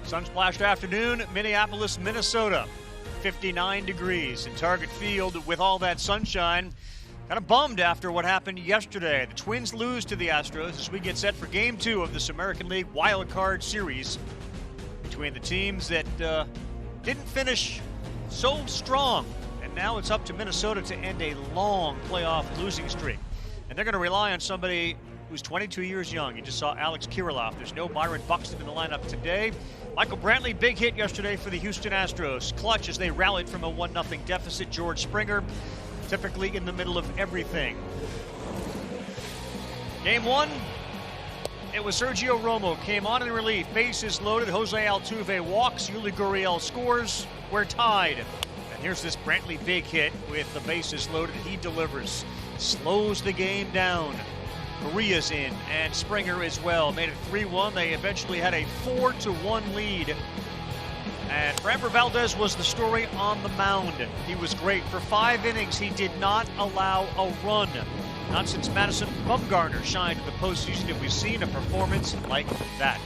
Sunsplashed afternoon, Minneapolis, Minnesota. 59 degrees in Target Field with all that sunshine. Kind of bummed after what happened yesterday. The Twins lose to the Astros as we get set for Game 2 of this American League Wild Card Series between the teams that didn't finish so strong. And now it's up to Minnesota to end a long playoff losing streak. And they're going to rely on somebody who's 22 years young. You just saw Alex Kirilloff. There's no Byron Buxton in the lineup today. Michael Brantley, big hit yesterday for the Houston Astros. Clutch as they rallied from a 1-0 deficit. George Springer, typically in the middle of everything. Game 1, it was Sergio Romo. Came on in relief. Bases loaded. Jose Altuve walks. Yuli Gurriel scores. We're tied. And here's this Brantley big hit with the bases loaded. He delivers. Slows the game down. Correa's in, and Springer as well. Made it 3-1. They eventually had a 4-1 lead. And Framber Valdez was the story on the mound. He was great. For 5 innings, he did not allow a run. Not since Madison Bumgarner shined in the postseason have we seen a performance like that.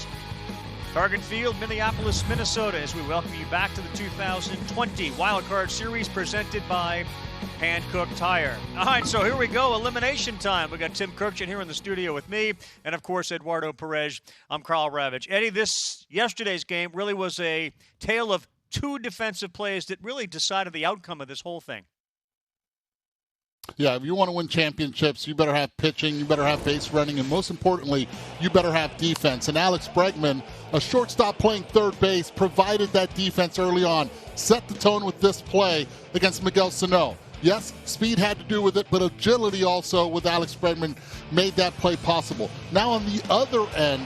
Target Field, Minneapolis, Minnesota, as we welcome you back to the 2020 Wild Card Series presented by Hankook Tire. All right, so here we go, elimination time. We got Tim Kirkchin here in the studio with me, and of course, Eduardo Perez. I'm Carl Ravitch. Eddie, yesterday's game really was a tale of 2 defensive plays that really decided the outcome of this whole thing. Yeah, if you want to win championships, you better have pitching, you better have base running, and most importantly, you better have defense. And Alex Bregman, a shortstop playing third base, provided that defense early on, set the tone with this play against Miguel Sano. Yes, speed had to do with it, but agility also with Alex Bregman made that play possible. Now on the other end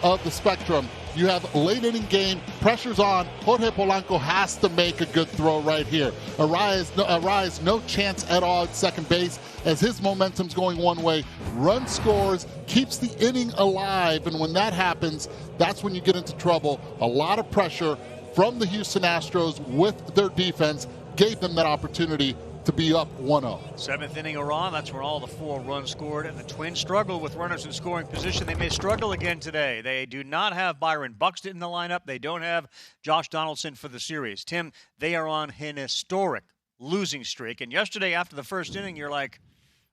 of the spectrum, you have late inning game, pressure's on. Jorge Polanco has to make a good throw right here. Arraez, no chance at all at second base as his momentum's going one way. Run scores, keeps the inning alive, and when that happens, that's when you get into trouble. A lot of pressure from the Houston Astros with their defense gave them that opportunity to be up 1-0. 7th inning Iran, that's where all the 4 runs scored, and the Twins struggle with runners in scoring position. They may struggle again today. They do not have Byron Buxton in the lineup. They don't have Josh Donaldson for the series. Tim, they are on an historic losing streak, and yesterday after the first inning, you're like,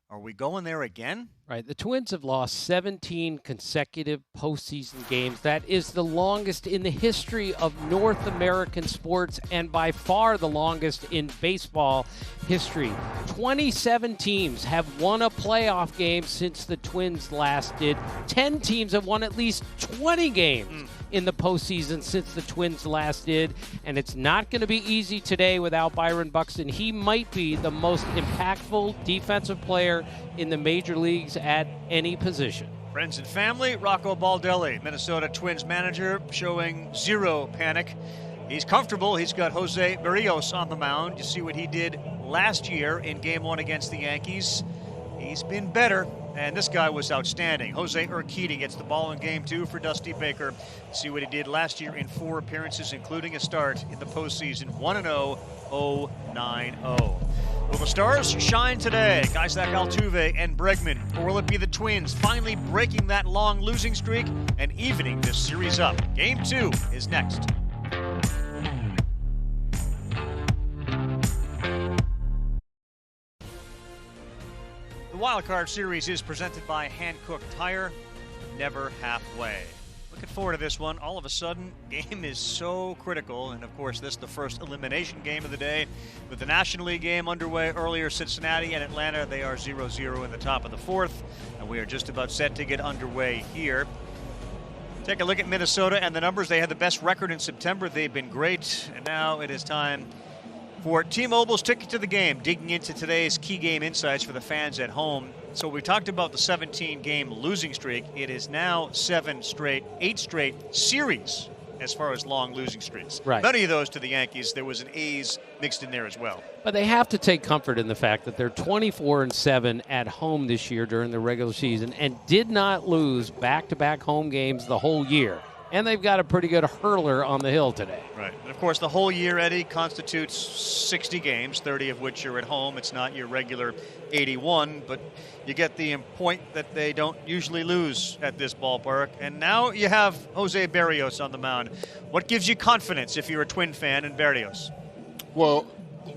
are we going there again? Right. The Twins have lost 17 consecutive postseason games. That is the longest in the history of North American sports and by far the longest in baseball history. 27 teams have won a playoff game since the Twins last did. 10 teams have won at least 20 games in the postseason since the Twins last did. And it's not going to be easy today without Byron Buxton. He might be the most impactful defensive player in the major leagues at any position. Friends and family, Rocco Baldelli, Minnesota Twins manager, showing zero panic. He's comfortable. He's got Jose Berrios on the mound. You see what he did last year in Game 1 against the Yankees. He's been better, and this guy was outstanding. Jose Urquidy gets the ball in Game 2 for Dusty Baker. See what he did last year in 4 appearances, including a start in the postseason. 1-0, 0-9-0. Will the Stars shine today? Guys like Altuve and Bregman. Or will it be the Twins finally breaking that long losing streak and evening this series up? Game 2 is next. The Wild Card Series is presented by Hankook Tire. Never halfway. Looking forward to this one. All of a sudden, game is so critical. And, of course, this is the first elimination game of the day. With the National League game underway earlier, Cincinnati and Atlanta, they are 0-0 in the top of the 4th. And we are just about set to get underway here. Take a look at Minnesota and the numbers. They had the best record in September. They've been great. And now it is time for T-Mobile's Ticket to the Game, digging into today's key game insights for the fans at home. So we talked about the 17-game losing streak. It is now 8 straight series as far as long losing streaks. Right. Many of those to the Yankees. There was an A's mixed in there as well. But they have to take comfort in the fact that they're 24-7 at home this year during the regular season and did not lose back-to-back home games the whole year. and they've got a pretty good hurler on the hill today. Right. And of course, the whole year, Eddie, constitutes 60 games, 30 of which are at home. It's not your regular 81, but you get the point that they don't usually lose at this ballpark. And now you have Jose Berrios on the mound. What gives you confidence if you're a Twin fan in Berrios? Well,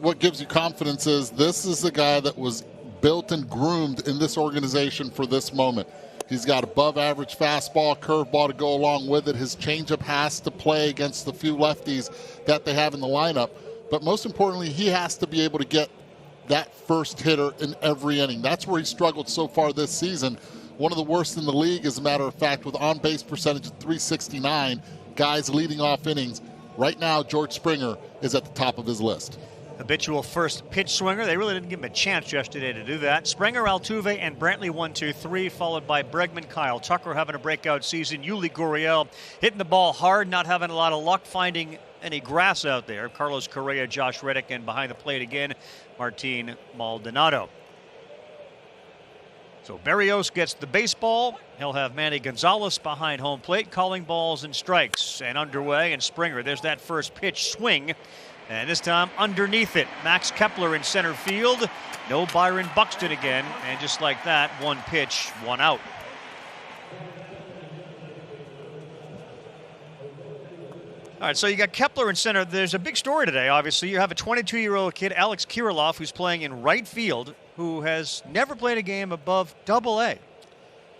what gives you confidence is this is the guy that was built and groomed in this organization for this moment. He's got above average fastball, curveball to go along with it. His changeup has to play against the few lefties that they have in the lineup. But most importantly, he has to be able to get that first hitter in every inning. That's where he struggled so far this season. One of the worst in the league, as a matter of fact, with on-base percentage of .369, guys leading off innings. Right now, George Springer is at the top of his list. Habitual first pitch swinger. They really didn't give him a chance yesterday to do that. Springer, Altuve, and Brantley 1-2-3, followed by Bregman, Kyle Tucker having a breakout season. Yuli Gurriel hitting the ball hard, not having a lot of luck finding any grass out there. Carlos Correa, Josh Reddick, and behind the plate again, Martin Maldonado. So Berrios gets the baseball. He'll have Manny Gonzalez behind home plate, calling balls and strikes. And underway, and Springer, there's that first pitch swing. And this time underneath it, Max Kepler in center field. No Byron Buxton again. And just like that, one pitch, one out. All right, so you got Kepler in center. There's a big story today, obviously. You have a 22-year-old kid, Alex Kirilloff, who's playing in right field, who has never played a game above Double-A.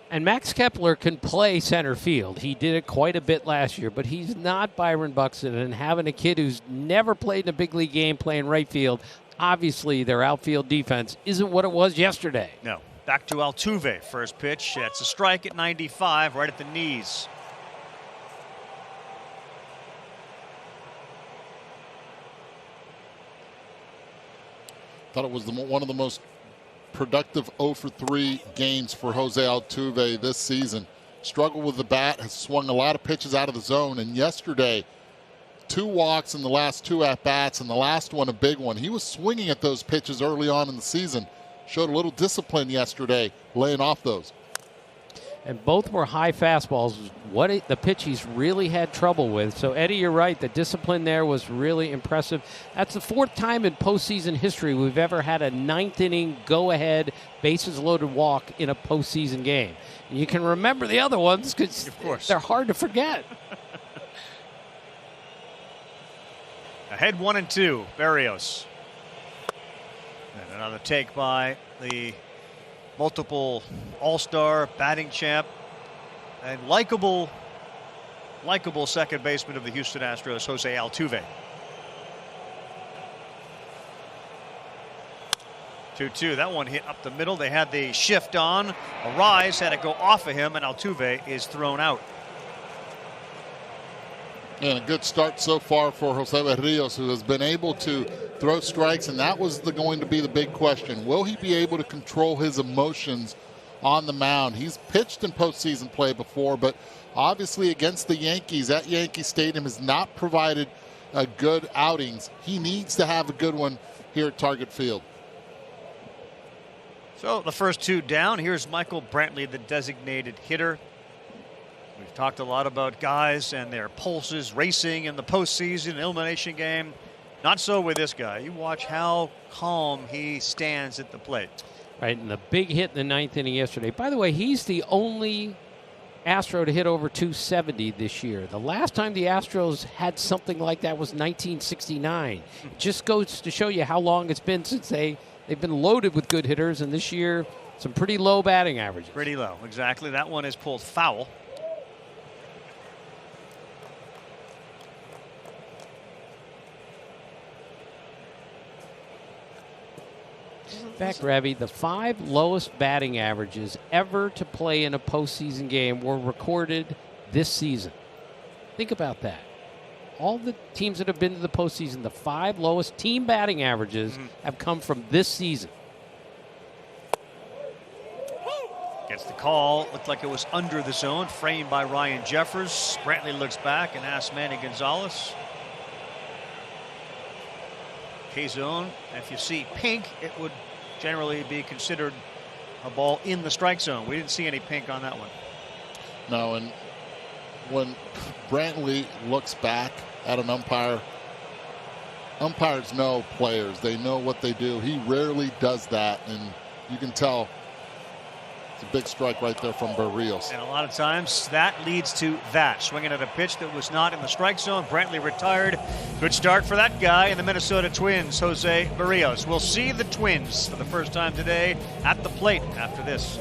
And Max Kepler can play center field. He did it quite a bit last year, but he's not Byron Buxton. And having a kid who's never played in a big league game playing right field, obviously their outfield defense isn't what it was yesterday. No. Back to Altuve. First pitch. That's a strike at 95, right at the knees. Thought it was one of the most productive 0 for 3 games for Jose Altuve this season. Struggled with the bat, has swung a lot of pitches out of the zone, and yesterday 2 walks in the last 2 at-bats, and the last one a big one. He was swinging at those pitches early on in the season. Showed a little discipline yesterday, laying off those. And both were high fastballs, the pitch he's really had trouble with. So, Eddie, you're right. The discipline there was really impressive. That's the 4th time in postseason history we've ever had a 9th-inning go-ahead, bases-loaded walk in a postseason game. And you can remember the other ones because they're hard to forget. Ahead 1-2, Berrios. And another take by the multiple all-star batting champ and likable second baseman of the Houston Astros, Jose Altuve. 2-2. That one hit up the middle. They had the shift on. A rise had to go off of him, and Altuve is thrown out. And a good start so far for Jose Berrios, who has been able to throw strikes, and that was going to be the big question. Will he be able to control his emotions on the mound? He's pitched in postseason play before, but obviously against the Yankees at Yankee Stadium has not provided good outings. He needs to have a good one here at Target Field. So the first 2 down. Here's Michael Brantley, the designated hitter. We've talked a lot about guys and their pulses racing in the postseason elimination game. Not so with this guy. You watch how calm he stands at the plate. Right, and the big hit in the 9th inning yesterday. By the way, he's the only Astro to hit over 270 this year. The last time the Astros had something like that was 1969. It just goes to show you how long it's been since they've been loaded with good hitters, and this year some pretty low batting averages. Pretty low, exactly. That one is pulled foul. In fact, Ravi, the 5 lowest batting averages ever to play in a postseason game were recorded this season. Think about that. All the teams that have been to the postseason, the 5 lowest team batting averages have come from this season. Gets the call. Looked like it was under the zone. Framed by Ryan Jeffers. Brantley looks back and asks Manny Gonzalez. K-zone. If you see pink, it would generally be considered a ball in the strike zone. We didn't see any pink on that one. No, and when Brantley looks back at an umpire, umpires know players. They know what they do. He rarely does that, and you can tell it's a big strike right there from Barrios. And a lot of times that leads to that. Swinging at a pitch that was not in the strike zone. Brantley retired. Good start for that guy in the Minnesota Twins, Jose Barrios. We'll see the Twins for the first time today at the plate after this.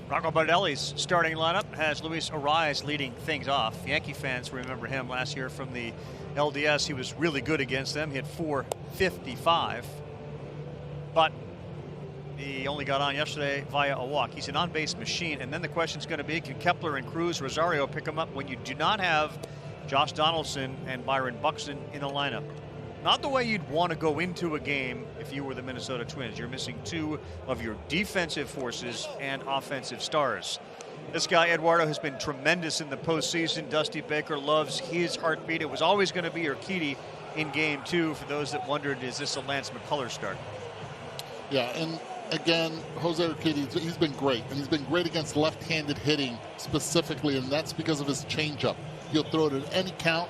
Rocco Baldelli's starting lineup has Luis Arraez leading things off. Yankee fans remember him last year from the LDS. He was really good against them. He had .455, but he only got on yesterday via a walk. He's an on-base machine, and then the question's going to be, can Kepler and Cruz Rosario pick him up when you do not have Josh Donaldson and Byron Buxton in the lineup? Not the way you'd want to go into a game if you were the Minnesota Twins. You're missing two of your defensive forces and offensive stars. This guy, Eduardo, has been tremendous in the postseason. Dusty Baker loves his heartbeat. It was always going to be Urquidy in game two. For those that wondered, is this a Lance McCullers start? Yeah, and again, Jose Urquidy, he's been great. And he's been great against left-handed hitting specifically, and that's because of his changeup. He'll throw it at any count,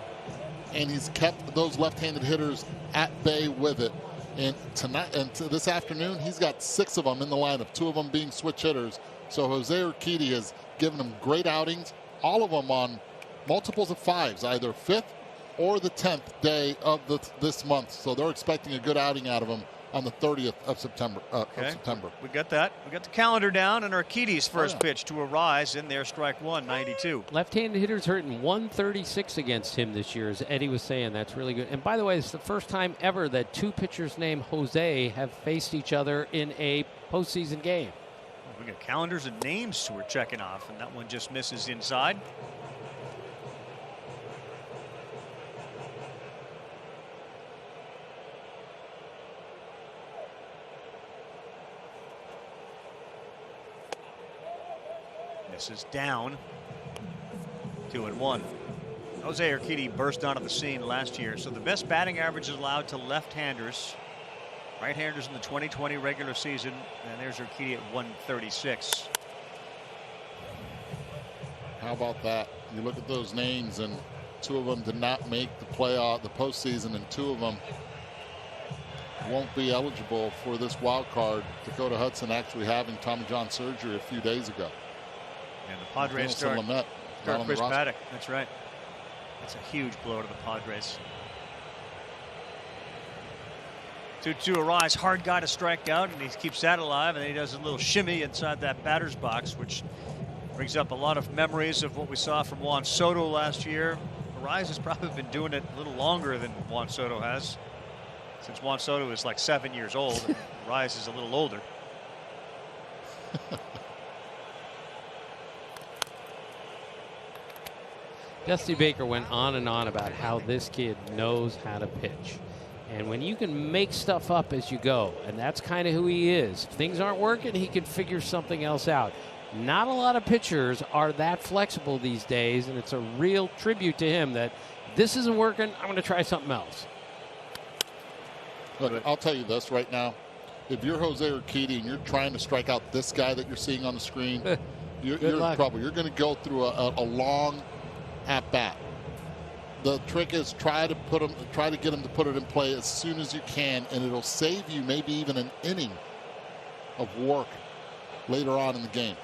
and he's kept those left-handed hitters at bay with it. And tonight and this afternoon, he's got 6 of them in the lineup, 2 of them being switch hitters. So Jose Urquidy has given him great outings, all of them on multiples of 5s, either 5th or the 10th day of this month. So they're expecting a good outing out of him on the 30th of September. We got that. We got the calendar down, and Urquidy's first pitch to Arraez in there, strike one, 92. Left-handed hitters hurting 136 against him this year, as Eddie was saying. That's really good. And by the way, it's the first time ever that 2 pitchers named Jose have faced each other in a postseason game. We got calendars and names we're checking off, and that one just misses inside. This is down. 2-1. Jose Urquidy burst onto the scene last year. So the best batting average is allowed to left-handers. Right-handers in the 2020 regular season. And there's Urquidy at 136. How about that? You look at those names, and 2 of them did not make the playoff, the postseason, and 2 of them won't be eligible for this wild card. Dakota Hudson actually having Tommy John surgery a few days ago. And the Padres start Chris Paddock. That's right. That's a huge blow to the Padres. 2-2 Arraez, hard guy to strike out, and he keeps that alive, and he does a little shimmy inside that batter's box, which brings up a lot of memories of what we saw from Juan Soto last year. Arraez has probably been doing it a little longer than Juan Soto has, since Juan Soto is like 7 years old, and Arraez is a little older. Dusty Baker went on and on about how this kid knows how to pitch. And when you can make stuff up as you go, and that's kind of who he is. If things aren't working, he can figure something else out. Not a lot of pitchers are that flexible these days, and it's a real tribute to him that this isn't working, I'm going to try something else. Look, I'll tell you this right now. If you're Jose Urquidy and you're trying to strike out this guy that you're seeing on the screen, you're in trouble. You're going to go through a long at bat. The trick is try to get him to put it in play as soon as you can, and it'll save you maybe even an inning of work later on in the game.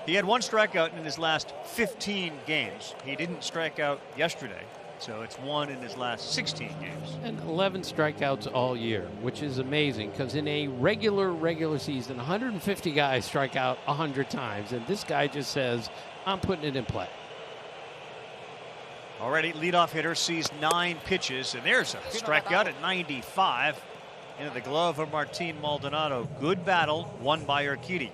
He had 1 strikeout in his last 15 games. He didn't strike out yesterday, so it's 1 in his last 16 games. And 11 strikeouts all year, which is amazing, because in a regular season, 150 guys strike out 100 times, and this guy just says, I'm putting it in play. Already leadoff hitter sees 9 pitches, and there's a strikeout at 95 into the glove of Martin Maldonado. Good battle won by Urquidy.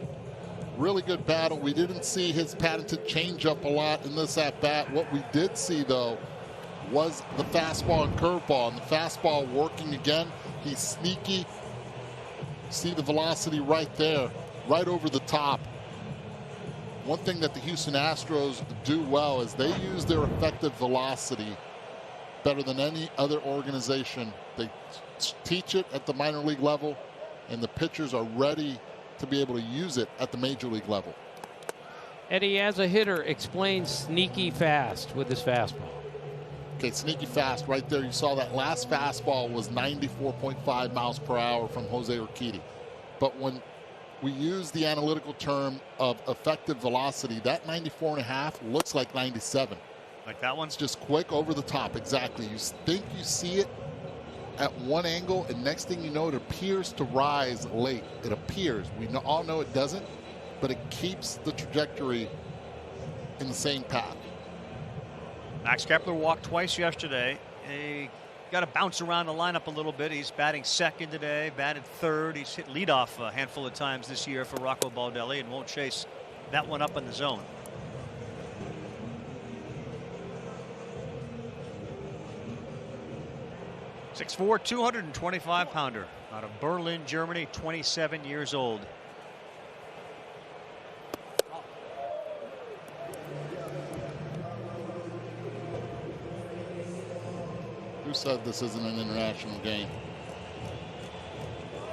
Really good battle. We didn't see his patented changeup a lot in this at-bat. What we did see, though, was the fastball and curveball. And the fastball working again. He's sneaky. See the velocity right there, right over the top. One thing that the Houston Astros do well is they use their effective velocity better than any other organization. They teach it at the minor league level, and the pitchers are ready to be able to use it at the major league level. Eddie, as a hitter, explain sneaky fast with his fastball. Okay, sneaky fast right there. You saw that last fastball was 94.5 miles per hour from Jose Urquidy. But when we use the analytical term of effective velocity, that 94.5 looks like 97. Like that one's just quick over the top. Exactly. You think you see it at one angle, and next thing you know, it appears to rise late. It appears. We all know it doesn't, but it keeps the trajectory in the same path. Max Kepler walked twice yesterday. He got to bounce around the lineup a little bit. He's batting second today, batted third. He's hit leadoff a handful of times this year for Rocco Baldelli and won't chase that one up in the zone. .6'4", 225-pounder out of Berlin, Germany, 27 years old. Who said this isn't an international game?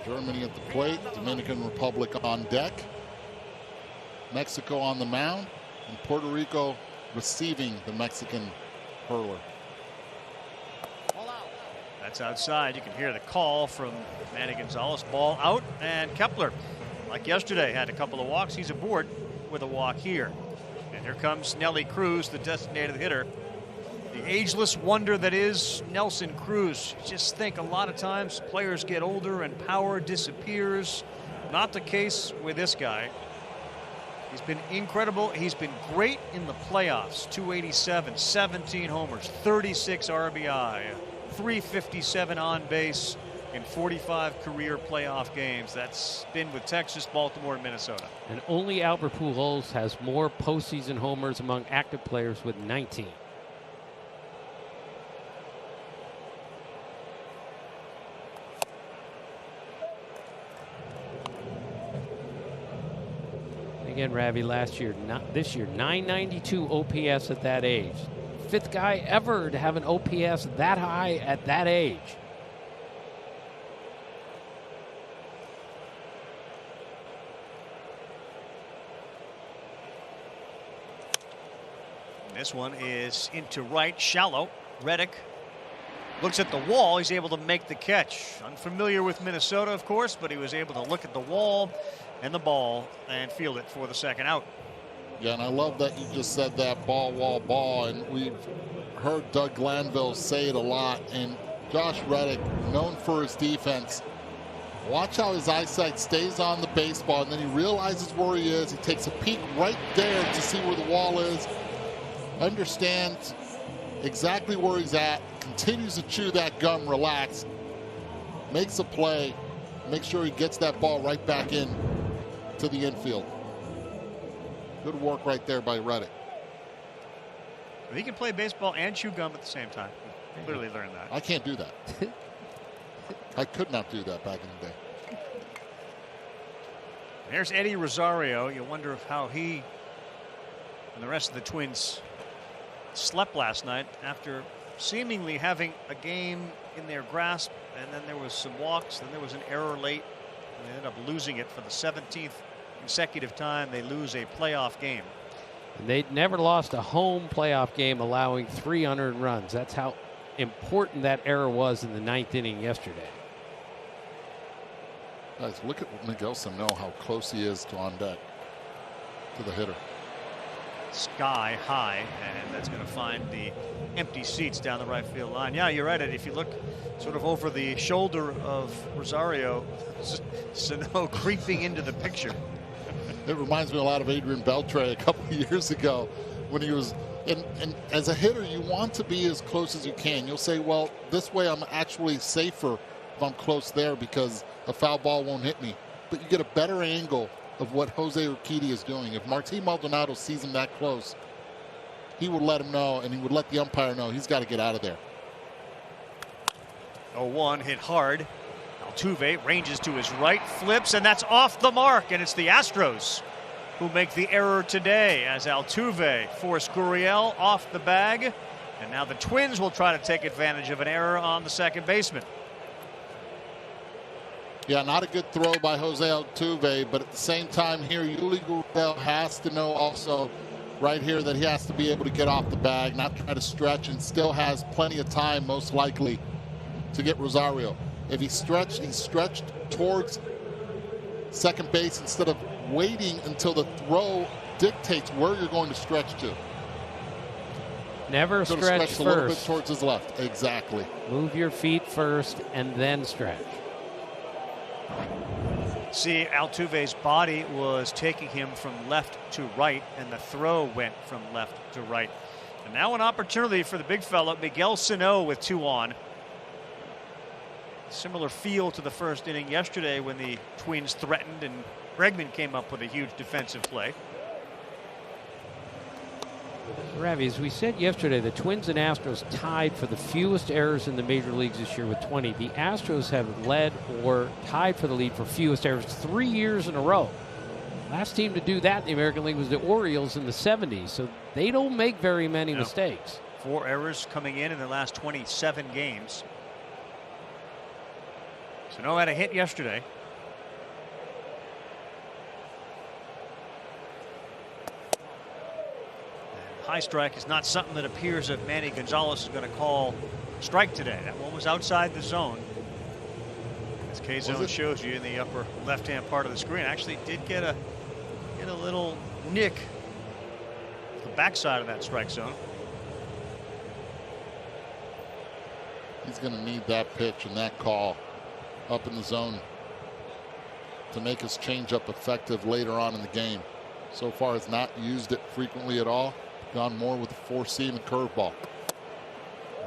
Germany at the plate, Dominican Republic on deck, Mexico on the mound, and Puerto Rico receiving the Mexican hurler. That's outside. You can hear the call from Manny Gonzalez. Ball out, and Kepler, like yesterday, had a couple of walks. He's aboard with a walk here. And here comes Nelly Cruz, the designated hitter. The ageless wonder that is Nelson Cruz. Just think a lot of times players get older and power disappears. Not the case with this guy. He's been incredible. He's been great in the playoffs. 287, 17 homers, 36 RBI, 357 on base in 45 career playoff games. That's been with Texas, Baltimore, and Minnesota. And only Albert Pujols has more postseason homers among active players with 19. Again, Ravi, this year, 992 OPS at that age. Fifth guy ever to have an OPS that high at that age. This one is into right, shallow. Reddick looks at the wall. He's able to make the catch. Unfamiliar with Minnesota, of course, but he was able to look at the wall and the ball and field it for the second out. Yeah, and I love that you just said that, ball, wall, ball, and we've heard Doug Glanville say it a lot, and Josh Reddick, known for his defense. Watch how his eyesight stays on the baseball, and then he realizes where he is. He takes a peek right there to see where the wall is, understands exactly where he's at, continues to chew that gum, relax, makes a play, make sure he gets that ball right back in to the infield. Good work right there by Reddick. He can play baseball and chew gum at the same time. He clearly learned that. I can't do that. I could not do that back in the day. There's Eddie Rosario. You wonder how he and the rest of the Twins slept last night after seemingly having a game in their grasp, and then there was some walks, then there was an error late, and they ended up losing it for the 17th consecutive time they lose a playoff game. And they'd never lost a home playoff game allowing 3 unearned runs. That's how important that error was in the 9th inning yesterday. Guys, look at Miguelson know how close he is to on deck to the hitter. Sky high, and that's going to find the empty seats down the right field line. Yeah, you're right, Ed. If you look sort of over the shoulder of Rosario, Sano creeping into the picture. It reminds me a lot of Adrian Beltre a couple of years ago when he was, and as a hitter, you want to be as close as you can. You'll say, well, this way I'm actually safer if I'm close there because a foul ball won't hit me. But you get a better angle of what Jose Urquidy is doing. If Martín Maldonado sees him that close, he would let him know, and he would let the umpire know he's got to get out of there. 0-1 hit hard. Altuve ranges to his right, flips, and that's off the mark, and it's the Astros who make the error today as Altuve forced Gurriel off the bag And now the Twins will try to take advantage of an error on the second baseman. Yeah, not a good throw by Jose Altuve, but at the same time here, Yuli Gurriel has to know also right here that he has to be able to get off the bag, not try to stretch, and still has plenty of time, most likely, to get Rosario. If he stretched towards second base instead of waiting until the throw dictates where you're going to stretch to. Never stretch a little bit first. towards his left. Exactly. Move your feet first and then stretch. See, Altuve's body was taking him from left to right, and the throw went from left to right. And now an opportunity for the big fella, Miguel Sano, with 2 on. Similar feel to the first inning yesterday when the Twins threatened and Bregman came up with a huge defensive play. Ravi, as we said yesterday, the Twins and Astros tied for the fewest errors in the major leagues this year with 20. The Astros have led or tied for the lead for fewest errors 3 years in a row. Last team to do that in the American League was the Orioles in the 70s, so they don't make very many mistakes. 4 errors coming in the last 27 games. Sano had a hit yesterday. High strike is not something that appears that Manny Gonzalez is going to call strike today. That one was outside the zone. As K-Zone shows you in the upper left-hand part of the screen, actually did get a little nick the backside of that strike zone. He's going to need that pitch and that call up in the zone to make his changeup effective later on in the game. So far has not used it frequently at all. Gone more with the 4-seam and curveball.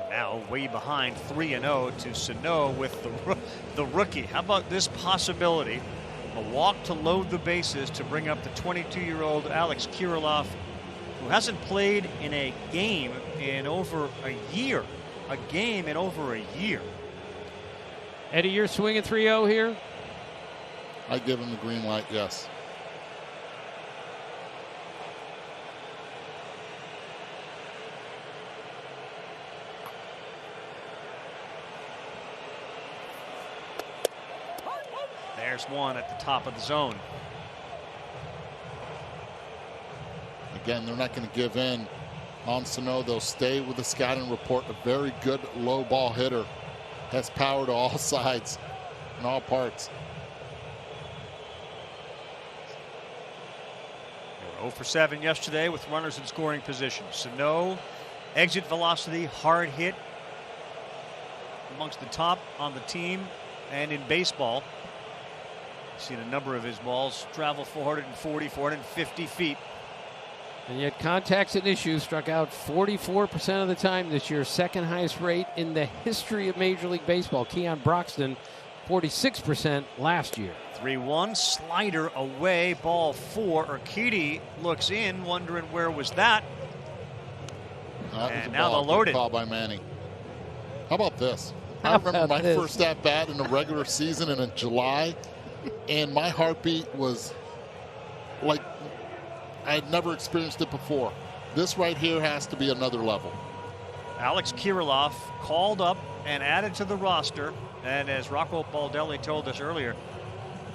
Now way behind 3-0 to Sano with the rookie. How about this possibility? A walk to load the bases to bring up the 22-year-old Alex Kirilloff, who hasn't played in a game in over a year. A game in over a year. Eddie, you're swinging 3-0 here? I give him the green light, yes. There's one at the top of the zone. Again, they're not going to give in on Sano. They'll stay with the scouting report. A very good low ball hitter. Has power to all sides and all parts. They were 0 for 7 yesterday with runners in scoring position. Sano, exit velocity, hard hit, amongst the top on the team and in baseball. Seen a number of his balls travel 440, 450 feet. And yet contacts and issues struck out 44% of the time this year, second highest rate in the history of Major League Baseball. Keon Broxton, 46% last year. 3-1, slider away, ball 4. Urquidy looks in, wondering where was that. And now the loaded. Call by Manny. How about this? I remember my first at bat in the regular season in July, and my heartbeat was like I had never experienced it before. This right here has to be another level. Alex Kirilloff called up and added to the roster, and as Rocco Baldelli told us earlier,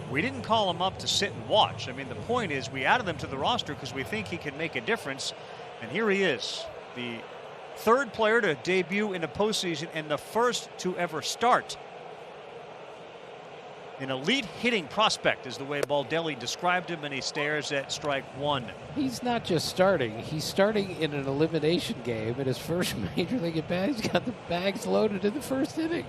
we didn't call him up to sit and watch. I mean, the point is we added him to the roster because we think he can make a difference, and here he is, the third player to debut in the postseason and the first to ever start. An elite hitting prospect is the way Baldelli described him, and he stares at strike 1. He's not just starting. He's starting in an elimination game in his first major league at bat. He's got the bags loaded in the first inning.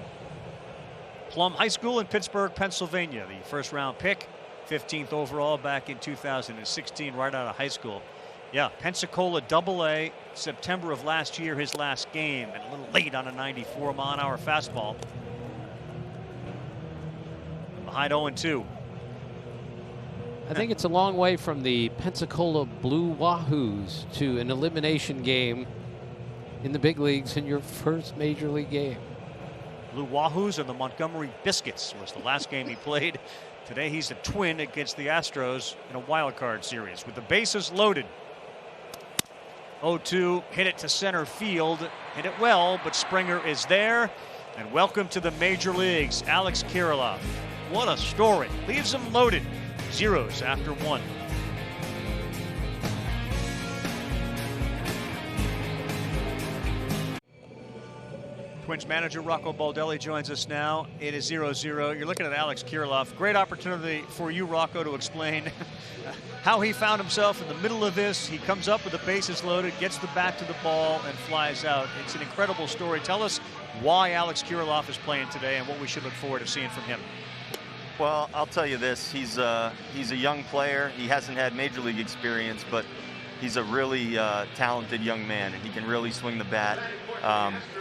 Plum High School in Pittsburgh, Pennsylvania. The first round pick, 15th overall back in 2016, right out of high school. Yeah, Pensacola AA, September of last year, his last game, and a little late on a 94-mile-an-hour fastball. Behind 0-2. I think it's a long way from the Pensacola Blue Wahoos to an elimination game in the big leagues in your first major league game. Blue Wahoos and the Montgomery Biscuits was the last game he played. Today he's a Twin against the Astros in a wild card series with the bases loaded. 0-2, hit it to center field, hit it well, but Springer is there. And welcome to the major leagues, Alex Kirilloff. What a story. Leaves him loaded. Zeros after 1. Twins manager Rocco Baldelli joins us now. It is 0-0. You're looking at Alex Kirilloff. Great opportunity for you, Rocco, to explain how he found himself in the middle of this. He comes up with the bases loaded, gets the bat to the ball, and flies out. It's an incredible story. Tell us why Alex Kirilloff is playing today and what we should look forward to seeing from him. Well, I'll tell you this. He's a young player. He hasn't had major league experience, but he's a really talented young man, and he can really swing the bat.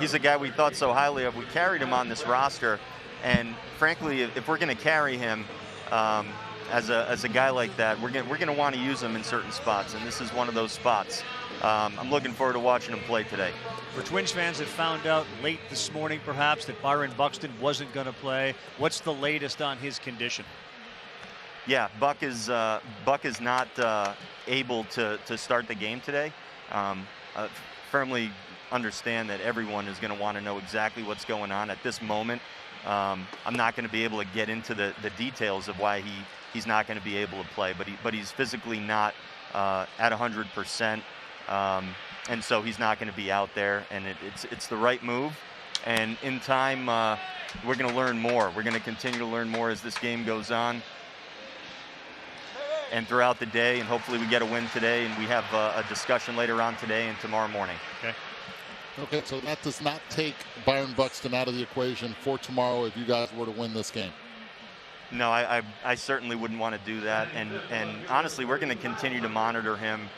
He's a guy we thought so highly of. We carried him on this roster, and frankly, if we're going to carry him as a guy like that, we're going to want to use him in certain spots, and this is one of those spots. I'm looking forward to watching him play today. For Twins fans that found out late this morning, perhaps, that Byron Buxton wasn't going to play, what's the latest on his condition? Yeah, Buck is not able to start the game today. Firmly understand that everyone is going to want to know exactly what's going on at this moment. I'm not going to be able to get into the details of why he's not going to be able to play, but he's physically not at 100%, and so he's not going to be out there. And it's the right move. And in time, we're going to learn more. We're going to continue to learn more as this game goes on and throughout the day, and hopefully we get a win today, and we have a discussion later on today and tomorrow morning. Okay, so that does not take Byron Buxton out of the equation for tomorrow if you guys were to win this game. No, I certainly wouldn't want to do that, and honestly, we're going to continue to monitor him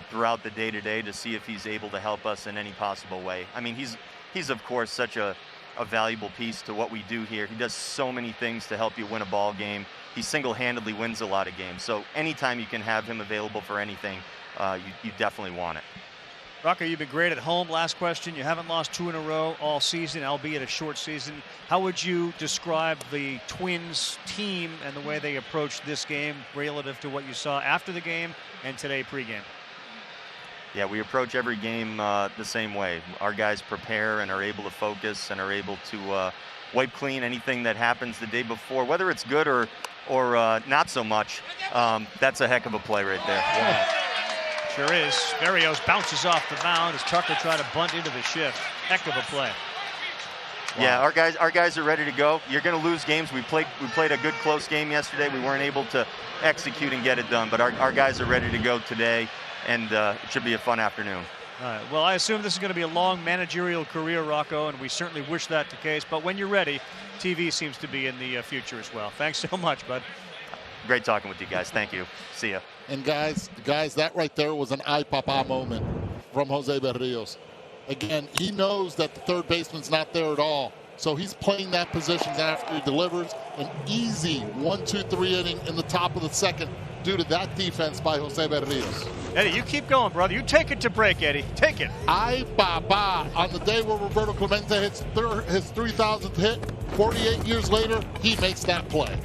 throughout the day-to-day to see if he's able to help us in any possible way. I mean, he's of course such a valuable piece to what we do here. He does so many things to help you win a ball game. He single-handedly wins a lot of games. So anytime you can have him available for anything, you definitely want it. Rocco, you've been great at home. Last question. You haven't lost 2 in a row all season, albeit a short season. How would you describe the Twins team and the way they approached this game relative to what you saw after the game and today pregame? Yeah, we approach every game the same way. Our guys prepare and are able to focus and are able to wipe clean anything that happens the day before, whether it's good or not so much. That's a heck of a play right there. Yeah. Sure is. Berrios bounces off the mound as Tucker tried to bunt into the shift. Heck of a play. Wow. Yeah, our guys are ready to go. You're going to lose games. We played a good close game yesterday. We weren't able to execute and get it done, but our guys are ready to go today, and it should be a fun afternoon. All right. Well, I assume this is going to be a long managerial career, Rocco, and we certainly wish that the case. But when you're ready, TV seems to be in the future as well. Thanks so much, bud. Great talking with you guys. Thank you. See ya. And guys, that right there was an ay papa moment from Jose Berrios. Again, he knows that the third baseman's not there at all. So he's playing that position after he delivers an easy 1-2-3 inning in the top of the second due to that defense by Jose Berrios. Eddie, you keep going, brother. You take it to break, Eddie. Take it. Ay papa. On the day where Roberto Clemente hits his 3,000th hit, 48 years later, he makes that play.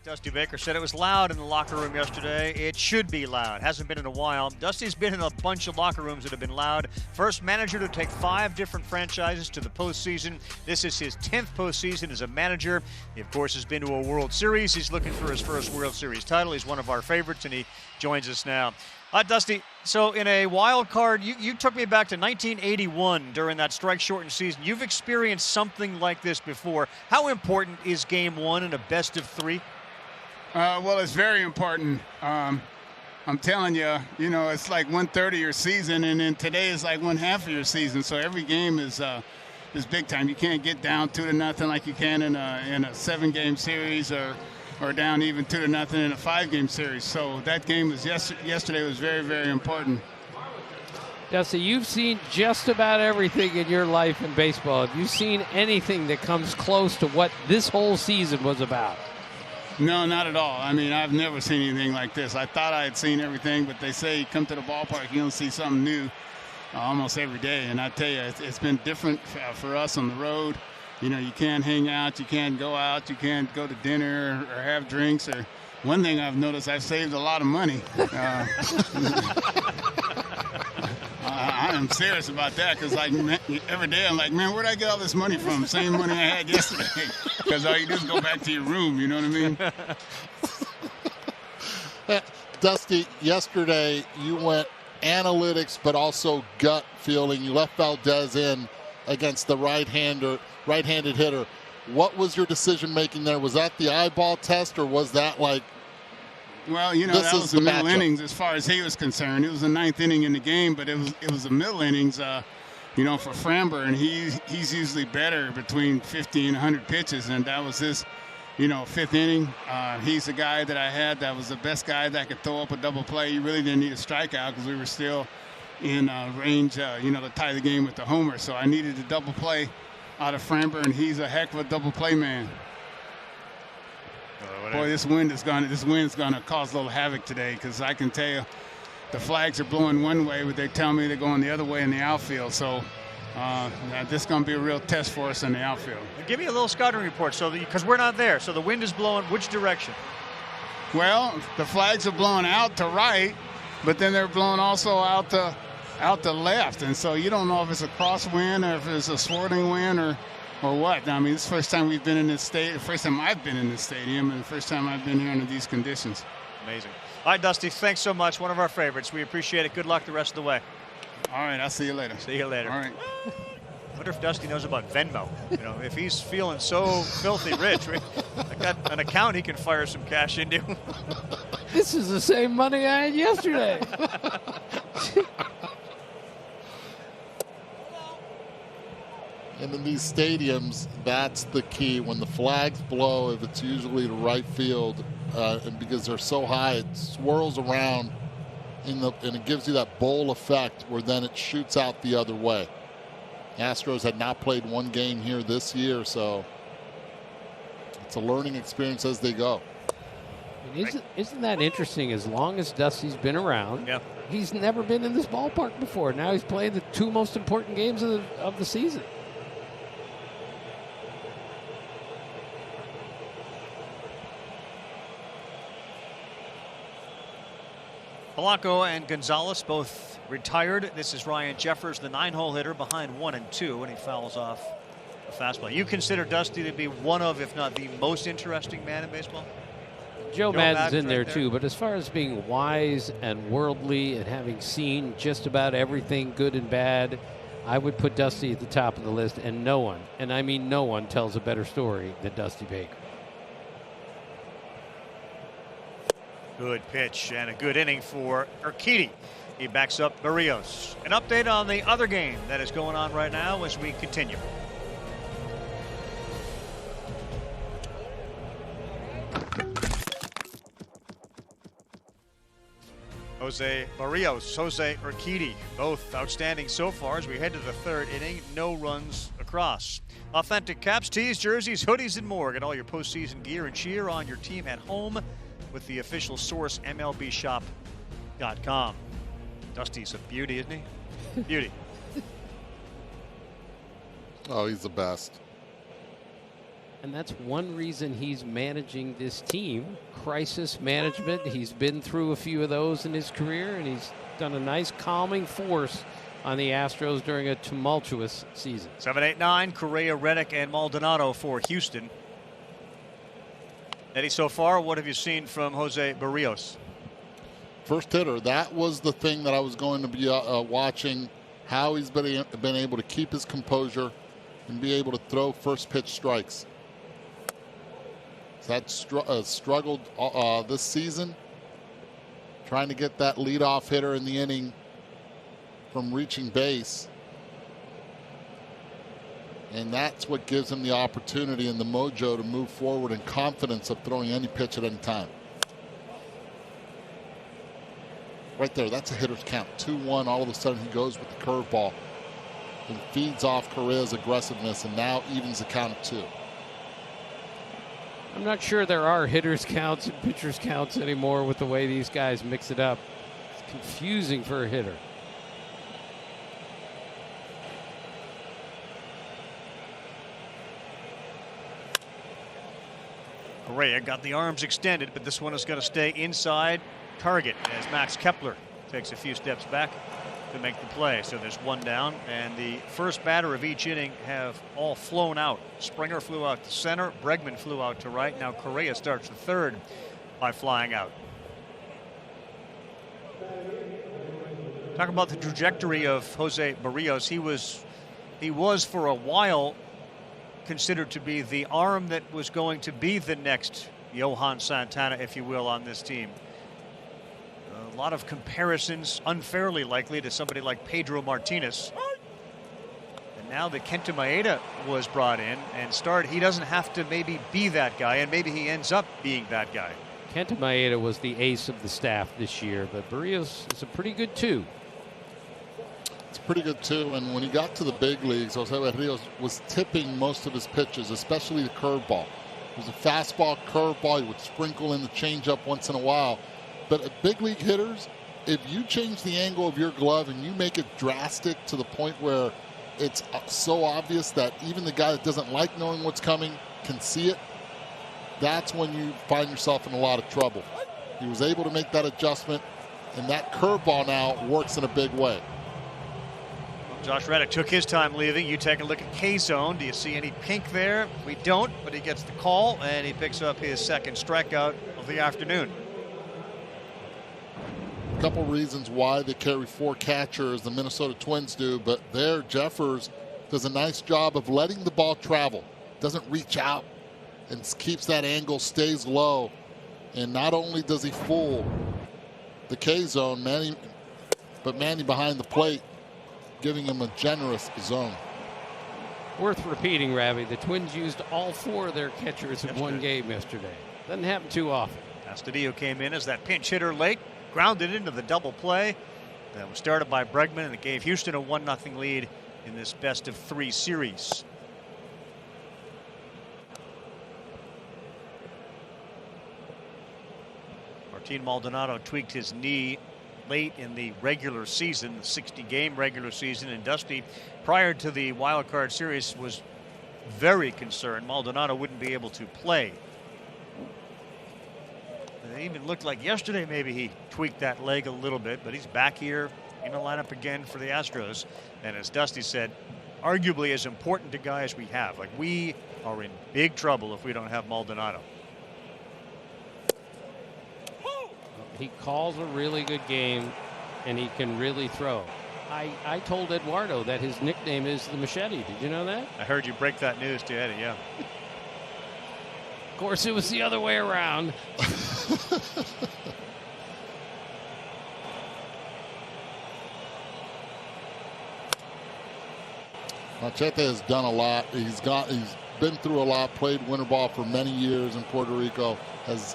Dusty Baker said it was loud in the locker room yesterday. It should be loud. Hasn't been in a while. Dusty's been in a bunch of locker rooms that have been loud. First manager to take 5 different franchises to the postseason. This is his 10th postseason as a manager. He, of course, has been to a World Series. He's looking for his first World Series title. He's one of our favorites, and he joins us now. Dusty, so in a wild card, you took me back to 1981 during that strike-shortened season. You've experienced something like this before. How important is Game 1 in a best-of-3? Well, it's very important. I'm telling you, it's like 1/3 of your season, and then today is like 1/2 of your season. So every game is big time. You can't get down 2-0 like you can in a 7-game series, or down even 2-0 in a 5-game series. So that game was yesterday was very, very important. Dusty, you've seen just about everything in your life in baseball. Have you seen anything that comes close to what this whole season was about? No, not at all. I mean, I've never seen anything like this. I thought I had seen everything, but they say you come to the ballpark, you don't see something new almost every day. And I tell you, it's been different for us on the road. You can't hang out, you can't go out, you can't go to dinner or have drinks or one thing I've noticed, I've saved a lot of money. I am serious about that because, like, every day I'm like, man, where'd I get all this money from? Same money I had yesterday. Because all you do is go back to your room, you know what I mean? Dusty, yesterday you went analytics but also gut feeling. You left Valdez in against the right-handed hitter. What was your decision making there? Was that the eyeball test, or was that like, well, you know, that was the middle innings as far as he was concerned. It was the ninth inning in the game, but it was the middle innings, you know, for Framber, and he's usually better between 50 and 100 pitches, and that was his, you know, fifth inning. He's the guy that I had that was the best guy that could throw up a double play. You really didn't need a strikeout because we were still in range, you know, to tie the game with the homer. So I needed a double play out of Framber, and he's a heck of a double play man. Boy, this wind's gonna cause a little havoc today because I can tell you the flags are blowing one way, but they tell me they're going the other way in the outfield. So this is going to be a real test for us in the outfield. Give me a little scouting report, so because we're not there. So the wind is blowing which direction? Well, the flags are blowing out to right, but then they're blowing also out to left, and so you don't know if it's a crosswind or if it's a swirling wind or what. I mean, it's the first time we've been in this state, the first time I've been in this stadium, and the first time I've been here under these conditions. Amazing. All right, Dusty, thanks so much. One of our favorites. We appreciate it. Good luck the rest of the way. All right, I'll see you later. See you later. All right. I wonder if Dusty knows about Venmo. You know, if he's feeling so filthy rich, I got an account he can fire some cash into. This is the same money I had yesterday. And in these stadiums, that's the key. When the flags blow, if it's usually to right field, and because they're so high, it swirls around, and it gives you that bowl effect where then it shoots out the other way. Astros had not played one game here this year, so it's a learning experience as they go. Isn't that interesting? As long as Dusty's been around, yeah, he's never been in this ballpark before. Now he's playing the two most important games of the season. Polanco and Gonzalez both retired. This is Ryan Jeffers, the 9-hole hitter, behind 1 and 2, and he fouls off a fastball. You consider Dusty to be one of, if not the most interesting man in baseball? Joe Madden's in right there too, but as far as being wise and worldly and having seen just about everything good and bad, I would put Dusty at the top of the list, and no one, and I mean no one, tells a better story than Dusty Baker. Good pitch and a good inning for Urquidy. He backs up Barrios. An update on the other game that is going on right now as we continue. Jose Barrios, Jose Urquidy, both outstanding so far as we head to the third inning. No runs across. Authentic caps, tees, jerseys, hoodies, and more. Get all your postseason gear and cheer on your team at home with the official source, MLBshop.com. Dusty's a beauty, isn't he? Beauty. Oh, he's the best. And that's one reason he's managing this team. Crisis management. He's been through a few of those in his career, and he's done a nice calming force on the Astros during a tumultuous season. 7, 8, 9, Correa, Reddick, and Maldonado for Houston. Eddie, so far, what have you seen from Jose Barrios? First hitter, that was the thing that I was going to be watching, how he's been able to keep his composure and be able to throw first pitch strikes. That struggled this season, trying to get that leadoff hitter in the inning from reaching base. And that's what gives him the opportunity and the mojo to move forward and confidence of throwing any pitch at any time. Right there, that's a hitter's count. 2-1, all of a sudden he goes with the curveball and feeds off Correa's aggressiveness and now evens the count at 2. I'm not sure there are hitters counts and pitchers counts anymore with the way these guys mix it up. It's confusing for a hitter. Correa got the arms extended, but this one is going to stay inside target as Max Kepler takes a few steps back to make the play. So there's one down, and the first batter of each inning have all flown out. Springer flew out to center, Bregman flew out to right. Now Correa starts the third by flying out. Talk about the trajectory of Jose Barrios. He was for a while considered to be the arm that was going to be the next Johan Santana, if you will, on this team. A lot of comparisons, unfairly likely, to somebody like Pedro Martinez. And now that Kenta Maeda was brought in and started, he doesn't have to maybe be that guy, and maybe he ends up being that guy. Kenta Maeda was the ace of the staff this year, but Barrios is a pretty good two. It's pretty good too, and when he got to the big leagues, Jose Barrios was tipping most of his pitches, especially the curveball. It was a fastball, curveball. He would sprinkle in the changeup once in a while. But at big league hitters, if you change the angle of your glove and you make it drastic to the point where it's so obvious that even the guy that doesn't like knowing what's coming can see it, that's when you find yourself in a lot of trouble. He was able to make that adjustment, and that curveball now works in a big way. Josh Reddick took his time leaving. You take a look at K-zone. Do you see any pink there? We don't, but he gets the call, and he picks up his second strikeout of the afternoon. A couple reasons why they carry 4 catchers, the Minnesota Twins do, but there Jeffers does a nice job of letting the ball travel. Doesn't reach out and keeps that angle, stays low. And not only does he fool the K-zone, but Manny behind the plate, giving him a generous zone. Worth repeating, Ravi, the Twins used all 4 of their catchers in one game yesterday. Doesn't happen too often. Astudillo came in as that pinch hitter late, grounded into the double play. That was started by Bregman, and it gave Houston a 1-0 lead in this best-of-3 series. Martin Maldonado tweaked his knee late in the regular season, the 60-game regular season, and Dusty, prior to the wild card series, was very concerned Maldonado wouldn't be able to play. It even looked like yesterday maybe he tweaked that leg a little bit, but he's back here in the lineup again for the Astros. And as Dusty said, arguably as important a guy as we have. Like, we are in big trouble if we don't have Maldonado. He calls a really good game, and he can really throw. I told Eduardo that his nickname is the Machete. Did you know that? I heard you break that news to Eddie, yeah. Of course, it was the other way around. Machete has done a lot. He's been through a lot, played winter ball for many years in Puerto Rico, has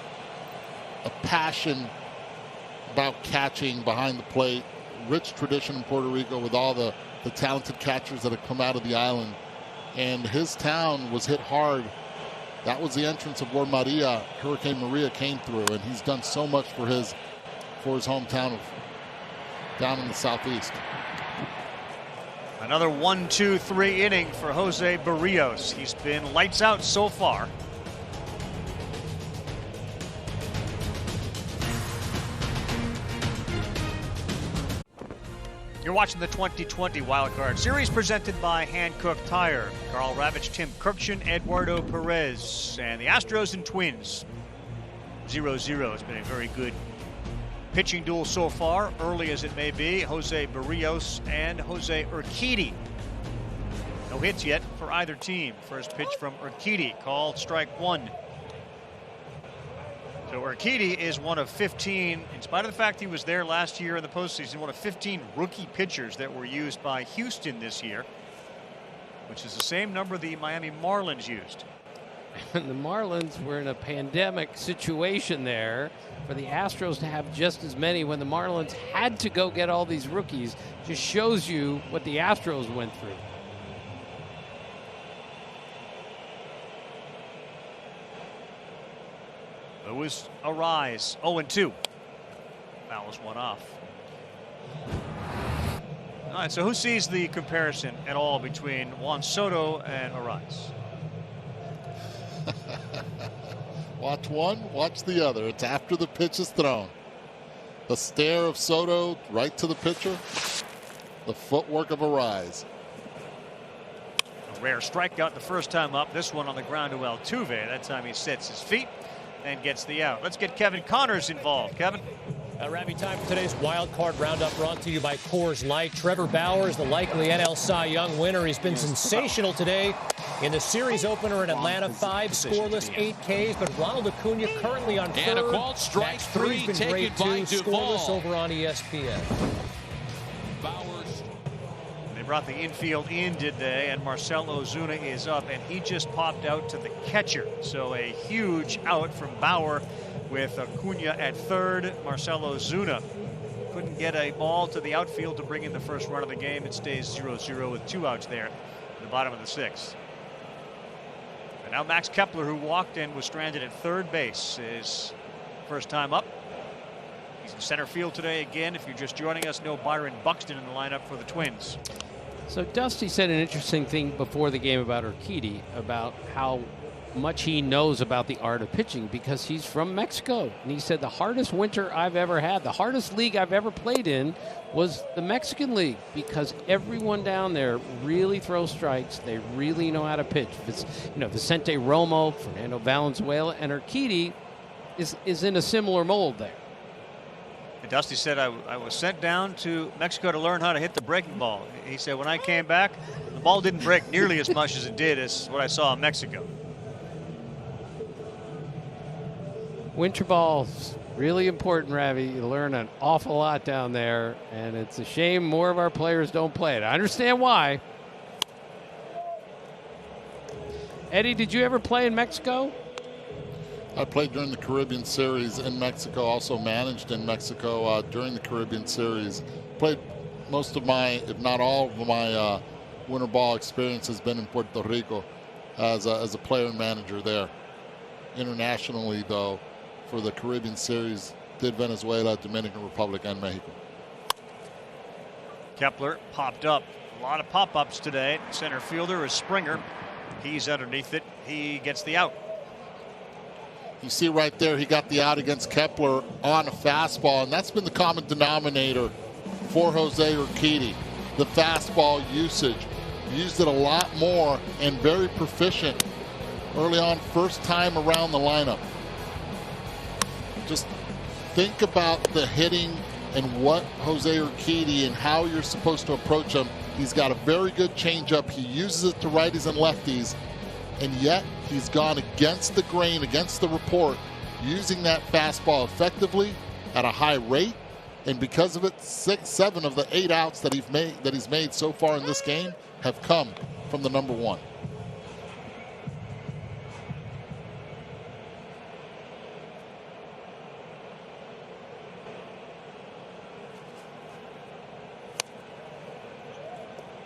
a passion about catching behind the plate. Rich tradition in Puerto Rico with all the talented catchers that have come out of the island. And his town was hit hard. That was the entrance of where Hurricane Maria came through, and he's done so much for his hometown down in the southeast. Another 1-2-3 inning for Jose Barrios. He's been lights out so far. You're watching the 2020 Wild Card Series presented by Hankook Tire. Carl Ravitch, Tim Kirkchen, Eduardo Perez, and the Astros and Twins. 0-0 has been a very good pitching duel so far, early as it may be. Jose Barrios and Jose Urquidy. No hits yet for either team. First pitch from Urquidy, called strike 1. So Urquidy is one of 15, in spite of the fact he was there last year in the postseason, one of 15 rookie pitchers that were used by Houston this year, which is the same number the Miami Marlins used. And the Marlins were in a pandemic situation there. For the Astros to have just as many when the Marlins had to go get all these rookies just shows you what the Astros went through. It was a rise. 0-2. Fouls one off. All right, so who sees the comparison at all between Juan Soto and Arise? Watch one, watch the other. It's after the pitch is thrown. The stare of Soto right to the pitcher. The footwork of Arise. A rare strikeout the first time up. This one on the ground to Altuve. That time he sets his feet and gets the out. Let's get Kevin Connors involved. Kevin. Ravi, time for today's wild card roundup brought to you by Coors Light. Trevor Bauer is the likely NL Cy Young winner. He's been sensational today in the series opener in Atlanta. 5 scoreless, 8 Ks, but Ronald Acuna currently on third. And a called strike Max 3 been great taken too. by Scoreless Duvall. over on ESPN. Bowers. They brought the infield in, did they? And Marcell Ozuna is up, and he just popped out to the catcher. So a huge out from Bauer with Acuna at third. Marcell Ozuna couldn't get a ball to the outfield to bring in the first run of the game. It stays 0-0 with 2 outs there at the bottom of the 6th. And now Max Kepler, who walked in, was stranded at third base. His first time up. He's in center field today again. If you're just joining us, no Byron Buxton in the lineup for the Twins. So Dusty said an interesting thing before the game about Urquidy, about how much he knows about the art of pitching because he's from Mexico. And he said the hardest winter I've ever had, the hardest league I've ever played in was the Mexican League because everyone down there really throws strikes. They really know how to pitch. It's, Vicente Romo, Fernando Valenzuela, and Urquidy is in a similar mold there. And Dusty said, I was sent down to Mexico to learn how to hit the breaking ball. He said, when I came back, the ball didn't break nearly as much as it did as what I saw in Mexico. Winter ball's really important, Ravi. You learn an awful lot down there, and it's a shame more of our players don't play it. I understand why. Eddie, did you ever play in Mexico? I played during the Caribbean Series in Mexico, also managed in Mexico during the Caribbean Series. Played most of my, if not all of my winter ball experience has been in Puerto Rico as a player and manager there. Internationally, though, for the Caribbean Series, did Venezuela, Dominican Republic, and Mexico. Kepler popped up. A lot of pop-ups today. Center fielder is Springer. He's underneath it. He gets the out. You see right there, he got the out against Kepler on a fastball, and that's been the common denominator for Jose Urquidy. The fastball usage. Used it a lot more and very proficient early on, first time around the lineup. Just think about the hitting and what Jose Urquidy and how you're supposed to approach him. He's got a very good changeup. He uses it to righties and lefties, and yet he's gone against the grain, against the report, using that fastball effectively at a high rate. And because of it, 7 of the 8 outs that he's made so far in this game have come from the number 1.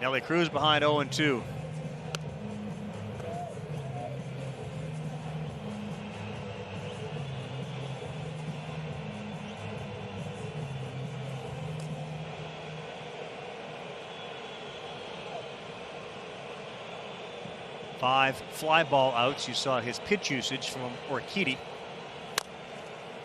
Nelly Cruz behind 0-2. Five fly ball outs. You saw his pitch usage from Urquidy.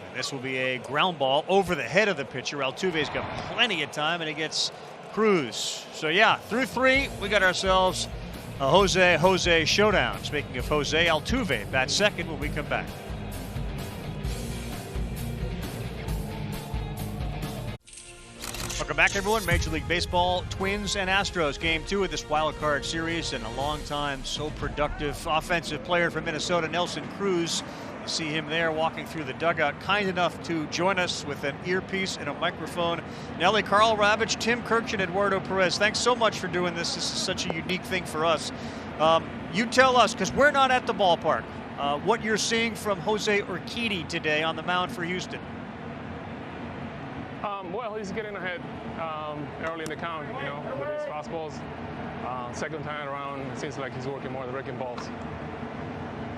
And this will be a ground ball over the head of the pitcher. Altuve's got plenty of time, and he gets Cruz. So yeah, through 3, we got ourselves a Jose showdown. Speaking of Jose, Altuve bats second when we come back. Welcome back, everyone. Major League Baseball, Twins and Astros, Game 2 of this wild card series, and a long-time, so productive offensive player from Minnesota, Nelson Cruz. You see him there walking through the dugout, kind enough to join us with an earpiece and a microphone. Nelly, Carl Ravitch, Tim Kirk, and Eduardo Perez, thanks so much for doing this. This is such a unique thing for us. You tell us, because we're not at the ballpark, what you're seeing from Jose Urquidy today on the mound for Houston. Well, he's getting ahead early in the count, with his fastballs. Second time around, it seems like he's working more on the breaking balls.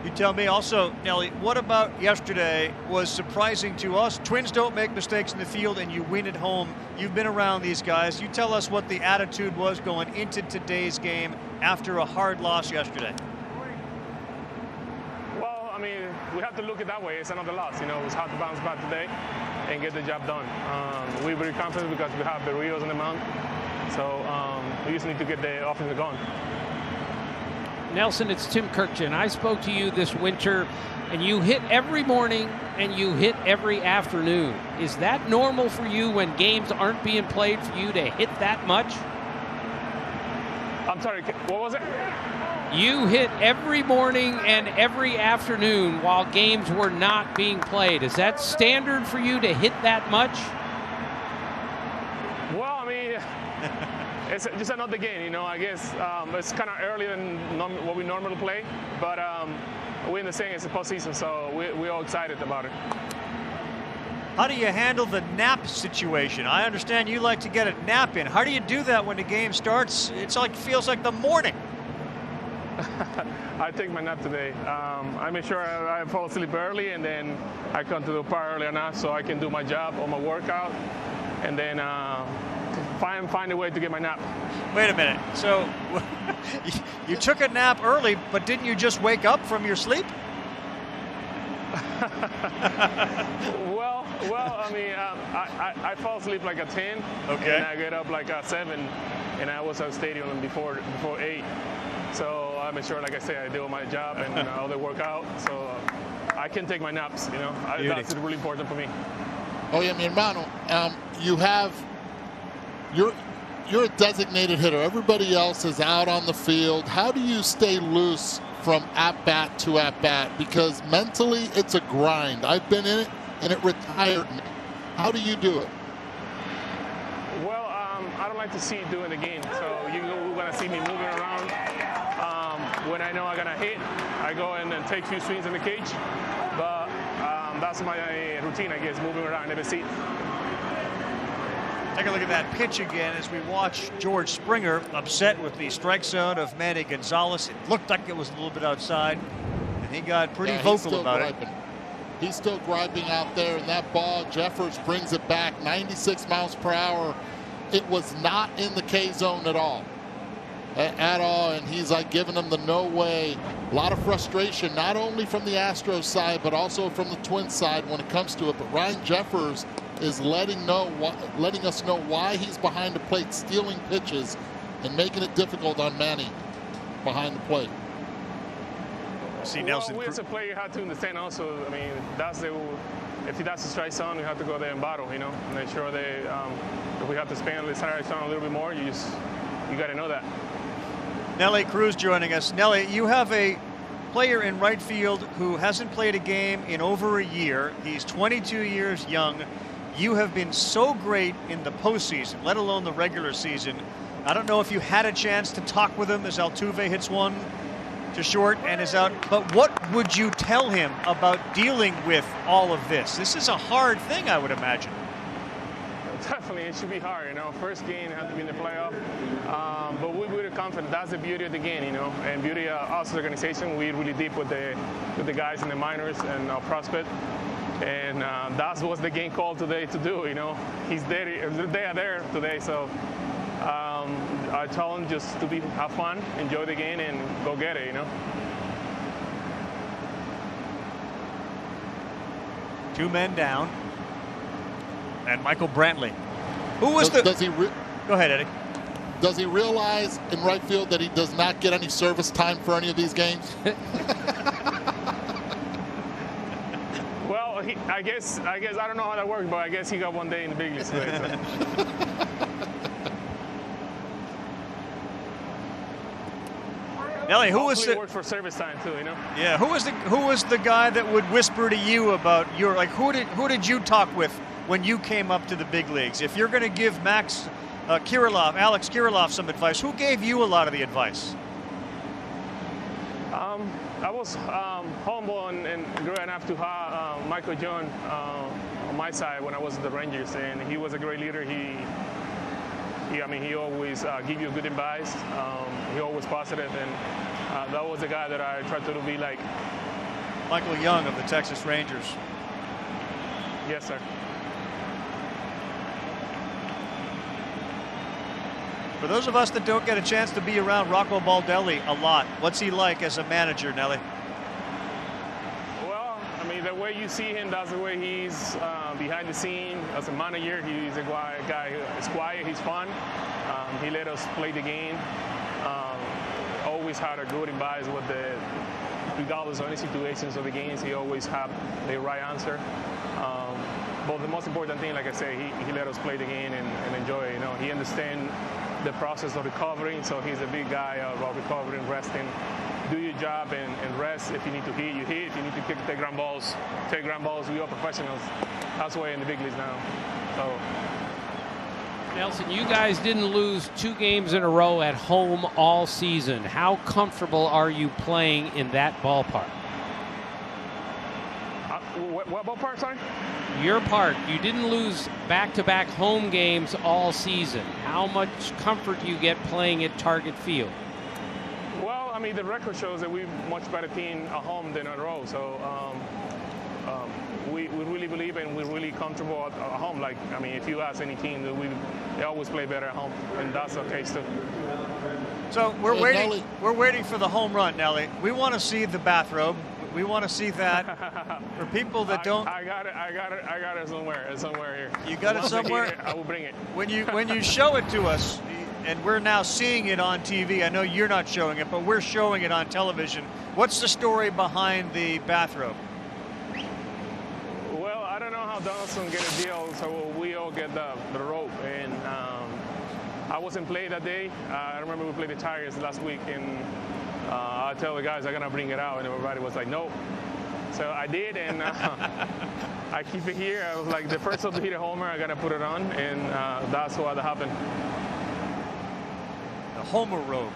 You tell me also, Nelly, what about yesterday was surprising to us? Twins don't make mistakes in the field, and you win at home. You've been around these guys. You tell us what the attitude was going into today's game after a hard loss yesterday. Well, I mean, we have to look at it that way. It's another loss. You know, it's hard to bounce back today and get the job done. We're very confident because we have Berrios on the mound. So we just need to get the offense going. Nelson, it's Tim Kirkjian. I spoke to you this winter, and you hit every morning and you hit every afternoon. Is that normal for you when games aren't being played for you to hit that much? I'm sorry, what was it? You hit every morning and every afternoon while games were not being played. Is that standard for you to hit that much? Well, I mean, it's just another game, you know. I guess it's kind of earlier than what we normally play, but we understand it's a postseason, so we're all excited about it. How do you handle the nap situation? I understand you like to get a nap in. How do you do that when the game starts? It's like feels like the morning. I take my nap today. I make sure I fall asleep early, and then I come to the park early enough so I can do my job or my workout, and then find a way to get my nap. Wait a minute. So you took a nap early, but didn't you just wake up from your sleep? Well, I mean, I fall asleep like at 10, okay, and I get up like at 7, and I was at the stadium before 8. So I make sure, like I say, I do my job and all the workout, so I can take my naps. You know, that's really important for me. Oh yeah, mi hermano, you're a designated hitter. Everybody else is out on the field. How do you stay loose from at-bat to at-bat? Because mentally, it's a grind. I've been in it, and it retired me. How do you do it? Well, I don't like to see it during the game. So you're going to see me moving around. When I know I'm going to hit, I go in and take a few swings in the cage. But that's my routine, I guess, moving around every seat. Take a look at that pitch again as we watch George Springer upset with the strike zone of Manny Gonzalez. It looked like it was a little bit outside, and he got pretty vocal about it. He's still griping out there, and that ball, Jeffers brings it back 96 miles per hour. It was not in the K zone at all. And he's like giving them the no way. A lot of frustration, not only from the Astros side, but also from the Twins side when it comes to it. But Ryan Jeffers is letting us know why he's behind the plate, stealing pitches and making it difficult on Manny behind the plate. See, Nelson. We as a player have to understand also. I mean, if that's the strike zone, we have to go there and battle. You know, make sure if we have to spend the strike zone a little bit more, you got to know that. Nelly Cruz joining us. Nelly, you have a player in right field who hasn't played a game in over a year. He's 22 years young. You have been so great in the postseason, let alone the regular season. I don't know if you had a chance to talk with him as Altuve hits one to short and is out, but what would you tell him about dealing with all of this? This is a hard thing, I would imagine. Definitely, it should be hard, you know. First game, have to be in the playoff. But we're confident. That's the beauty of the game, you know. And beauty of us, the organization, we're really deep with the guys in the minors and our prospect. And that's what the game called today to do, you know. They are there today, so I tell them just to have fun, enjoy the game, and go get it, you know. 2 men down. And Michael Brantley. Who was Go ahead, Eddie. Does he realize in right field that he does not get any service time for any of these games? Well, I guess I don't know how that works, but I guess he got one day in the big leagues today. So. Nelly, who was worked for service time too, you know? Yeah, who was the guy that would whisper to you about your, like, who did you talk with when you came up to the big leagues? If you're going to give Alex Kirilloff some advice, who gave you a lot of the advice? I was humble and great enough to have Michael John on my side when I was at the Rangers, and he was a great leader. He always give you good advice. He always positive, and that was the guy that I tried to be like. Michael Young of the Texas Rangers. Yes, sir. For those of us that don't get a chance to be around Rocco Baldelli a lot, what's he like as a manager, Nelly? I mean, the way you see him, that's the way he's behind the scene. As a manager, he's a guy who's quiet, he's fun. He let us play the game. Always had a good advice with regardless of any situations of the games, he always had the right answer. But the most important thing, like I say, he let us play the game and enjoy it. You know, he understands the process of recovering, so he's a big guy about recovering, resting. Do your job and rest. If you need to hit, you hit. If you need to take ground balls, take ground balls. We are professionals. That's the way in the big leagues now. So. Nelson, you guys didn't lose 2 games in a row at home all season. How comfortable are you playing in that ballpark? What ballpark, sorry? Your part. You didn't lose back-to-back home games all season. How much comfort do you get playing at Target Field? Well, I mean, the record shows that we're a much better team at home than on the road. So we really believe and we're really comfortable at home. Like, I mean, if you ask any team, they always play better at home, and that's the case too. So we're waiting. We're waiting for the home run, Nelly. We want to see the bathrobe. We want to see that. For people that don't, I got it somewhere. It's somewhere here. You got it somewhere. I will bring it. When you show it to us, and we're now seeing it on TV. I know you're not showing it, but we're showing it on television. What's the story behind the bathrobe? Well, I don't know how Donaldson get a deal, so we all get the rope. And I wasn't playing that day. I remember we played the Tigers last week, and I tell the guys I'm gonna bring it out, and everybody was like, "Nope." So I did, and I keep it here. I was like, the first one to hit a homer, I gotta put it on, and that's what happened. The homer robe.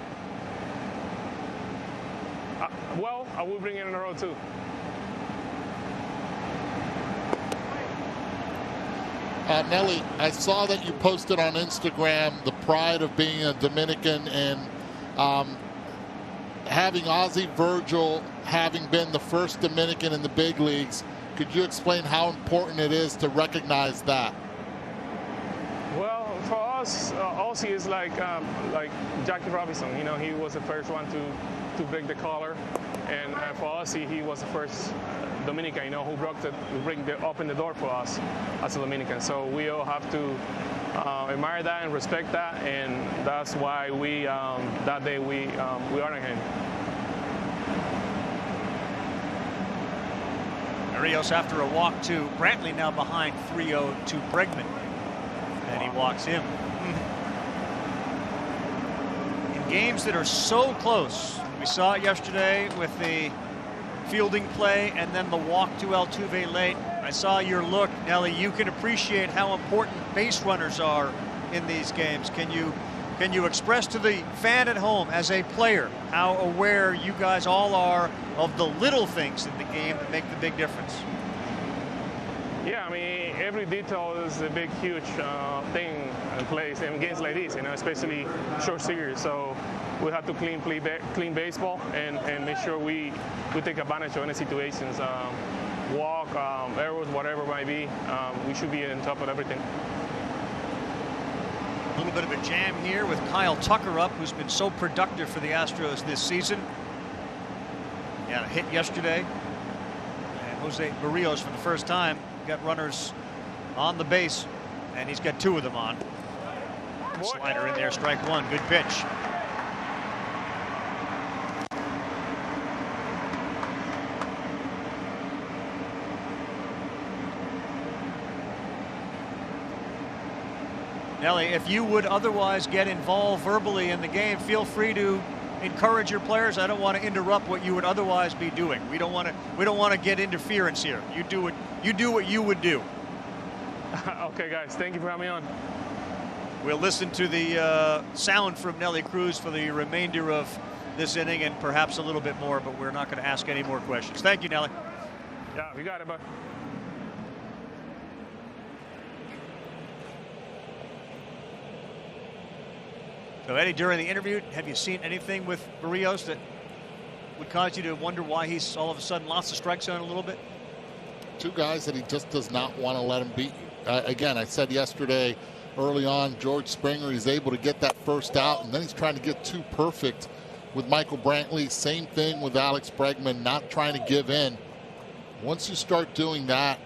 Well, I will bring it in a row too. Nelly, I saw that you posted on Instagram the pride of being a Dominican and having Ozzie Virgil having been the first Dominican in the big leagues. Could you explain how important it is to recognize that? Well, for us, Ozzie is like Jackie Robinson. You know, he was the first one to break the collar, and for Ozzie, he was the first Dominican, you know, who open the door for us as a Dominican. So we all have to admire that and respect that, and that's why we that day we honor him. Rios after a walk to Brantley, now behind 3-0 to Bregman, and he walks him. In games that are so close, we saw it yesterday with the fielding play and then the walk to Altuve late. I saw your look, Nelly. You can appreciate how important base runners are in these games. Can you express to the fan at home as a player how aware you guys all are of the little things in the game that make the big difference? Yeah, I mean, every detail is a big, huge thing in place in games like this, you know, especially short series. So we have to clean baseball and make sure we take advantage of any situations. Walk, errors, whatever it might be. We should be on top of everything. A little bit of a jam here with Kyle Tucker up, who's been so productive for the Astros this season. He had a hit yesterday. And Jose Barrios, for the first time, got runners on the base, and he's got 2 of them on. Slider in there, strike 1, good pitch. Nelly, if you would otherwise get involved verbally in the game, feel free to encourage your players. I don't want to interrupt what you would otherwise be doing. We don't want to get interference here. You do what you would do. Okay, guys, thank you for having me on. We'll listen to the sound from Nelly Cruz for the remainder of this inning and perhaps a little bit more, but we're not going to ask any more questions. Thank you, Nelly. Yeah, we got it, bud. So, Eddie, during the interview, have you seen anything with Barrios that would cause you to wonder why he's all of a sudden lost the strike zone a little bit? 2 guys that he just does not want to let him beat you. Again, I said yesterday early on, George Springer, he's able to get that first out, and then he's trying to get too perfect with Michael Brantley. Same thing with Alex Bregman, not trying to give in. Once you start doing that,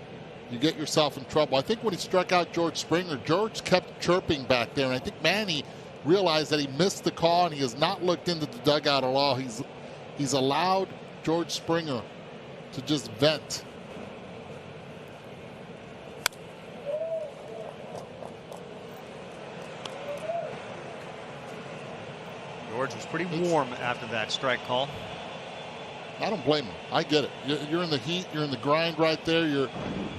you get yourself in trouble. I think when he struck out George Springer, George kept chirping back there, and I think Manny realized that he missed the call, and he has not looked into the dugout at all. He's allowed George Springer to just vent. George was pretty warm after that strike call. I don't blame him. I get it. You're in the heat. You're in the grind right there. You're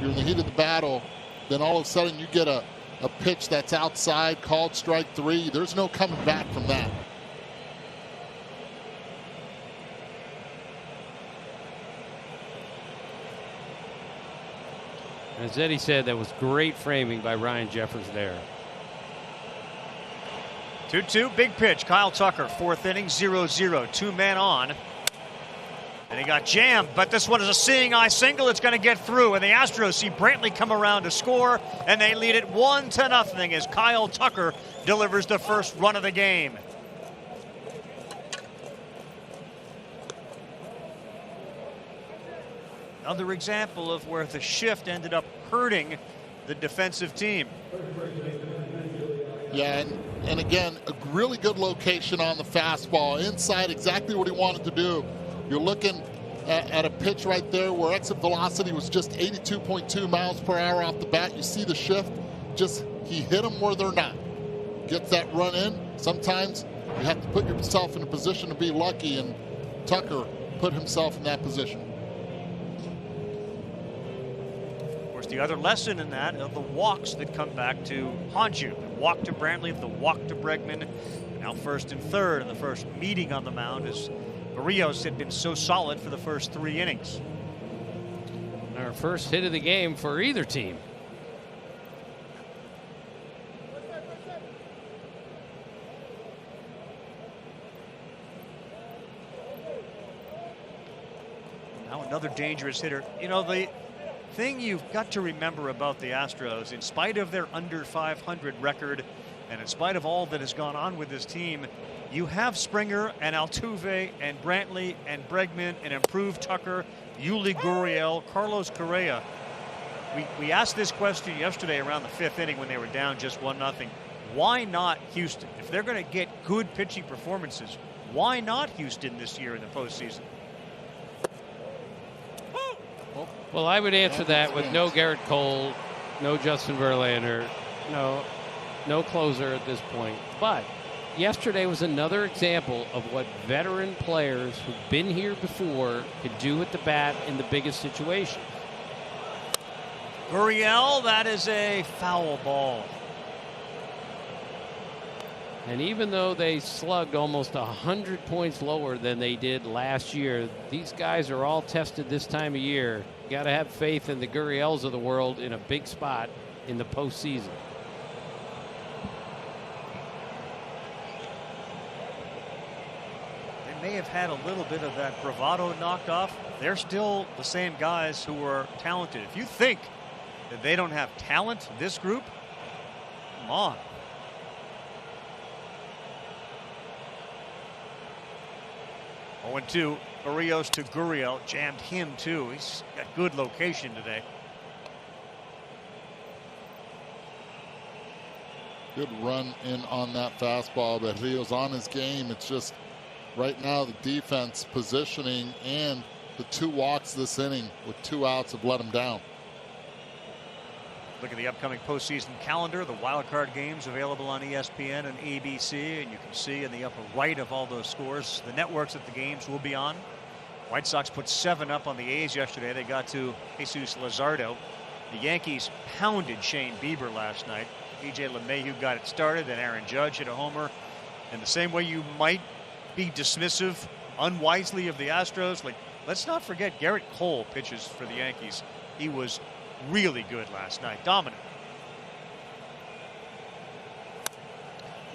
in the heat of the battle. Then all of a sudden you get a pitch that's outside, called strike 3. There's no coming back from that. As Eddie said, that was great framing by Ryan Jeffers there. 2-2, big pitch. Kyle Tucker, 4th inning, 0-0, 2 men on. And he got jammed, but this one is a seeing eye single. It's going to get through, and the Astros see Brantley come around to score, and they lead it 1-0 as Kyle Tucker delivers the first run of the game. Another example of where the shift ended up hurting the defensive team. Yeah, and again, a really good location on the fastball. Inside, exactly what he wanted to do. You're looking at a pitch right there where exit velocity was just 82.2 miles per hour off the bat. You see the shift, just he hit them where they're not. Gets that run in. Sometimes you have to put yourself in a position to be lucky, and Tucker put himself in that position. Of course, the other lesson in that of the walks that come back to haunt you. The walk to Brantley, the walk to Bregman, now 1st and 3rd in the first meeting on the mound as Barrios had been so solid for the first 3 innings. Our first hit of the game for either team. Now another dangerous hitter. You know, the thing you've got to remember about the Astros, in spite of their under 500 record and in spite of all that has gone on with this team, you have Springer and Altuve and Brantley and Bregman and improved Tucker, Yuli Gurriel, Carlos Correa. We asked this question yesterday around the 5th inning when they were down just 1-0. Why not Houston? If they're going to get good pitching performances, why not Houston this year in the postseason? Well, I would answer that with no Garrett Cole, no Justin Verlander, no closer at this point. But yesterday was another example of what veteran players who've been here before could do at the bat in the biggest situation. Gurriel, that is a foul ball. And even though they slugged almost 100 points lower than they did last year, these guys are all tested this time of year. You got to have faith in the Gurriels of the world in a big spot in the postseason. They may have had a little bit of that bravado knocked off. They're still the same guys who are talented. If you think that they don't have talent, this group, come on. Oh, 0-2. Barrios to Gurriel. Jammed him, too. He's got good location today. Good run in on that fastball, but he was on his game. It's just right now the defense positioning and the 2 walks this inning with 2 outs have let him down. Look at the upcoming postseason calendar. The wild card games available on ESPN and ABC, and you can see in the upper right of all those scores the networks that the games will be on. White Sox put 7 up on the A's yesterday. They got to Jesus Luzardo. The Yankees pounded Shane Bieber last night. E.J. LeMahieu got it started, then Aaron Judge hit a homer. And the same way you might be dismissive unwisely of the Astros, like, let's not forget Garrett Cole pitches for the Yankees. He was really good last night, dominant.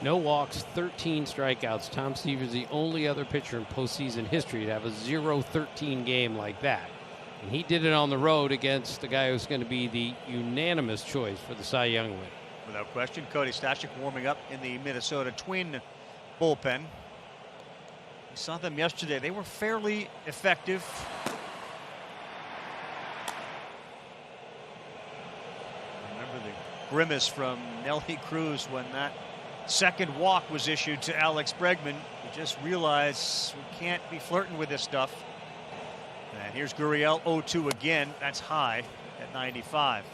No walks, 13 strikeouts. Tom Seaver's the only other pitcher in postseason history to have a 0-13 game like that. And he did it on the road against the guy who's going to be the unanimous choice for the Cy Young win. Without question, Cody Stashik warming up in the Minnesota Twin bullpen. We saw them yesterday. They were fairly effective. grimace from Nelly Cruz when that second walk was issued to Alex Bregman. We just realized we can't be flirting with this stuff. And here's Gurriel, 0-2 again. That's high at 95.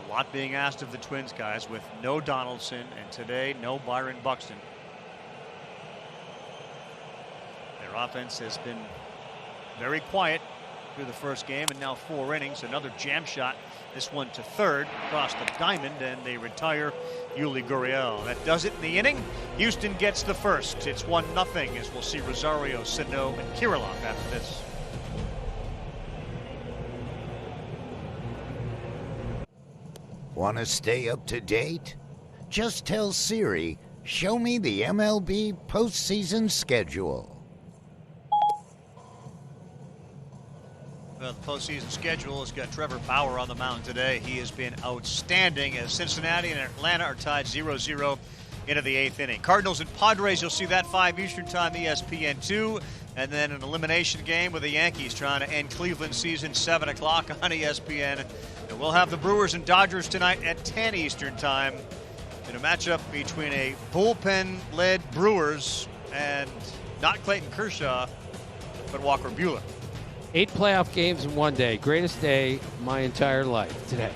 A lot being asked of the Twins, guys, with no Donaldson and today no Byron Buxton. Their offense has been very quiet through the first game, and now 4 innings. Another jam shot, this one to third across the diamond, and they retire Yuli Gurriel. That does it in the inning. Houston gets the first. It's 1-0 as we'll see Rosario, Sano, and Kirilloff after this. Want to stay up to date? Just tell Siri, show me the MLB postseason schedule. Well, the postseason schedule has got Trevor Bauer on the mound today. He has been outstanding as Cincinnati and Atlanta are tied 0-0 into the 8th inning. Cardinals and Padres, you'll see that 5 Eastern time, ESPN2. And then an elimination game with the Yankees trying to end Cleveland's season, 7 o'clock on ESPN. And we'll have the Brewers and Dodgers tonight at 10 Eastern time in a matchup between a bullpen-led Brewers and not Clayton Kershaw, but Walker Buehler. 8 playoff games in one day. Greatest day of my entire life today.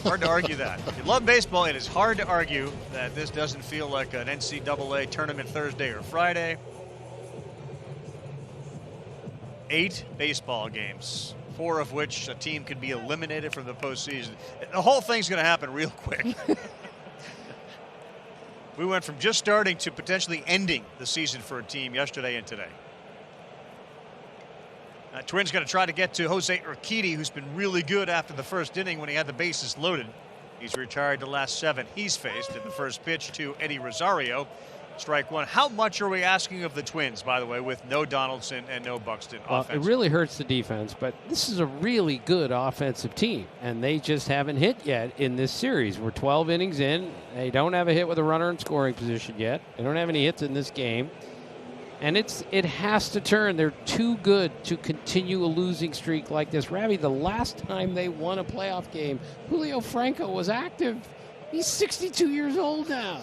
Hard to argue that. If you love baseball, it is hard to argue that this doesn't feel like an NCAA tournament Thursday or Friday. 8 baseball games, 4 of which a team could be eliminated from the postseason. The whole thing's going to happen real quick. We went from just starting to potentially ending the season for a team yesterday and today. Twins going to try to get to Jose Urquidy, who's been really good after the first inning when he had the bases loaded. He's retired the last 7 he's faced. In the first pitch to Eddie Rosario, strike 1. How much are we asking of the Twins, by the way, with no Donaldson and no Buxton offense? It really hurts the defense, but this is a really good offensive team, and they just haven't hit yet in this series. We're 12 innings in. They don't have a hit with a runner in scoring position yet. They don't have any hits in this game. And it has to turn. They're too good to continue a losing streak like this. Ravi, the last time they won a playoff game, Julio Franco was active. He's 62 years old now.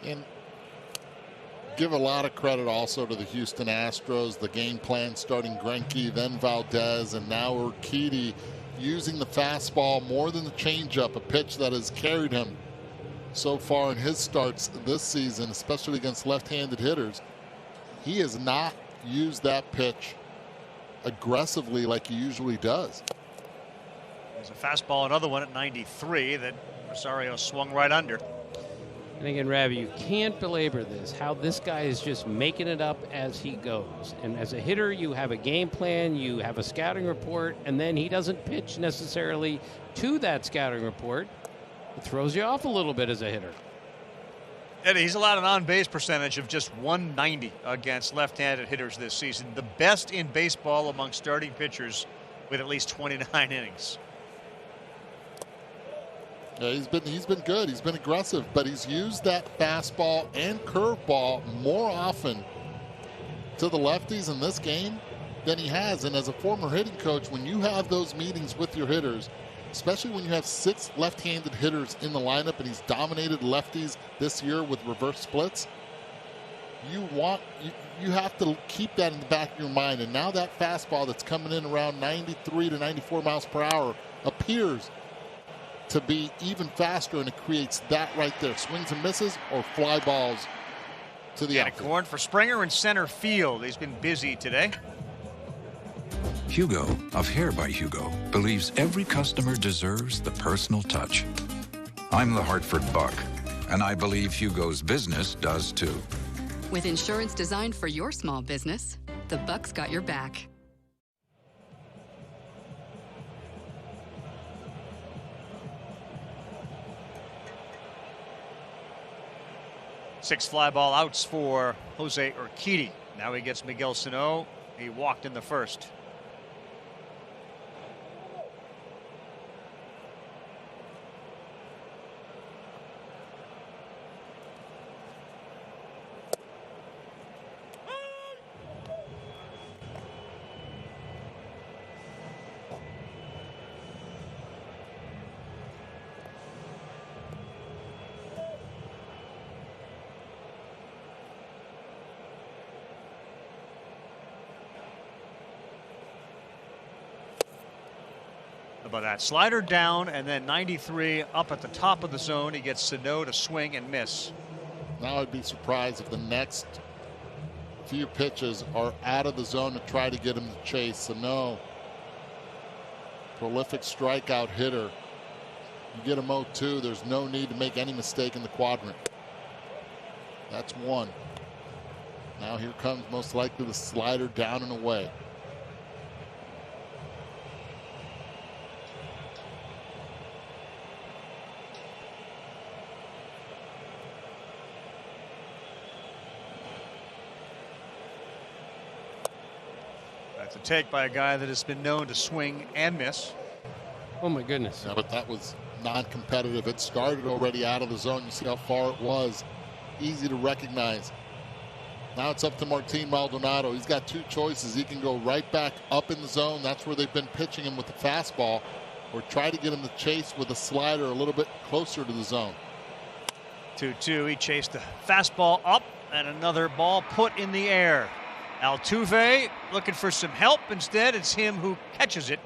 And give a lot of credit also to the Houston Astros. The game plan starting Greinke, then Valdez, and now Urquidy using the fastball more than the changeup, a pitch that has carried him so far in his starts this season, especially against left-handed hitters. He has not used that pitch aggressively like he usually does. There's a fastball, another one at 93 that Rosario swung right under. And again, Ravi, you can't belabor this, how this guy is just making it up as he goes. And as a hitter, you have a game plan, you have a scouting report, and then he doesn't pitch necessarily to that scouting report. It throws you off a little bit as a hitter. And he's allowed an on-base percentage of just 190 against left-handed hitters this season. The best in baseball among starting pitchers with at least 29 innings. Yeah, he's been good. He's been aggressive, but he's used that fastball and curveball more often to the lefties in this game than he has. And as a former hitting coach, when you have those meetings with your hitters, especially when you have 6 left-handed hitters in the lineup and he's dominated lefties this year with reverse splits, you have to keep that in the back of your mind. And now that fastball that's coming in around 93 to 94 miles per hour appears to be even faster, and it creates that right there. Swings and misses or fly balls to the outfield. Corn for Springer in center field. He's been busy today. Hugo of Hair by Hugo believes every customer deserves the personal touch. I'm the Hartford Buck, and I believe Hugo's business does too. With insurance designed for your small business, the Buck's got your back. 6 fly ball outs for Jose Urquidy. Now he gets Miguel Sano. He walked in the first. About that slider down, and then 93 up at the top of the zone. He gets Sano to swing and miss. Now I'd be surprised if the next few pitches are out of the zone to try to get him to chase. Sano, prolific strikeout hitter. You get him 0-2, there's no need to make any mistake in the quadrant. That's one. Now here comes most likely the slider down and away. That's a take by a guy that has been known to swing and miss. Oh my goodness. Yeah, but that was non-competitive. It started already out of the zone. You see how far it was. Easy to recognize. Now it's up to Martin Maldonado. He's got 2 choices. He can go right back up in the zone. That's where they've been pitching him with the fastball, or try to get him to chase with a slider a little bit closer to the zone. 2-2. He chased the fastball up, and another ball put in the air. Altuve looking for some help. Instead, it's him who catches it,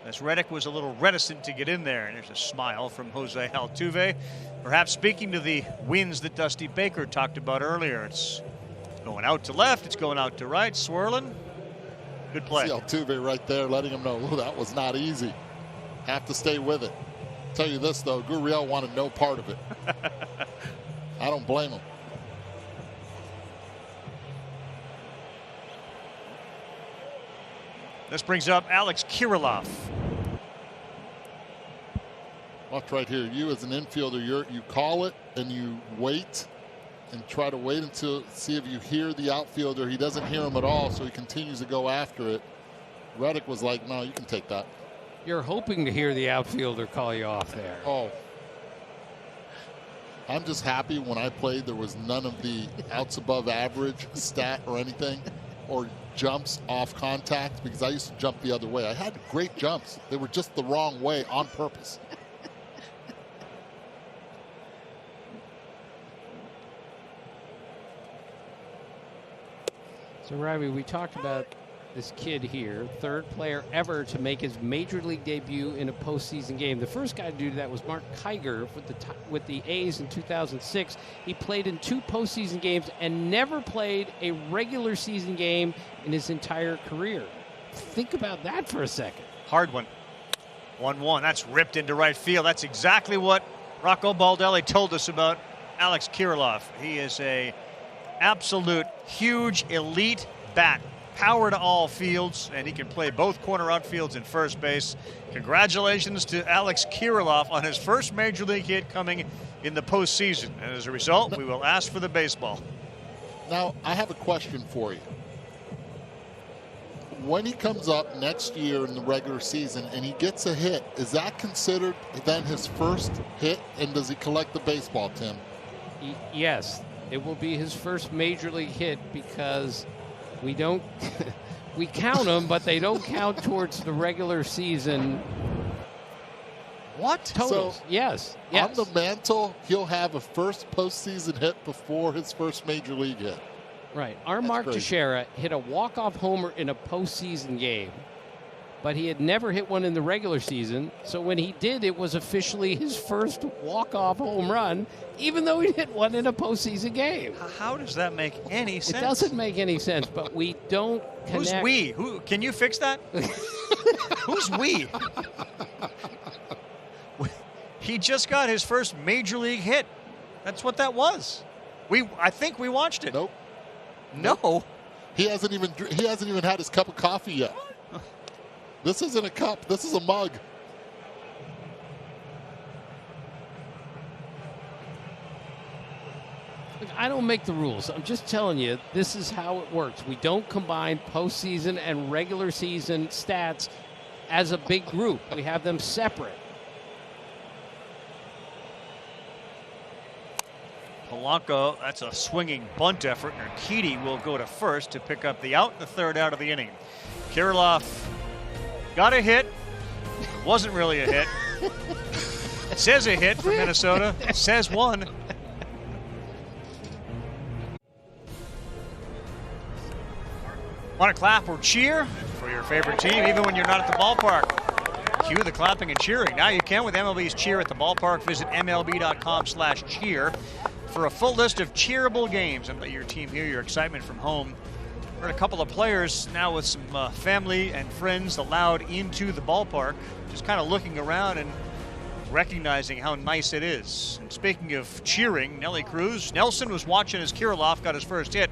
as Reddick was a little reticent to get in there. And there's a smile from Jose Altuve, perhaps speaking to the winds that Dusty Baker talked about earlier. It's going out to left, it's going out to right, swirling. Good play. See Altuve right there letting him know, oh, that was not easy. Have to stay with it. Tell you this, though, Gurriel wanted no part of it. I don't blame him. This brings up Alex Kirilloff. Watch right here. You as an infielder, you call it and you wait and try to wait until see if you hear the outfielder. He doesn't hear him at all, so he continues to go after it. Reddick was like, no, you can take that. You're hoping to hear the outfielder call you off there. Oh. I'm just happy when I played there was none of the outs above average stat or anything, or jumps off contact, because I used to jump the other way. I had great jumps. They were just the wrong way on purpose. So, Robbie, we talked about this kid here, 3rd player ever to make his major league debut in a postseason game. The first guy to do that was Mark Kiger with the A's in 2006. He played in 2 postseason games and never played a regular season game in his entire career. Think about that for a second. Hard one. 1-1. That's ripped into right field. That's exactly what Rocco Baldelli told us about Alex Kirilloff. He is a absolute huge elite bat. Power to all fields, and he can play both corner outfields and first base. Congratulations to Alex Kirilloff on his first major league hit coming in the postseason. And as a result, we will ask for the baseball. Now, I have a question for you. When he comes up next year in the regular season and he gets a hit, is that considered then his first hit? And does he collect the baseball, Tim? Yes, it will be his first major league hit, because we don't we count them, but they don't count towards the regular season. What? Totals. So, yes. On the mantle, he'll have a first postseason hit before his first major league hit. Right. Our Mark Teixeira hit a walk-off homer in a postseason game, but he had never hit one in the regular season. So when he did, it was officially his first walk-off home run, even though he hit one in a postseason game. How does that make any sense? It doesn't make any sense, but we don't connect. Who's we? Who? Can you fix that? Who's we? He just got his first major league hit. That's what that was. I think we watched it. Nope. No. He hasn't even had his cup of coffee yet. This isn't a cup. This is a mug. I don't make the rules. I'm just telling you, this is how it works. We don't combine postseason and regular season stats as a big group. We have them separate. Polanco, that's a swinging bunt effort, and Urquidy will go to first to pick up the out, the third out of the inning. Kirilloff got a hit. Wasn't really a hit. It says a hit for Minnesota. It says one. Want to clap or cheer for your favorite team, even when you're not at the ballpark? Cue the clapping and cheering. Now you can with MLB's Cheer at the Ballpark. Visit MLB.com/cheer for a full list of cheerable games and let your team hear your excitement from home. Heard a couple of players now with some family and friends allowed into the ballpark, just kind of looking around and recognizing how nice it is. And speaking of cheering, Nelson was watching as Kirilloff got his first hit.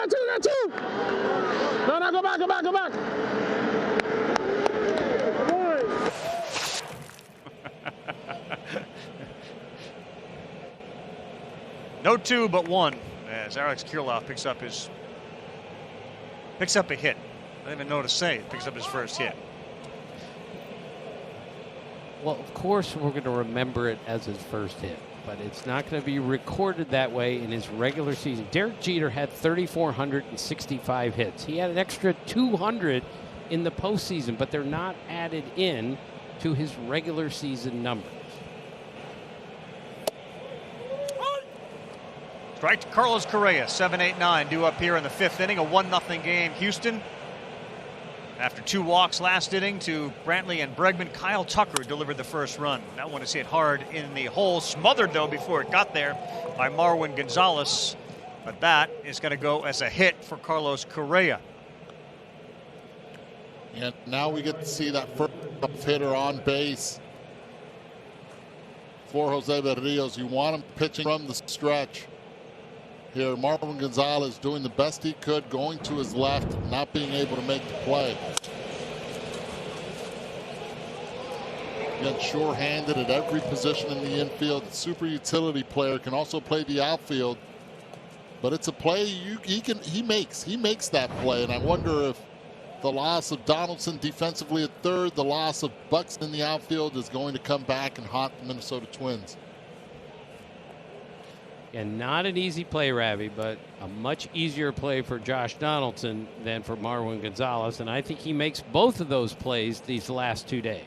Got two. No, go back. No two, but one, as Alex Kirilloff picks up a hit. I didn't even know what to say. Picks up his first hit. Well, of course, we're going to remember it as his first hit, but it's not going to be recorded that way in his regular season. Derek Jeter had 3,465 hits. He had an extra 200 in the postseason, but they're not added in to his regular season numbers. Strike to Carlos Correa, 7-8-9, due up here in the fifth inning, a 1-0 game. Houston, after two walks last inning to Brantley and Bregman, Kyle Tucker delivered the first run. That one is hit hard in the hole, smothered though before it got there by Marwin Gonzalez. But that is going to go as a hit for Carlos Correa. And now we get to see that first hitter on base for Jose Berrios. You want him pitching from the stretch. Here, Marwin Gonzalez doing the best he could, going to his left, not being able to make the play. Again, sure-handed at every position in the infield. Super utility player, can also play the outfield. But it's a play he makes that play, and I wonder if the loss of Donaldson defensively at third, the loss of Buxton in the outfield is going to come back and haunt the Minnesota Twins. And not an easy play, Ravi, but a much easier play for Josh Donaldson than for Marwin Gonzalez. And I think he makes both of those plays these last 2 days.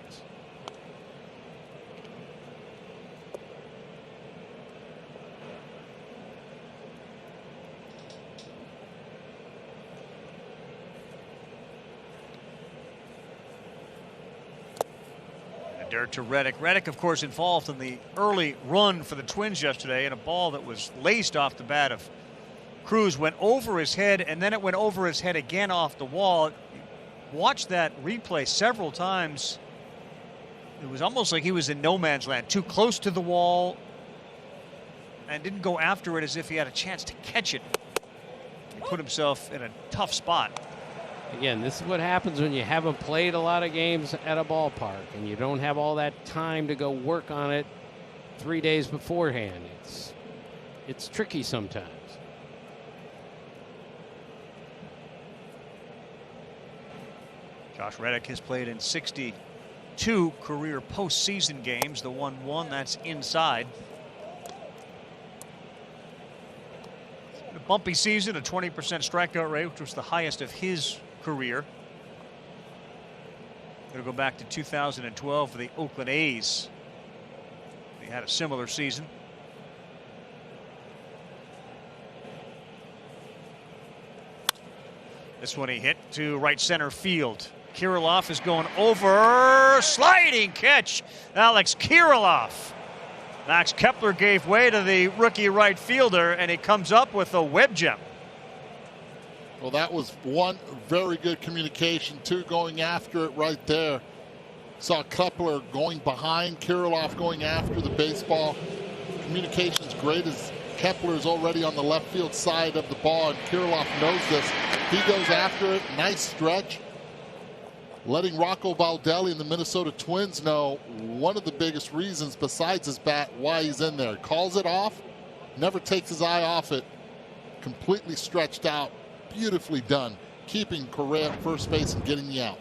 To Reddick. Reddick, of course, involved in the early run for the Twins yesterday, and a ball that was laced off the bat of Cruz went over his head, and then it went over his head again off the wall. Watched that replay several times. It was almost like he was in no man's land, too close to the wall, and didn't go after it as if he had a chance to catch it. He put himself in a tough spot. Again, this is what happens when you haven't played a lot of games at a ballpark and you don't have all that time to go work on it 3 days beforehand. It's tricky sometimes. Josh Reddick has played in 62 career postseason games. The 1-1, that's inside. A bumpy season, a 20% strikeout rate, which was the highest of his career. Going to go back to 2012 for the Oakland A's. They had a similar season. This one he hit to right center field. Kirilloff is going over. Sliding catch. Alex Kirilloff. Max Kepler gave way to the rookie right fielder, and he comes up with a web gem. Well, that was one very good communication, two going after it right there. Saw Kepler going behind, Kirilloff going after the baseball. Communication's great as Kepler is already on the left field side of the ball, and Kirilloff knows this. He goes after it, nice stretch. letting Rocco Baldelli and the Minnesota Twins know one of the biggest reasons besides his bat why he's in there. Calls it off, never takes his eye off it. Completely stretched out, beautifully done, keeping Correa at first base and getting the out.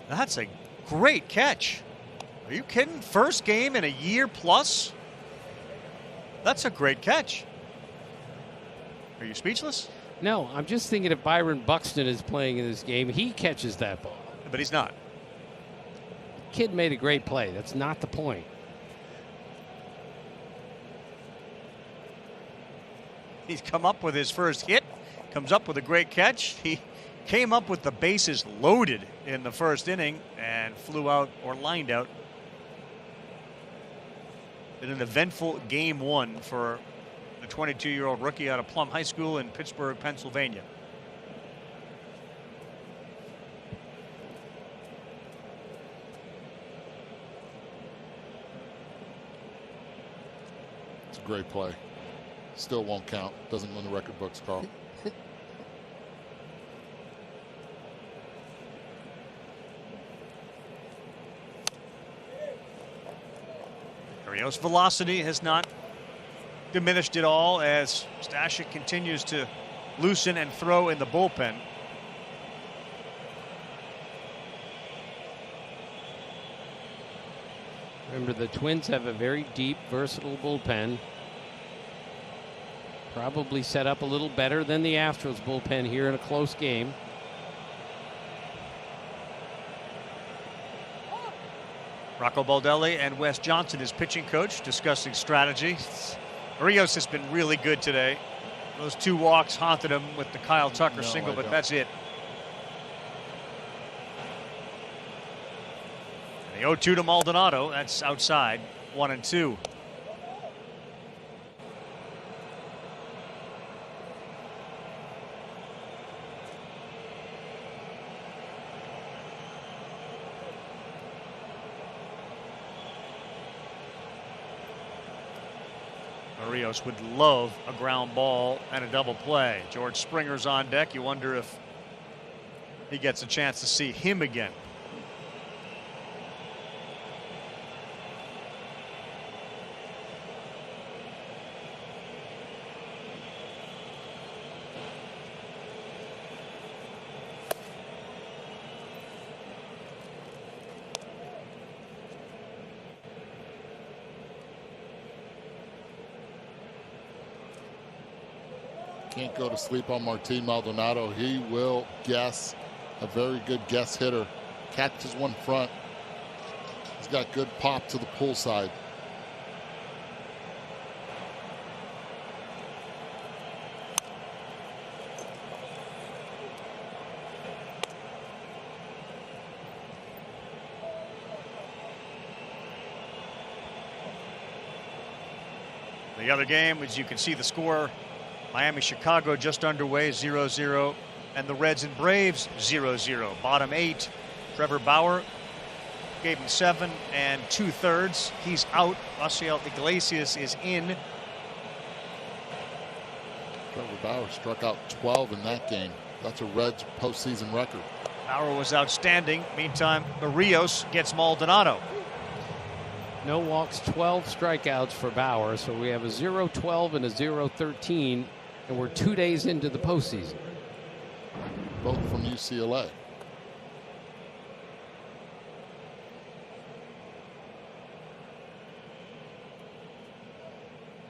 That's a great catch. Are you kidding? First game in a year plus? That's a great catch. Are you speechless? No, I'm just thinking if Byron Buxton is playing in this game, he catches that ball. But he's not. Kid made a great play. That's not the point. He's come up with his first hit, comes up with a great catch. He came up with the bases loaded in the first inning and flew out or lined out in an eventful game one for the 22-year-old rookie out of Plum High School in Pittsburgh, Pennsylvania. It's a great play. Still won't count. Doesn't win the record books, Carl. Correa's velocity has not diminished at all as Stashik continues to loosen and throw in the bullpen. Remember, the Twins have a very deep, versatile bullpen. Probably set up a little better than the Astros bullpen here in a close game. Rocco Baldelli and Wes Johnson, his pitching coach, discussing strategy. Rios has been really good today. Those two walks haunted him with the Kyle Tucker single, but that's it. And the 0-2 to Maldonado. That's outside. 1-2. Rios would love a ground ball and a double play. George Springer's on deck. You wonder if he gets a chance to see him again. Can't go to sleep on Martin Maldonado. He will guess. A very good guess hitter. Catches one front. He's got good pop to the pull side. The other game, as you can see the score, Miami-Chicago just underway, 0-0. And the Reds and Braves, 0-0. Bottom 8, Trevor Bauer gave him 7 2/3. He's out. Rafael Iglesias is in. Trevor Bauer struck out 12 in that game. That's a Reds postseason record. Bauer was outstanding. Meantime, Rios gets Maldonado. No walks, 12 strikeouts for Bauer. So we have a 0-12 and a 0-13. And we're 2 days into the postseason. Both from UCLA.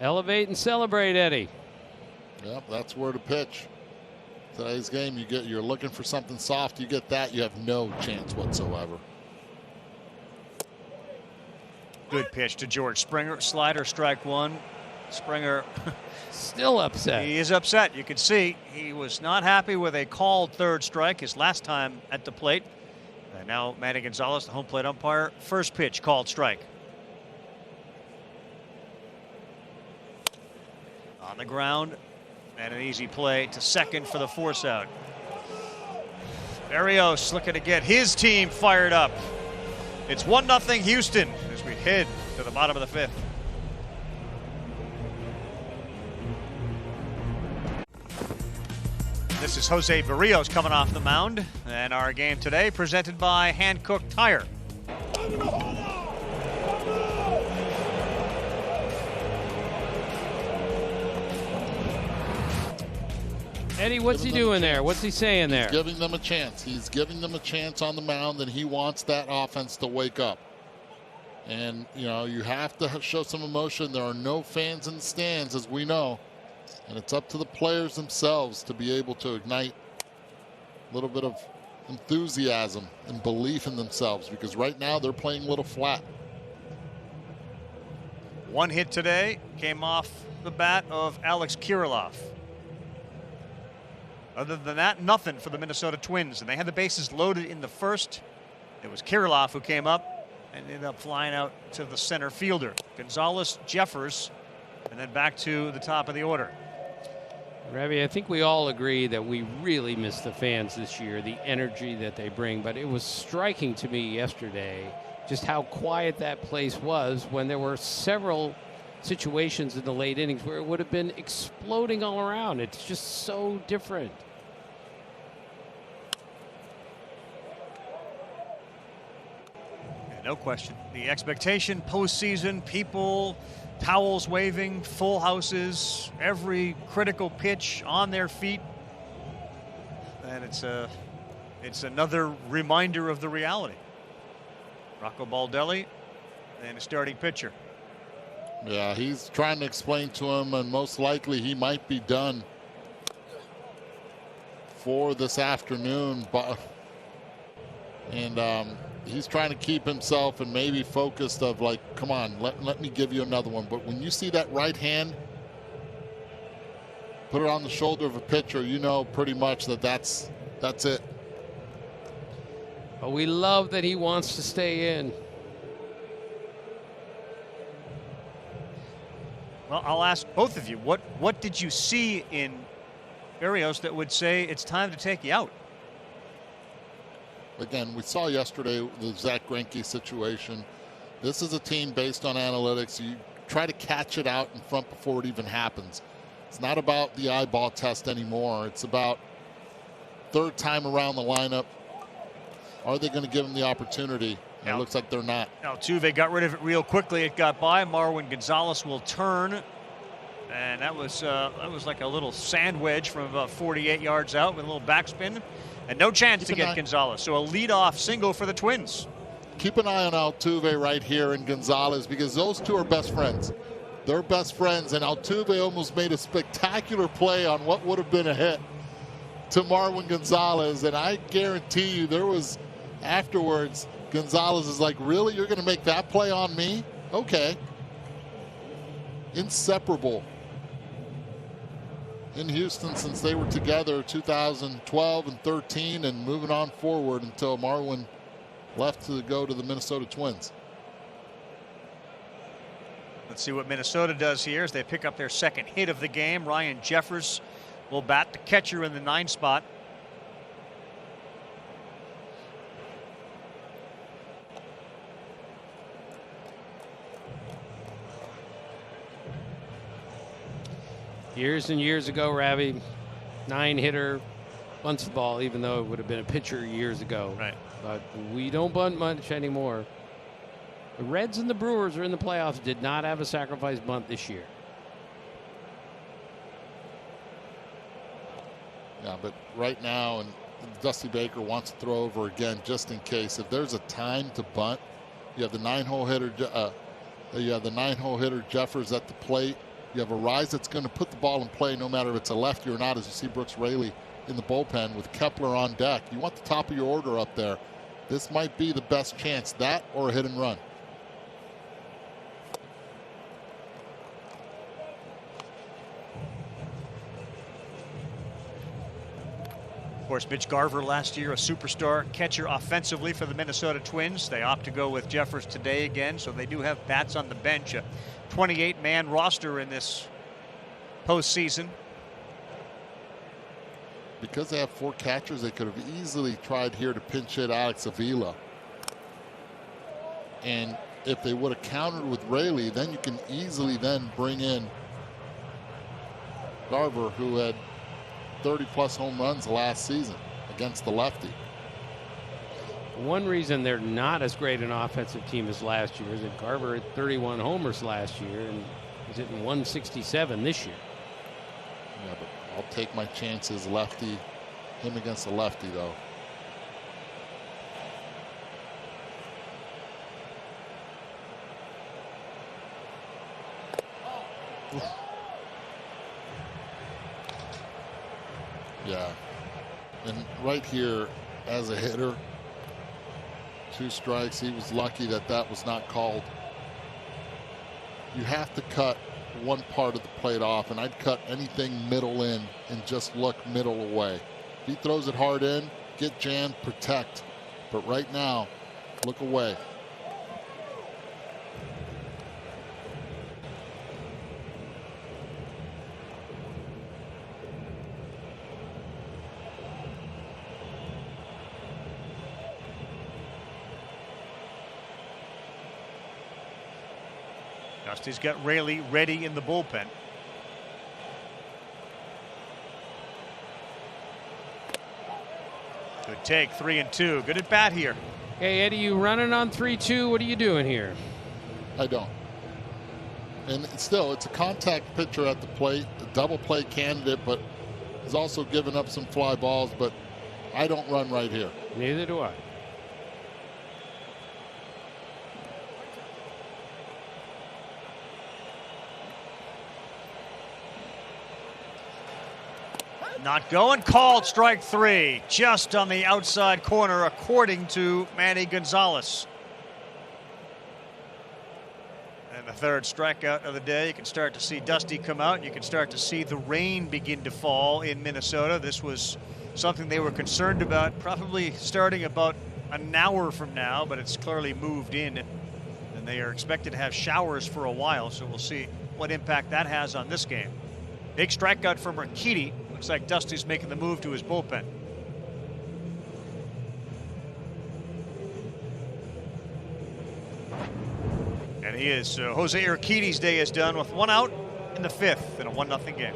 Elevate and celebrate, Eddie. Yep, that's where to pitch. Today's game, you're looking for something soft. You get that, you have no chance whatsoever. Good pitch to George Springer. Slider, strike one. Springer still upset. He is upset. You can see he was not happy with a called third strike his last time at the plate. And now Manny Gonzalez, the home plate umpire. First pitch, called strike. On the ground, and an easy play to second for the force out. Berrios looking to get his team fired up. It's 1-0 Houston as we head to the bottom of the fifth. This is Jose Barrios coming off the mound. And our game today presented by Hankook Tire. Eddie, what's he doing there? What's he saying there? He's giving them a chance. He's giving them a chance on the mound, and he wants that offense to wake up. And, you know, you have to show some emotion. There are no fans in the stands, as we know. And it's up to the players themselves to be able to ignite a little bit of enthusiasm and belief in themselves, because right now they're playing a little flat. One hit today came off the bat of Alex Kirilloff. Other than that, nothing for the Minnesota Twins. And they had the bases loaded in the first. It was Kirilloff who came up and ended up flying out to the center fielder. Gonzalez, Jeffers, and then back to the top of the order. Ravi, I think we all agree that we really miss the fans this year, the energy that they bring. But it was striking to me yesterday just how quiet that place was when there were several situations in the late innings where it would have been exploding all around. It's just so different. Yeah, no question. The expectation postseason, people, towels waving, full houses, every critical pitch on their feet. And it's another reminder of the reality. Rocco Baldelli and a starting pitcher. Yeah, he's trying to explain to him, and most likely he might be done for this afternoon. But he's trying to keep himself and maybe focused of like, come on, let me give you another one. But when you see that right hand, put it on the shoulder of a pitcher, you know pretty much that's it. But we love that he wants to stay in. Well, I'll ask both of you, what did you see in Barrios that would say it's time to take you out? Again, we saw yesterday the Zach Greinke situation. This is a team based on analytics. You try to catch it out in front before it even happens. It's not about the eyeball test anymore. It's about third time around the lineup. Are they going to give him the opportunity? It looks like they're not. Altuve got rid of it real quickly. It got by. Marwin Gonzalez will turn. And that was like a little sand wedge from about 48 yards out with a little backspin. And no chance to get Gonzalez. So a leadoff single for the Twins. Keep an eye on Altuve right here and Gonzalez, because those two are best friends. They're best friends. And Altuve almost made a spectacular play on what would have been a hit to Marwin Gonzalez. And I guarantee you there was afterwards, Gonzalez is like, really? You're going to make that play on me? Okay. Inseparable in Houston since they were together 2012 and 13 and moving on forward until Marwin left to go to the Minnesota Twins. Let's see what Minnesota does here as they pick up their second hit of the game. Ryan Jeffers will bat, the catcher in the 9 spot. Years and years ago, Ravi, 9-hitter, bunts the ball, even though it would have been a pitcher years ago. Right. But we don't bunt much anymore. The Reds and the Brewers are in the playoffs, did not have a sacrifice bunt this year. Yeah, but right now, and Dusty Baker wants to throw over again just in case. If there's a time to bunt, you have the 9-hole hitter. You have the 9-hole hitter Jeffers at the plate. You have a Rise that's going to put the ball in play no matter if it's a lefty or not, as you see Brooks Raley in the bullpen with Kepler on deck. You want the top of your order up there. This might be the best chance, that or a hit and run. Of course, Mitch Garver last year, a superstar catcher offensively for the Minnesota Twins. They opt to go with Jeffers today again, so they do have bats on the bench. A 28-man roster in this postseason. Because they have 4 catchers, they could have easily tried here to pinch hit Alex Avila. And if they would have countered with Raley, then you can easily then bring in Garver, who had 30-plus home runs last season against the lefty. One reason they're not as great an offensive team as last year is that Garver had 31 homers last year and is hitting 167 this year. Yeah, but I'll take my chances lefty. Him against the lefty, though. Oof. Yeah. And right here, as a hitter, 2 strikes. He was lucky that that was not called. You have to cut one part of the plate off, and I'd cut anything middle in and just look middle away. If he throws it hard in, get jammed, protect. But right now, look away. Dusty's got Raley ready in the bullpen. Good take, 3-2. Good at bat here. Hey, Eddie, you running on 3-2. What are you doing here? I don't. And still, it's a contact pitcher at the plate, a double play candidate, but he's also given up some fly balls, but I don't run right here. Neither do I. Not going, called strike 3, just on the outside corner, according to Manny Gonzalez. And the 3rd strikeout of the day. You can start to see Dusty come out. You can start to see the rain begin to fall in Minnesota. This was something they were concerned about, probably starting about an hour from now, but it's clearly moved in. And they are expected to have showers for a while, so we'll see what impact that has on this game. Big strikeout from Urquidy. Looks like Dusty's making the move to his bullpen. And he is. Jose Urquidy's day is done with 1 out in the 5th in a 1-0 game.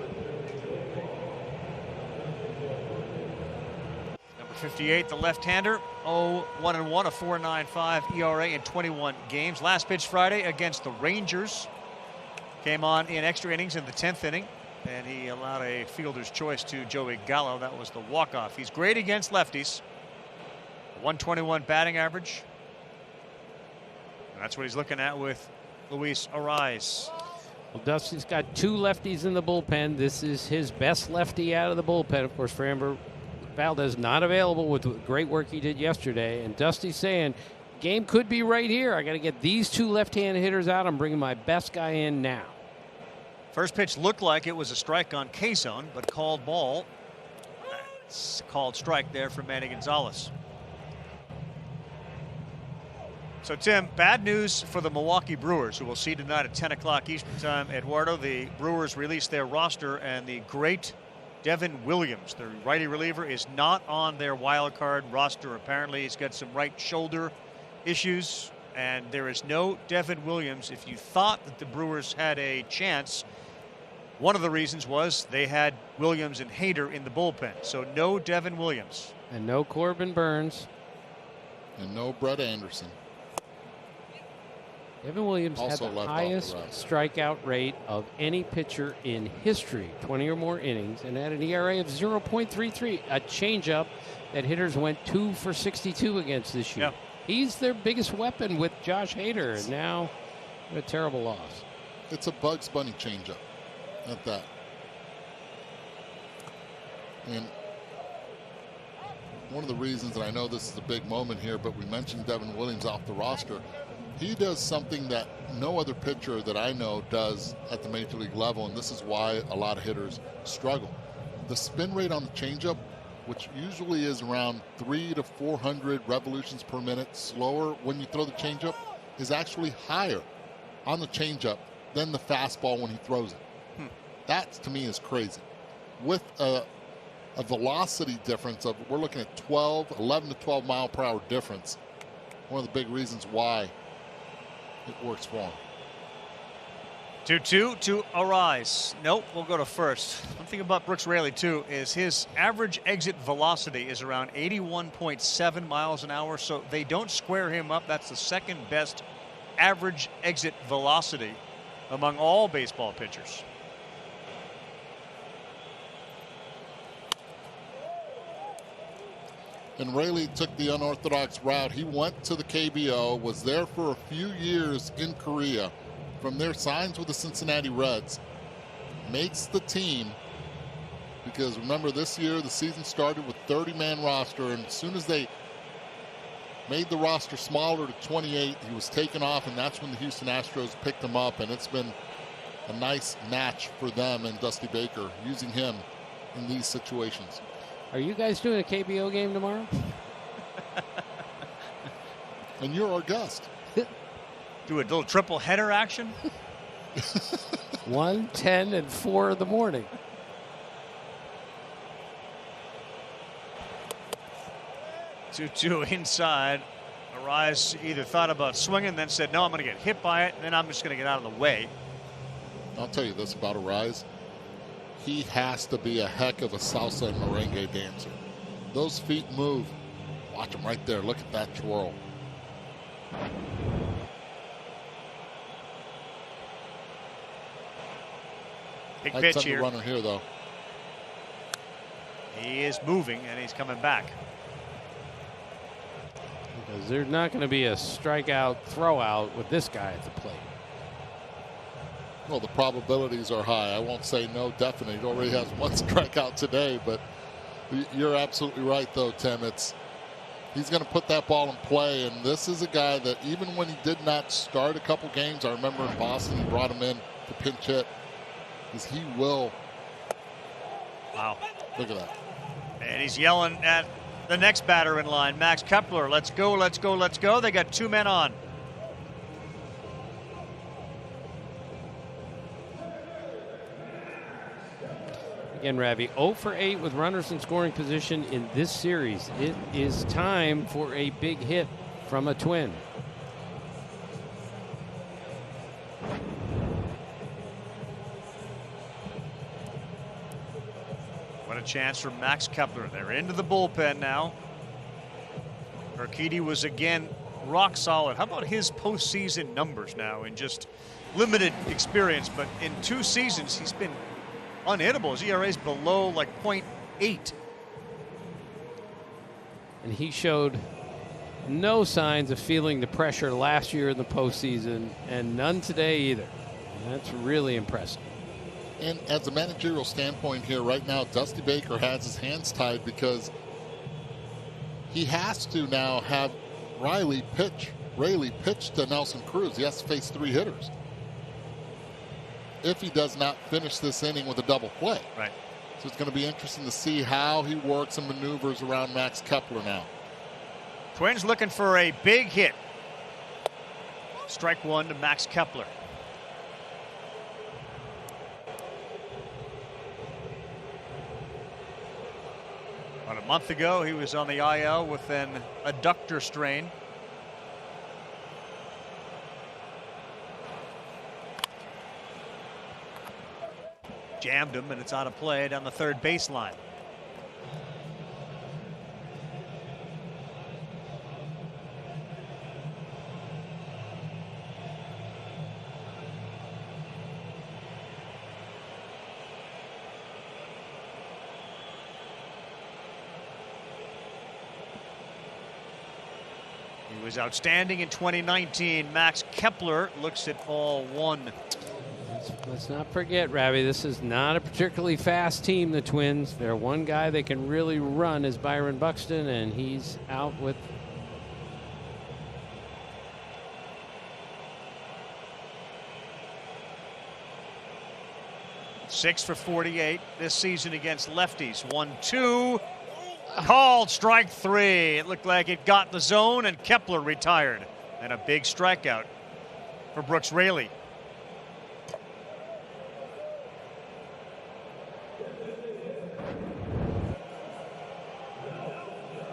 Number 58, the left-hander, 0-1-1, a 4.95 ERA in 21 games. Last pitch Friday against the Rangers. Came on in extra innings in the 10th inning. And he allowed a fielder's choice to Joey Gallo. That was the walk-off. He's great against lefties. 121 batting average. And that's what he's looking at with Luis Arraez. Well, Dusty's got 2 lefties in the bullpen. This is his best lefty out of the bullpen. Of course, Framber Valdez not available with the great work he did yesterday. And Dusty's saying, game could be right here. I got to get these 2 left-handed hitters out. I'm bringing my best guy in now. First pitch looked like it was a strike on K-zone, but called ball. It's called strike there for Manny Gonzalez. So, Tim, bad news for the Milwaukee Brewers, who we'll see tonight at 10 o'clock Eastern Time. Eduardo, the Brewers released their roster, and the great Devin Williams, the righty reliever, is not on their wild card roster. Apparently, he's got some right shoulder issues, and there is no Devin Williams. If you thought that the Brewers had a chance, one of the reasons was they had Williams and Hader in the bullpen. So no Devin Williams. And no Corbin Burns. And no Brett Anderson. Devin Williams Also had the left highest off the strikeout rate of any pitcher in history, 20 or more innings, and had an ERA of 0.33, a changeup that hitters went 2 for 62 against this year. Yep. He's their biggest weapon with Josh Hader, and now a terrible loss. It's a Bugs Bunny changeup at that. And one of the reasons, and I know this is a big moment here, but we mentioned Devin Williams off the roster. He does something that no other pitcher that I know does at the major league level, and this is why a lot of hitters struggle. The spin rate on the changeup, which usually is around 300 to 400 revolutions per minute, slower when you throw the changeup, is actually higher on the changeup than the fastball when he throws it. That, to me, is crazy. With a velocity difference of, we're looking at 11 to 12 mile per hour difference. One of the big reasons why it works for him. 2-2 to Arise. Nope, we'll go to first. One thing about Brooks Raley, too, is his average exit velocity is around 81.7 miles an hour, so they don't square him up. That's the second best average exit velocity among all baseball pitchers. And Raley took the unorthodox route. He went to the KBO, was there for a few years in Korea. From there, signs with the Cincinnati Reds, makes the team, because remember this year the season started with 30-man roster, and as soon as they made the roster smaller to 28, he was taken off, and that's when the Houston Astros picked him up, and it's been a nice match for them and Dusty Baker using him in these situations. Are you guys doing a KBO game tomorrow? And you're our guest. Do a little triple header action. 1, 10, and 4 in the morning. Two inside. Arise either thought about swinging, then said, no, I'm going to get hit by it, and then I'm just going to get out of the way. I'll tell you this about Arise. He has to be a heck of a salsa and merengue dancer. Those feet move. Watch him right there. Look at that twirl. Big I'd pitch send here. the runner here, though. He is moving, and he's coming back. Because there's not going to be a strikeout throwout with this guy at the plate. Well, the probabilities are high. I won't say no definite. He already has one strikeout today, but you're absolutely right, though, Tim. He's going to put that ball in play, and this is a guy that even when he did not start a couple games, I remember in Boston he brought him in to pinch hit, because he will. Wow. Look at that. And he's yelling at the next batter in line, Max Kepler. Let's go, let's go, let's go. They got 2 men on. Again, Ravi, 0 for 8 with runners in scoring position in this series. It is time for a big hit from a Twin. What a chance for Max Kepler. They're into the bullpen now. Urquidy was again rock solid. How about his postseason numbers now in just limited experience? But in 2 seasons, he's been unhittable. His ERA is below like .8. And he showed no signs of feeling the pressure last year in the postseason, and none today either. And that's really impressive. And as a managerial standpoint here right now, Dusty Baker has his hands tied because he has to now have Raley pitch to Nelson Cruz. He has to face 3 hitters if he does not finish this inning with a double play. Right. So it's going to be interesting to see how he works and maneuvers around Max Kepler now. Twins looking for a big hit. Strike 1 to Max Kepler. About a month ago, he was on the IL with an adductor strain. Jammed him, and it's out of play down the third baseline. He was outstanding in 2019. Max Kepler looks at ball 1. Let's not forget, Ravi, this is not a particularly fast team, the Twins. Their one guy they can really run is Byron Buxton, and he's out with. Six for 48 this season against lefties. 1-2. Called strike 3. It looked like it got the zone, and Kepler retired. And a big strikeout for Brooks Raley.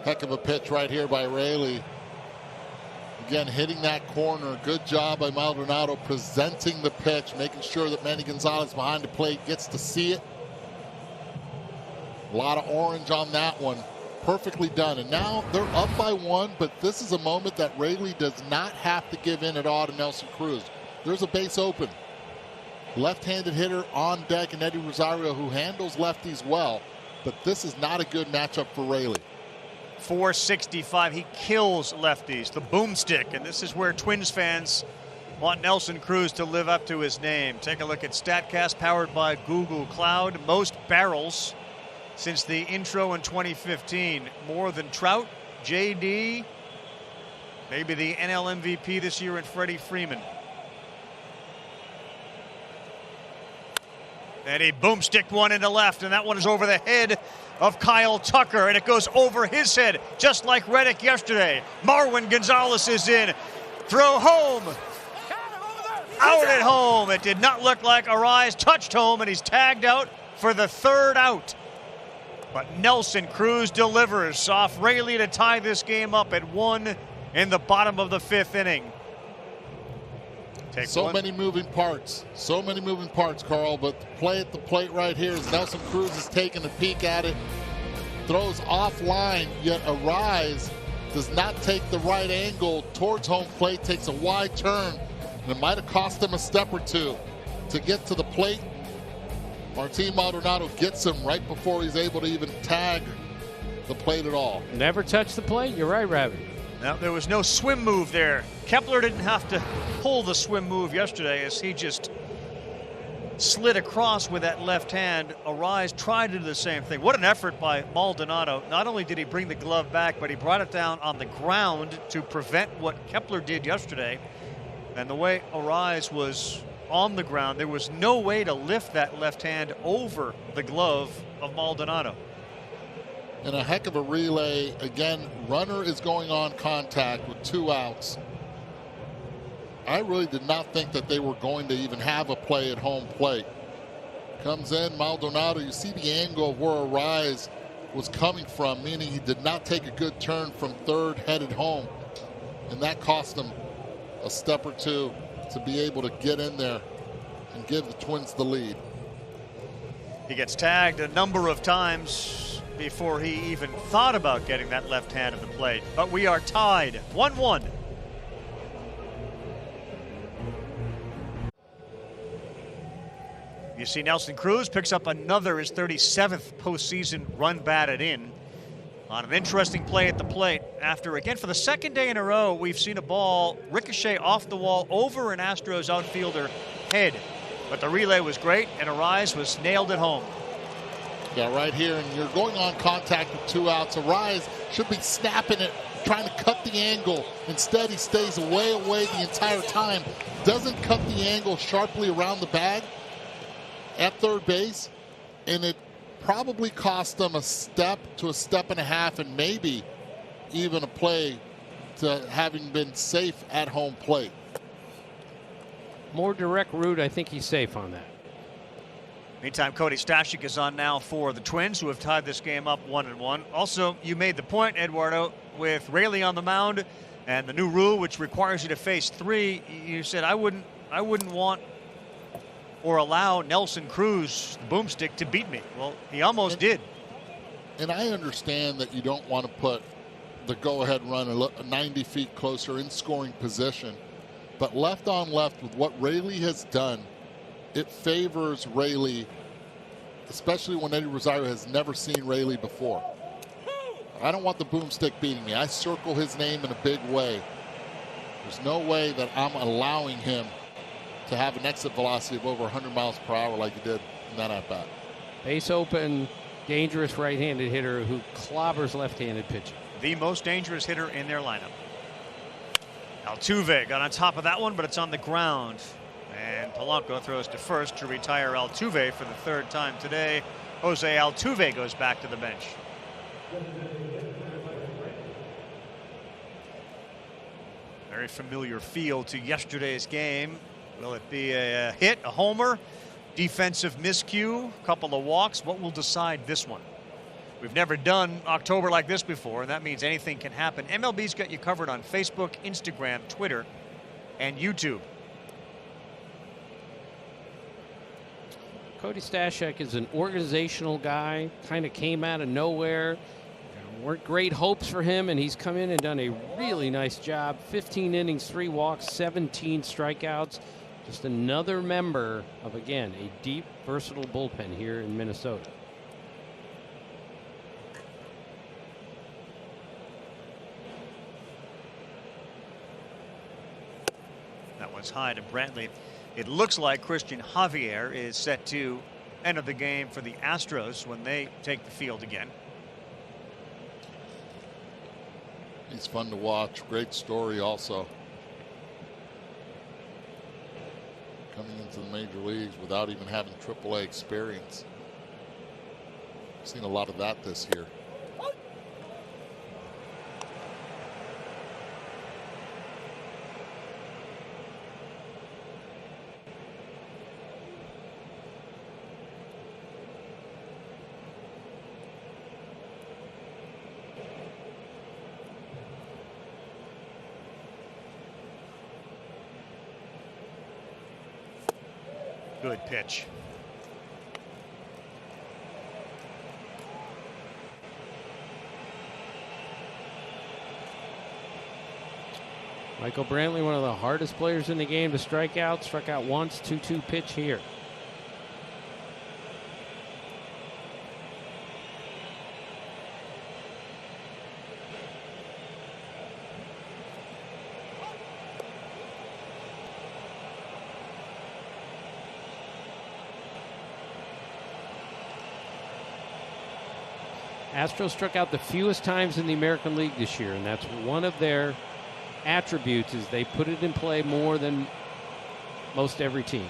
Heck of a pitch right here by Raley. Again, hitting that corner. Good job by Maldonado presenting the pitch, making sure that Manny Gonzalez behind the plate gets to see it. A lot of orange on that one. Perfectly done. And now they're up by 1, but this is a moment that Raley does not have to give in at all to Nelson Cruz. There's a base open. Left-handed hitter on deck, and Eddie Rosario, who handles lefties well, but this is not a good matchup for Raley. 465. He kills lefties, the boomstick, and this is where Twins fans want Nelson Cruz to live up to his name. Take a look at StatCast, powered by Google Cloud. Most barrels since the intro in 2015. More than Trout, JD, maybe the NL MVP this year, and Freddie Freeman. And he boomstick one into left, and that one is over the head of Kyle Tucker, and it goes over his head, just like Reddick yesterday. Marwin Gonzalez is in. Throw home. Out at home. It did not look like Arise touched home, and he's tagged out for the 3rd out. But Nelson Cruz delivers off Raley to tie this game up at 1 in the bottom of the 5th inning. So many moving parts. So many moving parts, Carl. But the play at the plate right here is Nelson Cruz is taking a peek at it. Throws offline, yet Arise does not take the right angle towards home plate. Takes a wide turn. And it might have cost him a step or two to get to the plate. Martin Maldonado gets him right before he's able to even tag the plate at all. Never touch the plate. You're right, Rabbit. Now, there was no swim move there. Kepler didn't have to pull the swim move yesterday, as he just slid across with that left hand. Arise tried to do the same thing. What an effort by Maldonado. Not only did he bring the glove back, but he brought it down on the ground to prevent what Kepler did yesterday. And the way Arise was on the ground, there was no way to lift that left hand over the glove of Maldonado. And a heck of a relay. Again, runner is going on contact with 2 outs. I really did not think that they were going to even have a play at home plate. Comes in, Maldonado. You see the angle of where Arise was coming from, meaning he did not take a good turn from third headed home. And that cost him a step or two to be able to get in there and give the Twins the lead. He gets tagged a number of times before he even thought about getting that left hand at the plate. But we are tied 1-1. You see Nelson Cruz picks up another, his 37th postseason run batted in, on an interesting play at the plate. After, again, for the 2nd day in a row, we've seen a ball ricochet off the wall over an Astros outfielder head. But the relay was great, and Arise was nailed at home. Yeah, right here, and you're going on contact with 2 outs. Arise should be snapping it, trying to cut the angle. Instead, he stays way away the entire time. Doesn't cut the angle sharply around the bag at third base, and it probably cost them a step to a step and a half, and maybe even a play to having been safe at home plate. More direct route, I think he's safe on that. Meantime, Cody Stashik is on now for the Twins, who have tied this game up 1-1. Also, you made the point, Eduardo, with Raley on the mound and the new rule, which requires you to face 3. You said, I wouldn't want or allow Nelson Cruz, the boomstick, to beat me. Well, he almost did. And I understand that you don't want to put the go-ahead run 90 feet closer in scoring position, but left on left with what Raley has done, it favors Raley, especially when Eddie Rosario has never seen Raley before. I don't want the boomstick beating me. I circle his name in a big way. There's no way that I'm allowing him to have an exit velocity of over 100 miles per hour like he did in that at-bat. Base open, dangerous right-handed hitter who clobbers left-handed pitching. The most dangerous hitter in their lineup. Altuve got on top of that one, but it's on the ground. And Polanco throws to first to retire Altuve for the 3rd time today. Jose Altuve goes back to the bench. Very familiar feel to yesterday's game. Will it be a hit, a homer, defensive miscue, a couple of walks? What will decide this one? We've never done October like this before, and that means anything can happen. MLB's got you covered on Facebook, Instagram, Twitter, and YouTube. Cody Stashak is an organizational guy, kind of came out of nowhere. There weren't great hopes for him, and he's come in and done a really nice job. 15 innings, 3 walks, 17 strikeouts. Just another member of, again, a deep, versatile bullpen here in Minnesota. That one's high to Brantley. It looks like Christian Javier is set to enter the game for the Astros when they take the field again. He's fun to watch. Great story also. Coming into the major leagues without even having AAA experience. Seen a lot of that this year. Good pitch. Michael Brantley, one of the hardest players in the game to strike out. Struck out once, 2-2 pitch here. Astros struck out the fewest times in the American League this year, and that's one of their attributes is they put it in play more than most every team.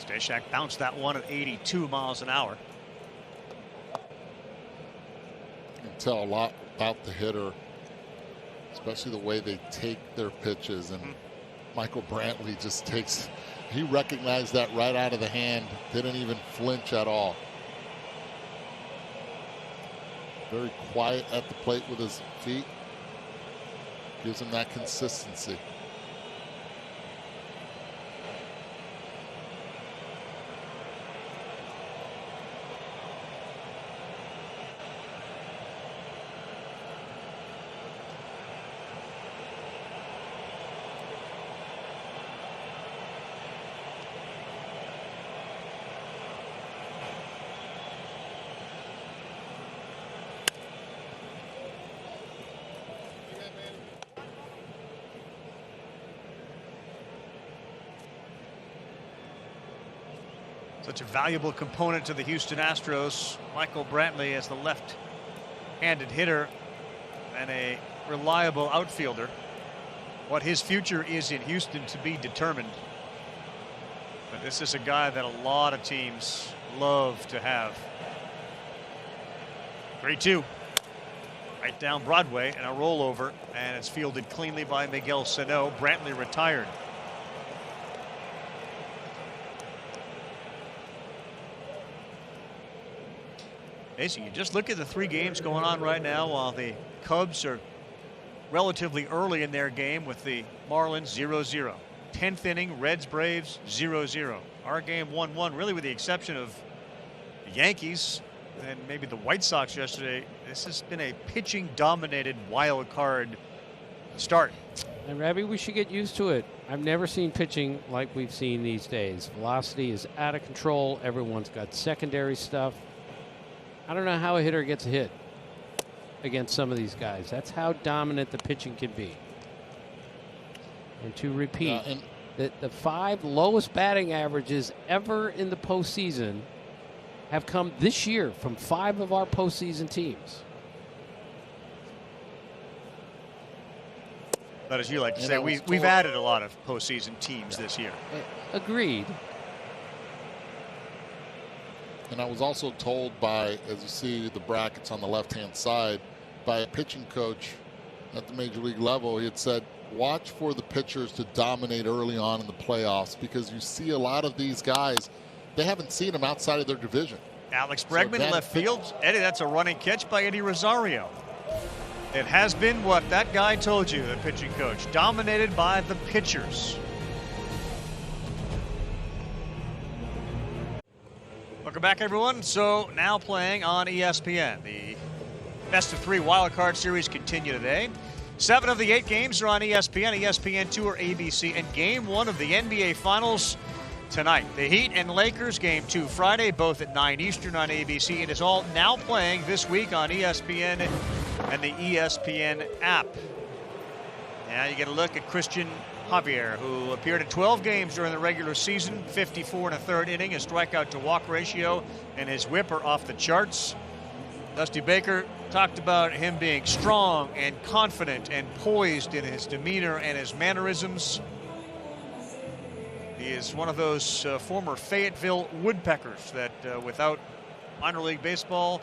Stashak bounced that one at 82 miles an hour. You can tell a lot about the hitter, especially the way they take their pitches. And Michael Brantley just takes, he recognized that right out of the hand, didn't even flinch at all. Very quiet at the plate with his feet. Gives him that consistency. Such a valuable component to the Houston Astros. Michael Brantley as the left-handed hitter and a reliable outfielder. What his future is in Houston to be determined. But this is a guy that a lot of teams love to have. 3-2. Right down Broadway and a rollover, and it's fielded cleanly by Miguel Sano. Brantley retired. Basically, you just look at the 3 games going on right now while the Cubs are relatively early in their game with the Marlins 0-0. 10th inning, Reds Braves 0-0. Our game 1-1, really with the exception of the Yankees and maybe the White Sox yesterday. This has been a pitching dominated wild card start. And Rabbi, we should get used to it. I've never seen pitching like we've seen these days. Velocity is out of control. Everyone's got secondary stuff. I don't know how a hitter gets a hit against some of these guys. That's how dominant the pitching can be. And to repeat, the 5 lowest batting averages ever in the postseason have come this year from 5 of our postseason teams. But as you like to say, we've added a lot of postseason teams this year. Agreed. And I was also told by, as you see the brackets on the left-hand side, by a pitching coach at the major league level. He had said, watch for the pitchers to dominate early on in the playoffs because you see a lot of these guys, they haven't seen them outside of their division. Alex Bregman, left field. Eddie, that's a running catch by Eddie Rosario. It has been what that guy told you, the pitching coach, dominated by the pitchers. Welcome back, everyone. So now playing on ESPN. The best of 3 wild card series continue today. 7 of the 8 games are on ESPN, ESPN2 or ABC, and Game 1 of the NBA Finals tonight. The Heat and Lakers, Game 2 Friday, both at 9 Eastern on ABC. It is all now playing this week on ESPN and the ESPN app. Now you get a look at Christian Javier, who appeared in 12 games during the regular season, 54 and a third inning, his strikeout to walk ratio and his whip are off the charts. Dusty Baker talked about him being strong and confident and poised in his demeanor and his mannerisms. He is one of those former Fayetteville Woodpeckers that without minor league baseball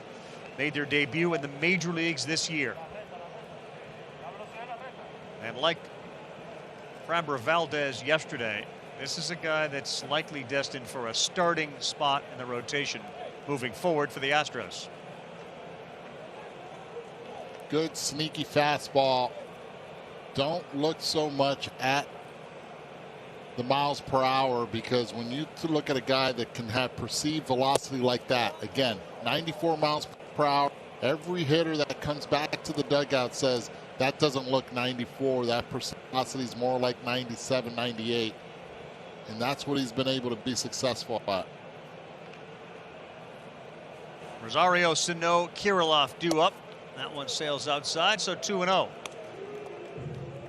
made their debut in the major leagues this year. And like Framber Valdez yesterday, this is a guy that's likely destined for a starting spot in the rotation moving forward for the Astros. Good sneaky fastball. Don't look so much at the miles per hour, because when you look at a guy that can have perceived velocity like that, again, 94 miles per hour, every hitter that comes back to the dugout says that doesn't look 94. That velocity is more like 97, 98. And that's what he's been able to be successful at. Rosario, Sano, Kirilloff due up. That one sails outside, so 2-0.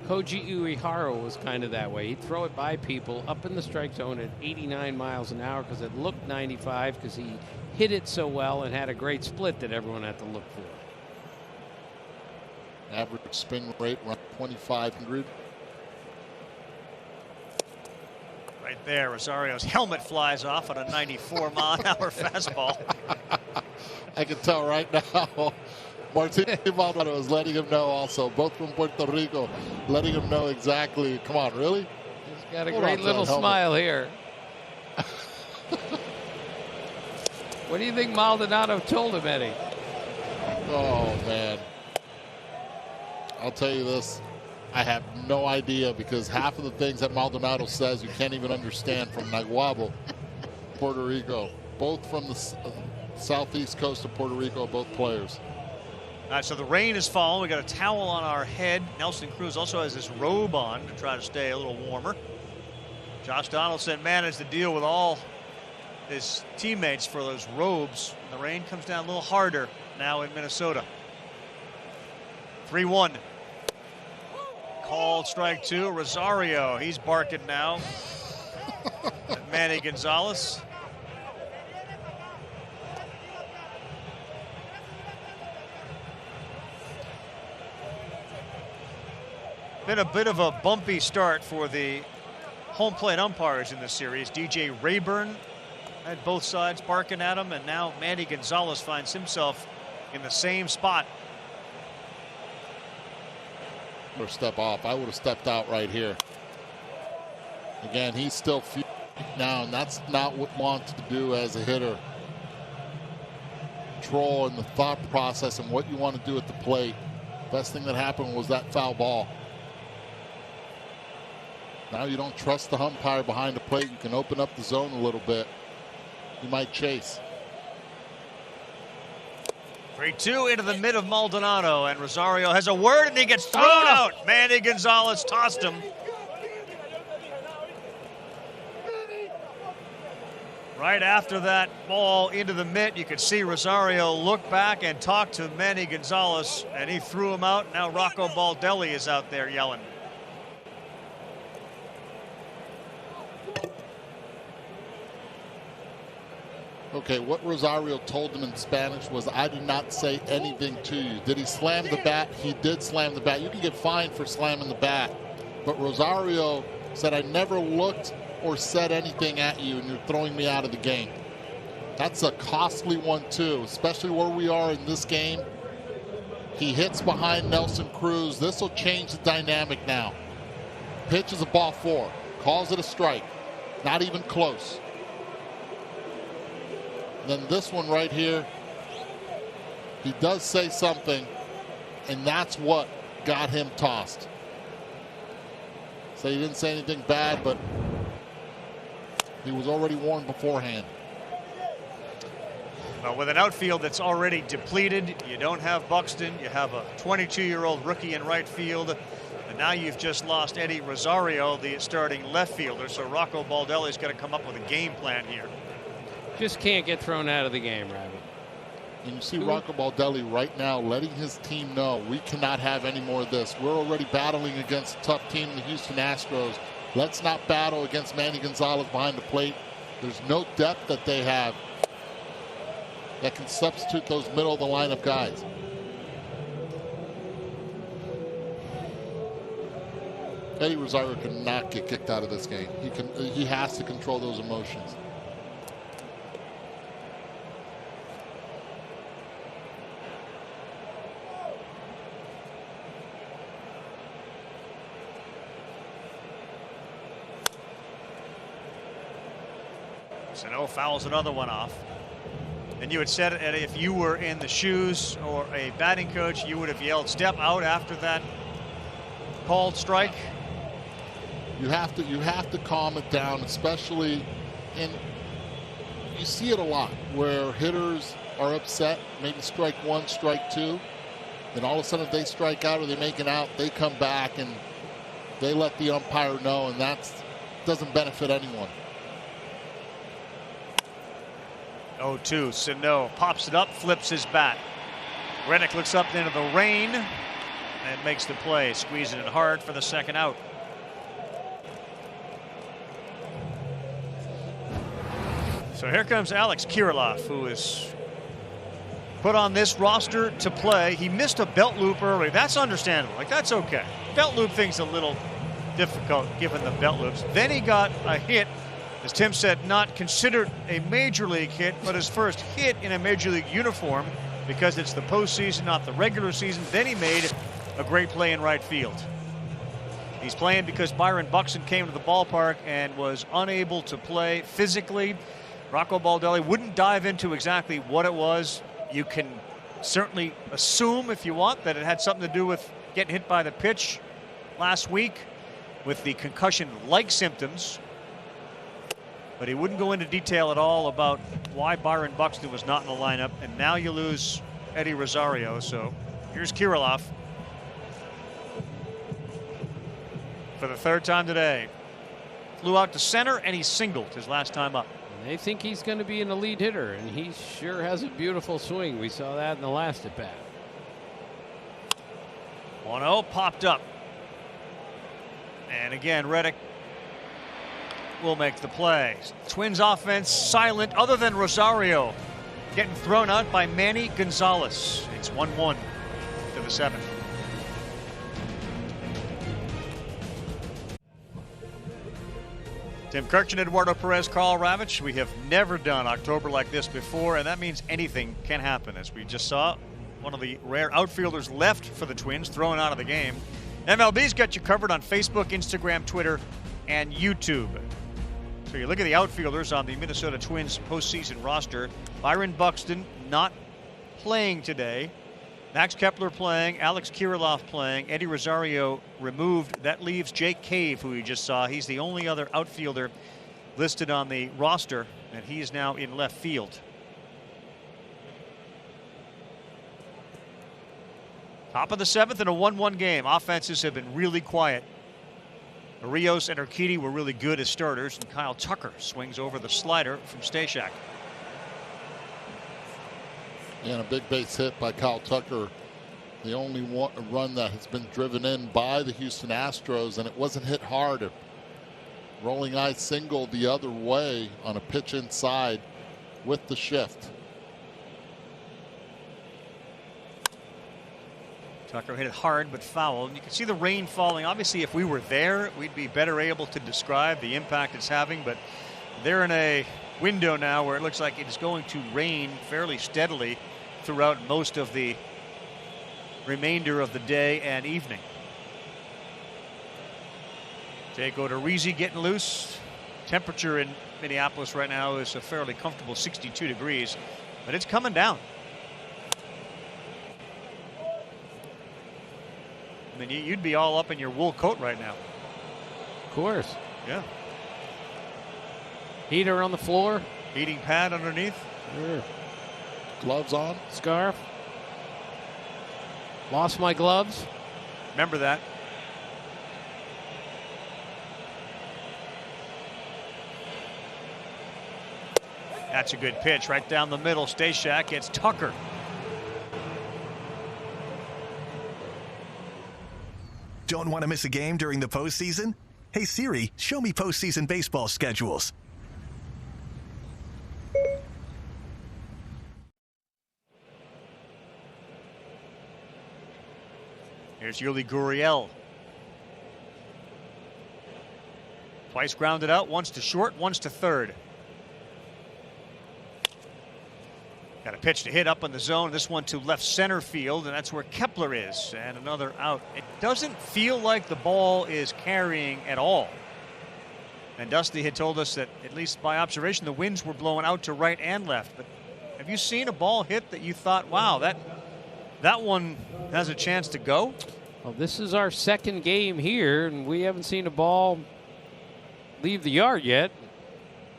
Koji Uehara was kind of that way. He'd throw it by people up in the strike zone at 89 miles an hour because it looked 95 because he hit it so well and had a great split that everyone had to look for. Average spin rate around 2,500. Right there, Rosario's helmet flies off on a 94-mile-an-hour fastball. I can tell right now. Martin Maldonado is letting him know also, both from Puerto Rico, letting him know exactly. Come on, really? He's got a great little smile here. What do you think Maldonado told him, Eddie? Oh, man. I'll tell you this. I have no idea, because half of the things that Maldonado says you can't even understand from Naguabo, Puerto Rico. Both from the southeast coast of Puerto Rico, both players. All right, so the rain is falling. We got a towel on our head. Nelson Cruz also has his robe on to try to stay a little warmer. Josh Donaldson managed to deal with all his teammates for those robes. The rain comes down a little harder now in Minnesota. 3-1. Called strike 2. Rosario, he's barking now at Manny Gonzalez. Been a bit of a bumpy start for the home plate umpires in this series. DJ Rayburn had both sides barking at him, and now Manny Gonzalez finds himself in the same spot. Or step off. I would have stepped out right here. Again, he's still feet down. That's not what you want to do as a hitter. Control and the thought process and what you want to do at the plate. Best thing that happened was that foul ball. Now you don't trust the umpire behind the plate. You can open up the zone a little bit. You might chase. 3-2 into the mid of Maldonado, and Rosario has a word, and he gets thrown out. Manny Gonzalez tossed him. Right after that ball into the mitt, you could see Rosario look back and talk to Manny Gonzalez, and he threw him out. Now Rocco Baldelli is out there yelling. Okay, what Rosario told him in Spanish was, I did not say anything to you. Did he slam the bat? He did slam the bat. You can get fined for slamming the bat. But Rosario said, I never looked or said anything at you, and you're throwing me out of the game. That's a costly one, too, especially where we are in this game. He hits behind Nelson Cruz. This will change the dynamic now. Pitch is a ball 4. Calls it a strike. Not even close. Then this one right here, he does say something, and that's what got him tossed. So he didn't say anything bad, but he was already warned beforehand. Well, with an outfield that's already depleted, you don't have Buxton, you have a 22-year-old rookie in right field, and now you've just lost Eddie Rosario, the starting left fielder. So Rocco Baldelli's got to come up with a game plan here. Just can't get thrown out of the game, Rabbit. And you see Rocco Baldelli right now letting his team know we cannot have any more of this. We're already battling against a tough team, the Houston Astros. Let's not battle against Manny Gonzalez behind the plate. There's no depth that they have that can substitute those middle of the lineup guys. Eddie Rosario cannot get kicked out of this game. He has to control those emotions. Sano fouls another one off. And you had said, Eddie, if you were in the shoes or a batting coach, you would have yelled, step out after that called strike. You have to calm it down, especially you see it a lot where hitters are upset, maybe strike one, strike two, then all of a sudden if they strike out or they make it out, they come back and they let the umpire know, and that doesn't benefit anyone. 0-2. Sano pops it up, flips his bat. Reddick looks up into the rain and makes the play, squeezing it hard for the second out. So here comes Alex Kirilloff, who is put on this roster to play. He missed a belt loop early. That's understandable. Like, that's okay. Belt loop thing's a little difficult given the belt loops. Then he got a hit, as Tim said, not considered a major league hit, but his first hit in a major league uniform because it's the postseason, not the regular season. Then he made a great play in right field. He's playing because Byron Buxton came to the ballpark and was unable to play physically. Rocco Baldelli wouldn't dive into exactly what it was. You can certainly assume, if you want, that it had something to do with getting hit by the pitch last week with the concussion-like symptoms. But he wouldn't go into detail at all about why Byron Buxton was not in the lineup. And now you lose Eddie Rosario. So here's Kirilloff for the third time today. Flew out to center and he singled his last time up. They think he's going to be an elite hitter, and he sure has a beautiful swing. We saw that in the last at bat. 1-0 popped up. And again, Reddick will make the play. Twins offense silent other than Rosario getting thrown out by Manny Gonzalez. It's 1-1 to the seventh. Tim Kirchen, Eduardo Perez, Carl Ravitch. We have never done October like this before, and that means anything can happen. As we just saw, one of the rare outfielders left for the Twins, thrown out of the game. MLB's got you covered on Facebook, Instagram, Twitter, and YouTube. So you look at the outfielders on the Minnesota Twins postseason roster. Byron Buxton not playing today. Max Kepler playing, Alex Kirilloff playing, Eddie Rosario removed. That leaves Jake Cave, who you just saw. He's the only other outfielder listed on the roster, and he is now in left field. Top of the seventh in a 1-1 game. Offenses have been really quiet. Rios and Urquidy were really good as starters, and Kyle Tucker swings over the slider from Stashak. And a big base hit by Kyle Tucker. The only run that has been driven in by the Houston Astros, and it wasn't hit hard. A rolling eye single the other way on a pitch inside with the shift. Tucker hit it hard but foul. And you can see the rain falling. Obviously, if we were there, we'd be better able to describe the impact it's having. But they're in a window now where it looks like it is going to rain fairly steadily throughout most of the remainder of the day and evening. Jake Odorizzi getting loose. Temperature in Minneapolis right now is a fairly comfortable 62 degrees, but it's coming down. I mean, you'd be all up in your wool coat right now. Of course. Yeah. Heater on the floor. Heating pad underneath. Sure. Gloves on. Scarf. Lost my gloves. Remember that. That's a good pitch right down the middle. Stashak gets Tucker. Don't want to miss a game during the postseason? Hey Siri, show me postseason baseball schedules. Here's Yuli Gurriel. Twice grounded out, once to short, once to third. Got a pitch to hit up in the zone. This one to left center field, and that's where Kepler is. And another out. It doesn't feel like the ball is carrying at all. And Dusty had told us that, at least by observation, the winds were blowing out to right and left. But have you seen a ball hit that you thought, wow, that one has a chance to go? Well, this is our second game here, and we haven't seen a ball leave the yard yet.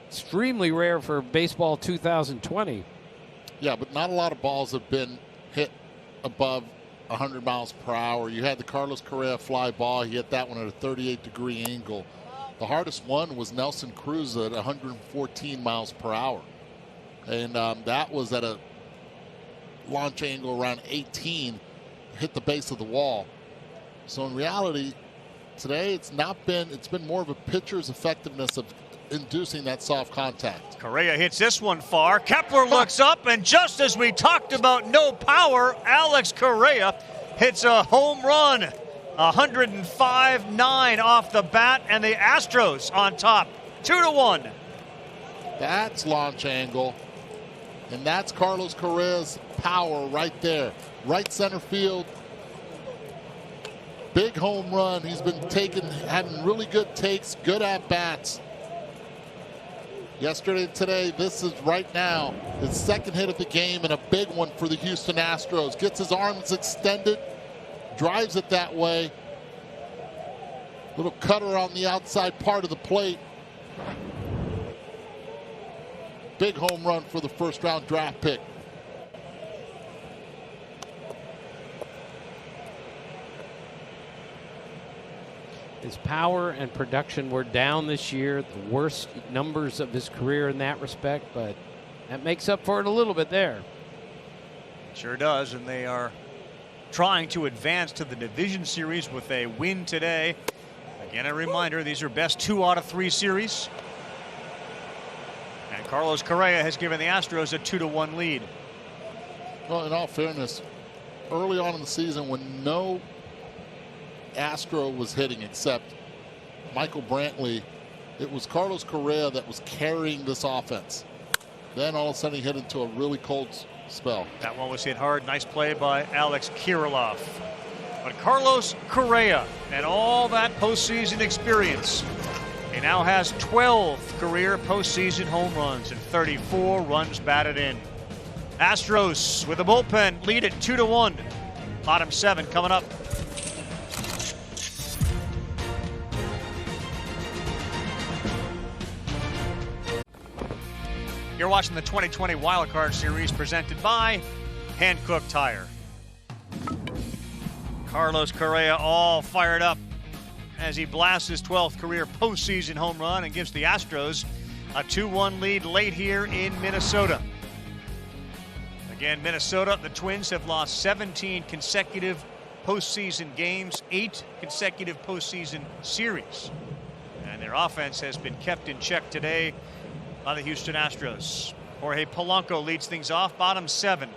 Extremely rare for baseball 2020. Yeah, but not a lot of balls have been hit above 100 miles per hour. You had the Carlos Correa fly ball. He hit that one at a 38-degree angle. The hardest one was Nelson Cruz at 114 miles per hour. And that was at a launch angle around 18, hit the base of the wall. So in reality, today it's been more of a pitcher's effectiveness of inducing that soft contact. Correa hits this one far. Kepler looks up, and just as we talked about no power, Alex Correa hits a home run. 105-9 off the bat, and the Astros on top, 2-1. That's launch angle, and that's Carlos Correa's power right there. Right center field. Big home run. He's been having really good takes, good at-bats. Yesterday and today, this is right now his second hit of the game and a big one for the Houston Astros. Gets his arms extended, drives it that way. Little cutter on the outside part of the plate. Big home run for the first-round draft pick. His power and production were down this year, the worst numbers of his career in that respect, but that makes up for it a little bit there. Sure does, and they are trying to advance to the division series with a win today. Again, a reminder, these are best 2 out of 3 series. And Carlos Correa has given the Astros a 2-1 lead. Well, in all fairness, early on in the season when no Astro was hitting except Michael Brantley, it was Carlos Correa that was carrying this offense. Then all of a sudden he hit into a really cold spell. That one was hit hard. Nice play by Alex Kirilloff. But Carlos Correa and all that postseason experience, he now has 12 career postseason home runs and 34 runs batted in. Astros with the bullpen lead at 2-1. Bottom 7 coming up. You're watching the 2020 Wild Card Series presented by Hankook Tire. Carlos Correa all fired up as he blasts his 12th career postseason home run and gives the Astros a 2-1 lead late here in Minnesota. Again, Minnesota, the Twins have lost 17 consecutive postseason games, 8 consecutive postseason series. And their offense has been kept in check today by the Houston Astros. Jorge Polanco leads things off, bottom 7,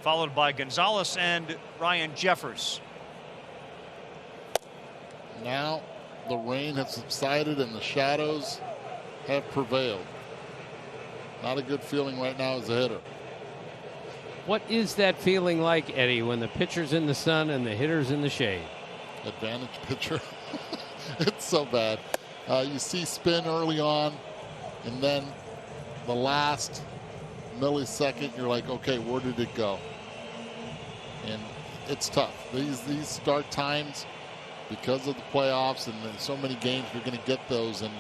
followed by Gonzalez and Ryan Jeffers. Now the rain has subsided and the shadows have prevailed. Not a good feeling right now as a hitter. What is that feeling like, Eddie, when the pitcher's in the sun and the hitter's in the shade? Advantage pitcher. It's so bad. You see spin early on, and then the last millisecond, you're like, okay, where did it go? And it's tough. These start times, because of the playoffs and in so many games, you're going to get those, and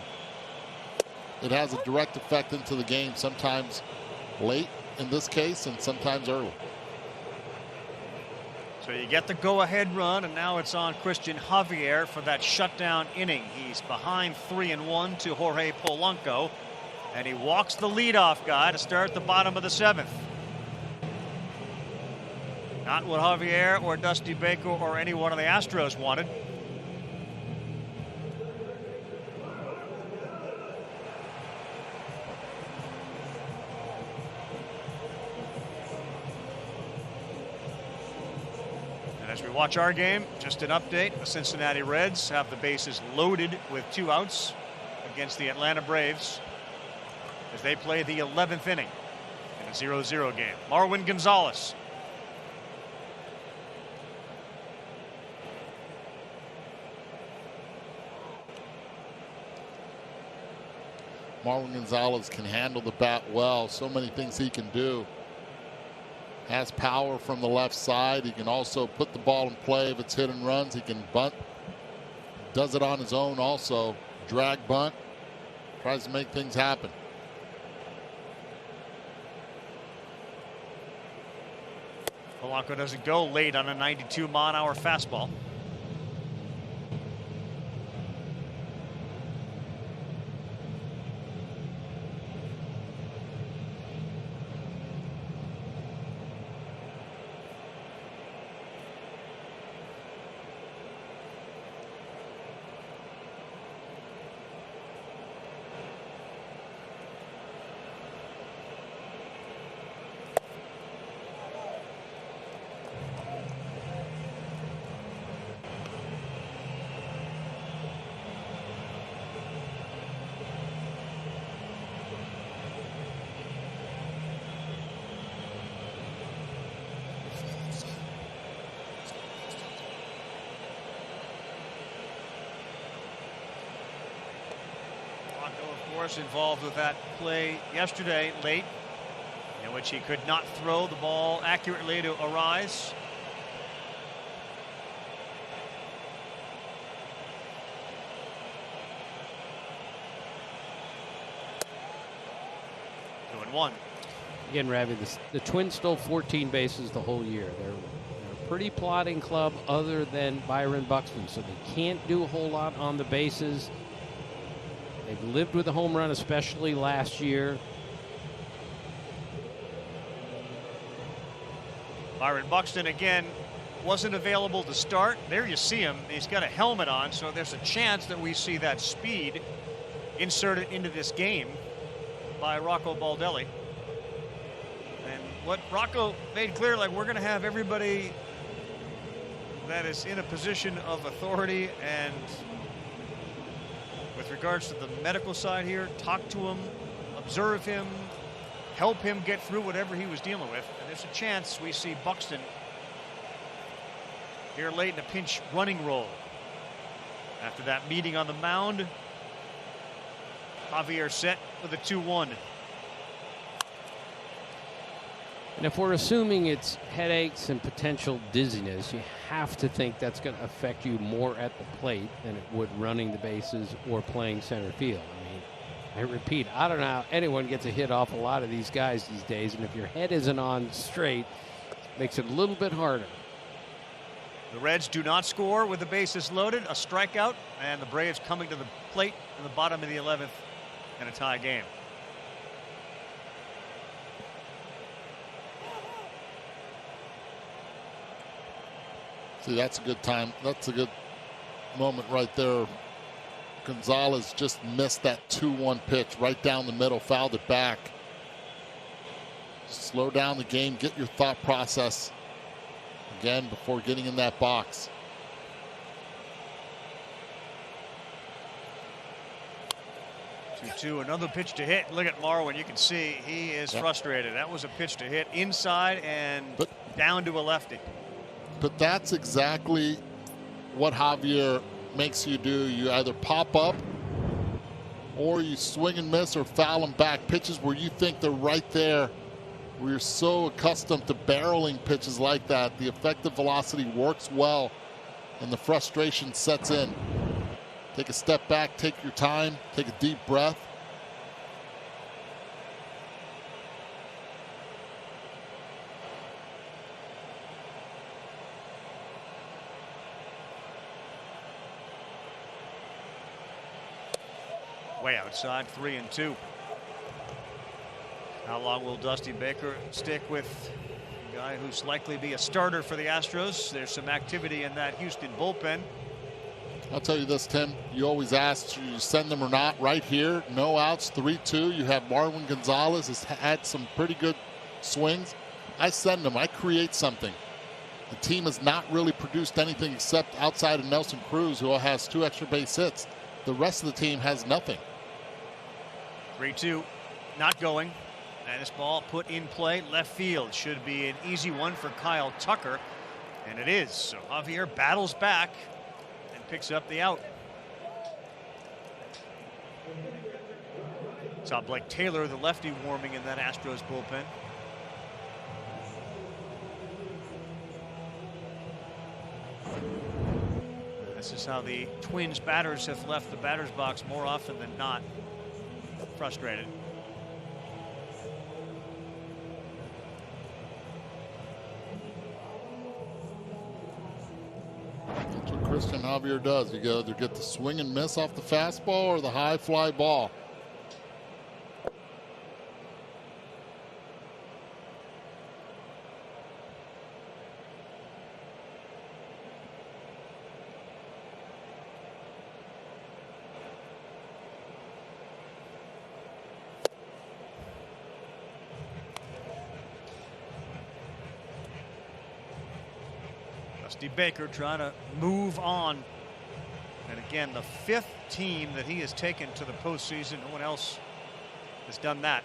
it has a direct effect into the game, sometimes late in this case and sometimes early. So you get the go-ahead run, and now it's on Christian Javier for that shutdown inning. He's behind 3-1 to Jorge Polanco, and he walks the leadoff guy to start the bottom of the 7th. Not what Javier or Dusty Baker or any one of the Astros wanted. As we watch our game, just an update. The Cincinnati Reds have the bases loaded with 2 outs against the Atlanta Braves as they play the 11th inning in a 0-0 game. Marwin Gonzalez. Marwin Gonzalez can handle the bat well. So many things he can do. Has power from the left side. He can also put the ball in play if it's hit and runs. He can bunt. Does it on his own also. Drag bunt. Tries to make things happen. Polanco doesn't go late on a 92-mile-an-hour fastball. Involved with that play yesterday late, in which he could not throw the ball accurately to Arise. Two and one. Again, Ravi, the Twins stole 14 bases the whole year. They're a pretty plodding club other than Byron Buxton, so they can't do a whole lot on the bases. They've lived with a home run, especially last year. Byron Buxton, again, wasn't available to start. There you see him. He's got a helmet on, so there's a chance that we see that speed inserted into this game by Rocco Baldelli. And what Rocco made clear, like, we're going to have everybody that is in a position of authority and with regards to the medical side here, talk to him, observe him, help him get through whatever he was dealing with. And there's a chance we see Buxton here late in a pinch running role. After that meeting on the mound, Javier set with a 2-1. And if we're assuming it's headaches and potential dizziness, you have to think that's going to affect you more at the plate than it would running the bases or playing center field. I mean, I repeat, I don't know how anyone gets a hit off a lot of these guys these days, and if your head isn't on straight, it makes it a little bit harder. The Reds do not score with the bases loaded, a strikeout, and the Braves coming to the plate in the bottom of the 11th in a tie game. See, that's a good time. That's a good moment right there. Gonzalez just missed that 2-1 pitch right down the middle, fouled it back. Slow down the game, get your thought process again before getting in that box. Two, another pitch to hit. Look at Marwin. You can see he is frustrated. That was a pitch to hit inside and down to a lefty. But that's exactly what Javier makes you do. You either pop up or you swing and miss or foul them back. Pitches where you think they're right there. We're so accustomed to barreling pitches like that. The effective velocity works well, and the frustration sets in. Take a step back, take your time, take a deep breath. Way outside, 3-2. How long will Dusty Baker stick with a guy who's likely to be a starter for the Astros? There's some activity in that Houston bullpen. I'll tell you this, Tim. You always ask, should you send them or not? Right here, no outs, 3-2. You have Marwin Gonzalez has had some pretty good swings. I send them. I create something. The team has not really produced anything except outside of Nelson Cruz, who has 2 extra base hits. The rest of the team has nothing. 3-2, not going. And this ball put in play, left field. Should be an easy one for Kyle Tucker. And it is. So Javier battles back and picks up the out. Saw Blake Taylor, the lefty, warming in that Astros bullpen. This is how the Twins batters have left the batter's box more often than not. Frustrated. That's what Christian Javier does. You either get the swing and miss off the fastball or the high fly ball. Dusty Baker trying to move on. And again, the 5th team that he has taken to the postseason. No one else has done that.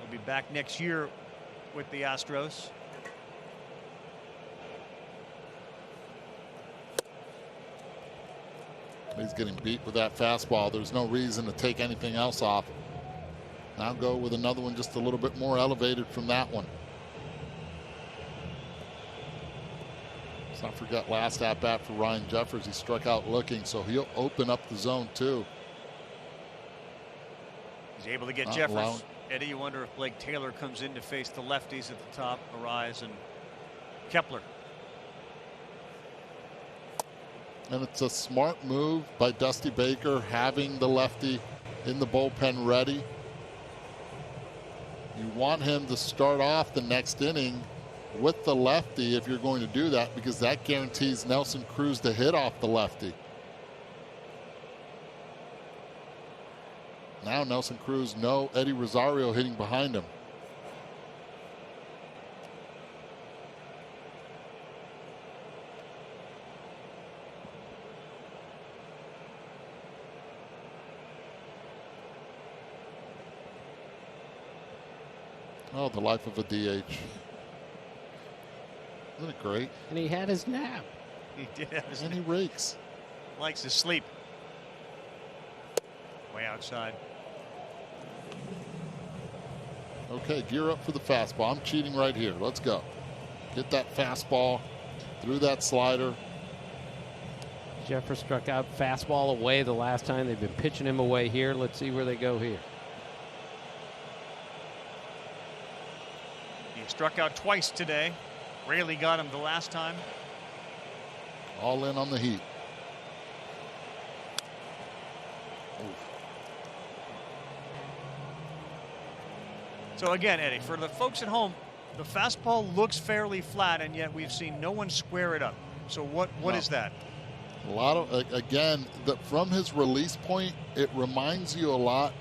He'll be back next year with the Astros. He's getting beat with that fastball. There's no reason to take anything else off. Now go with another one just a little bit more elevated from that one. Let's not forget last at bat for Ryan Jeffers. He struck out looking, so he'll open up the zone too. He's able to get Jeffers. Eddie, you wonder if Blake Taylor comes in to face the lefties at the top, Arise and Kepler. And it's a smart move by Dusty Baker, having the lefty in the bullpen ready. You want him to start off the next inning with the lefty if you're going to do that, because that guarantees Nelson Cruz to hit off the lefty. Now Nelson Cruz, no Eddie Rosario hitting behind him. Oh, the life of a DH. Isn't it great? And he had his nap. He did have his nap. And he rakes. Likes to sleep. Way outside. Okay, gear up for the fastball. I'm cheating right here. Let's go. Get that fastball through that slider. Jeffers struck out fastball away the last time. They've been pitching him away here. Let's see where they go here. He struck out twice today. Rarely got him the last time. All in on the heat. So again, Eddie, for the folks at home, the fastball looks fairly flat, and yet we've seen no one square it up. So what is that? A lot of, again, from his release point, it reminds you a lot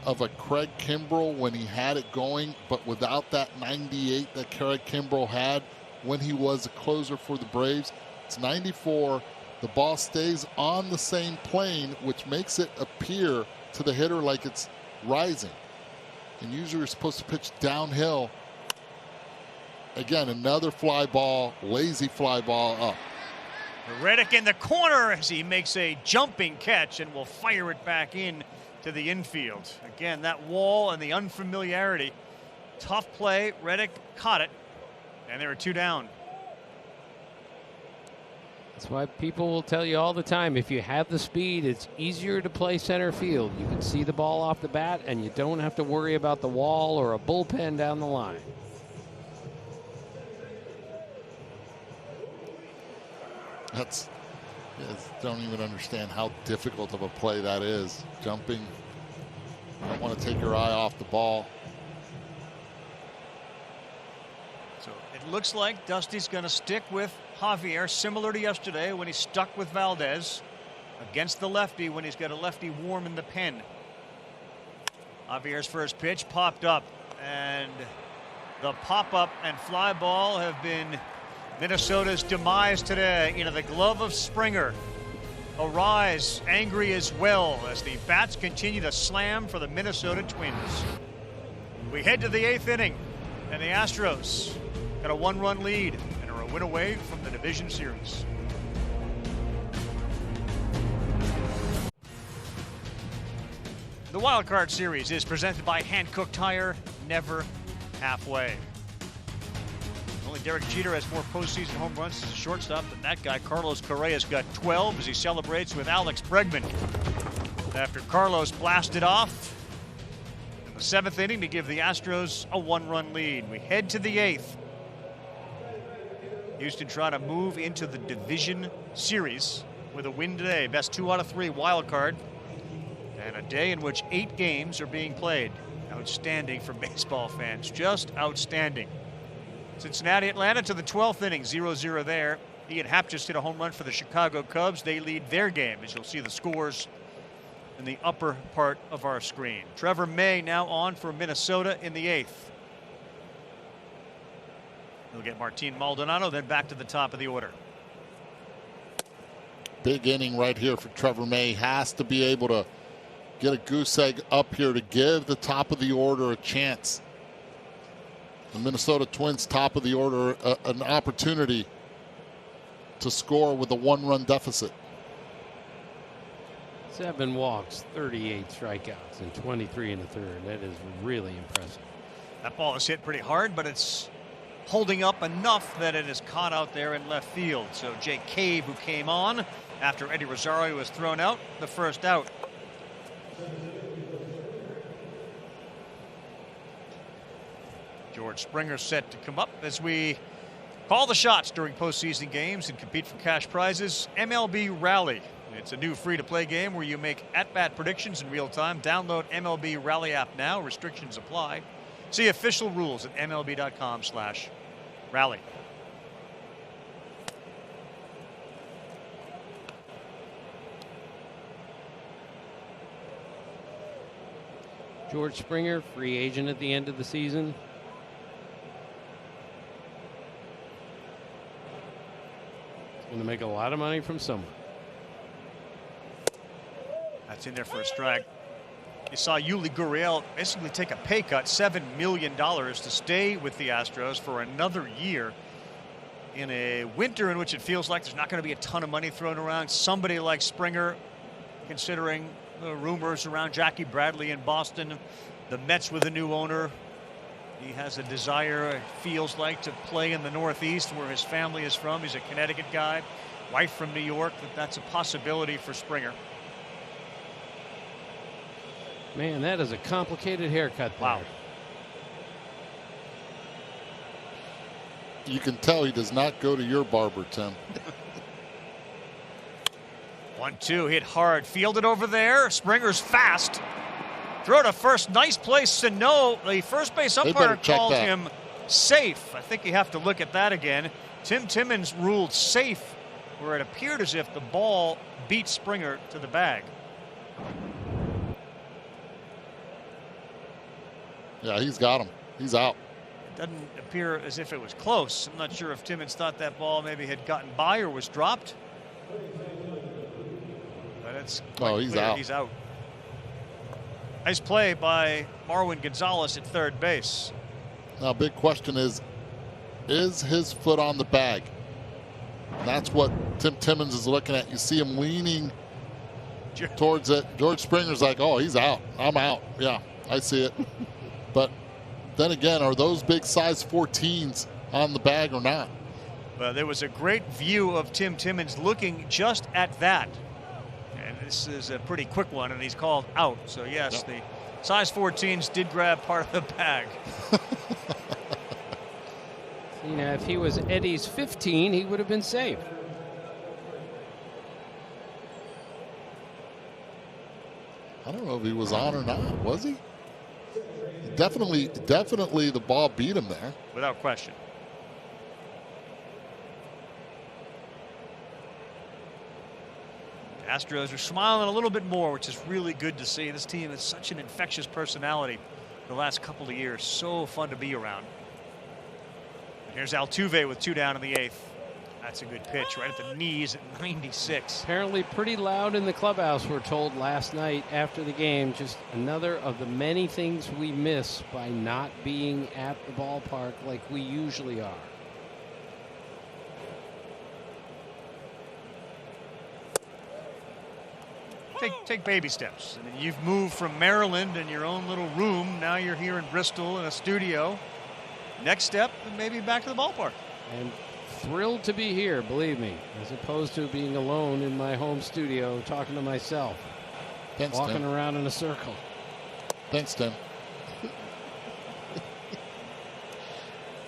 of a Craig Kimbrell when he had it going, but without that 98 that Craig Kimbrell had when he was a closer for the Braves. It's 94. The ball stays on the same plane, which makes it appear to the hitter like it's rising. And usually you're supposed to pitch downhill. Again, another fly ball, lazy fly ball up. Reddick in the corner as he makes a jumping catch and will fire it back in to the infield. Again, that wall and the unfamiliarity. Tough play. Reddick caught it, and there are 2 down. That's why people will tell you all the time, if you have the speed, it's easier to play center field. You can see the ball off the bat, and you don't have to worry about the wall or a bullpen down the line. Don't even understand how difficult of a play that is. Jumping. You don't want to take your eye off the ball. So it looks like Dusty's going to stick with Javier, similar to yesterday when he stuck with Valdez against the lefty when he's got a lefty warm in the pen. Javier's first pitch popped up, and the pop-up and fly ball have been Minnesota's demise today into the glove of Springer. Arise angry as well as the bats continue to slam for the Minnesota Twins. We head to the 8th inning, and the Astros got a 1-run lead and are a win away from the division series. The Wild Card Series is presented by Hankook Tire, never halfway. Only Derek Jeter has more postseason home runs as a shortstop than that guy. Carlos Correa's got 12 as he celebrates with Alex Bregman. After Carlos blasted off in the 7th inning to give the Astros a 1-run lead. We head to the 8th. Houston trying to move into the division series with a win today. Best 2 out of 3 wild card. And a day in which 8 games are being played. Outstanding for baseball fans. Just outstanding. Cincinnati, Atlanta to the 12th inning, 0-0 there. Ian Happ just hit a home run for the Chicago Cubs. They lead their game, as you'll see the scores in the upper part of our screen. Trevor May now on for Minnesota in the 8th. He'll get Martin Maldonado, then back to the top of the order. Big inning right here for Trevor May. Has to be able to get a goose egg up here to give the top of the order a chance. The Minnesota Twins, top of the order, an opportunity to score with a 1-run deficit. 7 walks, 38 strikeouts, and 23 in the 3rd. That is really impressive. That ball is hit pretty hard, but it's holding up enough that it is caught out there in left field. So Jake Cave, who came on after Eddie Rosario was thrown out, the first out. George Springer set to come up as we call the shots during postseason games and compete for cash prizes. MLB Rally. It's a new free-to-play game where you make at-bat predictions in real time. Download MLB Rally app now. Restrictions apply. See official rules at MLB.com/rally. George Springer, free agent at the end of the season. Going to make a lot of money from someone. That's in there for a strike. You saw Yuli Gurriel basically take a pay cut, $7 million, to stay with the Astros for another year in a winter in which it feels like there's not going to be a ton of money thrown around. Somebody like Springer, considering the rumors around Jackie Bradley in Boston, the Mets with a new owner. He has a desire, it feels like, to play in the Northeast where his family is from. He's a Connecticut guy, wife from New York. That's a possibility for Springer. Man, that is a complicated haircut there. Wow. You can tell he does not go to your barber, Tim. 1-2, hit hard, fielded over there. Springer's fast. Throw to first, nice place. Sano, the first base umpire called him safe. I think you have to look at that again. Tim Timmons ruled safe where it appeared as if the ball beat Springer to the bag. Yeah, he's got him. He's out. It doesn't appear as if it was close. I'm not sure if Timmons thought that ball maybe had gotten by or was dropped. But it's he's clear out. He's out. Nice play by Marwin Gonzalez at third base. Now, big question is his foot on the bag? That's what Tim Timmons is looking at. You see him leaning towards it. George Springer's like, oh, he's out. I'm out. Yeah, I see it. But then again, are those big size 14s on the bag or not? Well, there was a great view of Tim Timmons looking just at that. And this is a pretty quick one, and he's called out. So, yes, the size 14s did grab part of the bag. You know, if he was Eddie's 15, he would have been safe. I don't know if he was on or not. Was he? Definitely the ball beat him there. Without question. Astros are smiling a little bit more, which is really good to see. This team is such an infectious personality the last couple of years. So fun to be around. Here's Altuve with 2 down in the 8th. That's a good pitch right at the knees at 96. Apparently pretty loud in the clubhouse, we're told last night after the game. Just another of the many things we miss by not being at the ballpark like we usually are. Take baby steps. I mean, you've moved from Maryland in your own little room. Now you're here in Bristol in a studio. Next step, maybe back to the ballpark. And thrilled to be here, believe me, as opposed to being alone in my home studio talking to myself. Thanks, walking Tim. around in a circle. Thanks, Tim.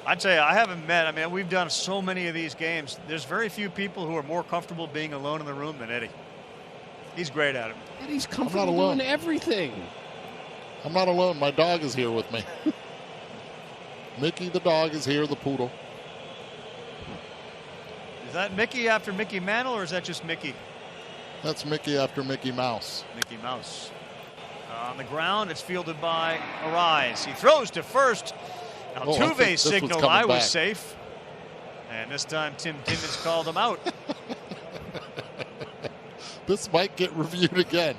I'd say I haven't met, I mean, we've done so many of these games. There's very few people who are more comfortable being alone in the room than Eddie. He's great at it. And he's comfortable doing everything. I'm not alone. My dog is here with me. Mickey the dog is here, the poodle. Is that Mickey after Mickey Mantle, or is that just Mickey? That's Mickey after Mickey Mouse. Mickey Mouse. On the ground, it's fielded by Arise. He throws to first. Altuve signaled I was safe. And this time Tim Timmons called him out. This might get reviewed again.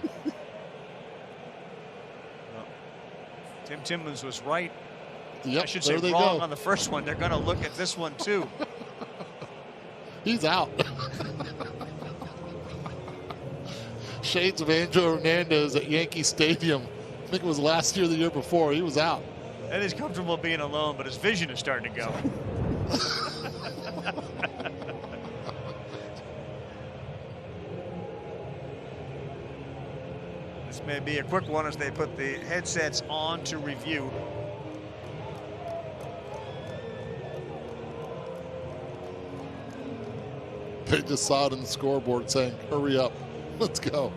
Tim Timmons was right. Yep, I should say wrong on the first one. They're going to look at this one too. He's out. Shades of Angel Hernandez at Yankee Stadium. I think it was last year, the year before. He was out. And he's comfortable being alone, but his vision is starting to go. This may be a quick one as they put the headsets on to review. They just saw it in the scoreboard saying, hurry up, let's go.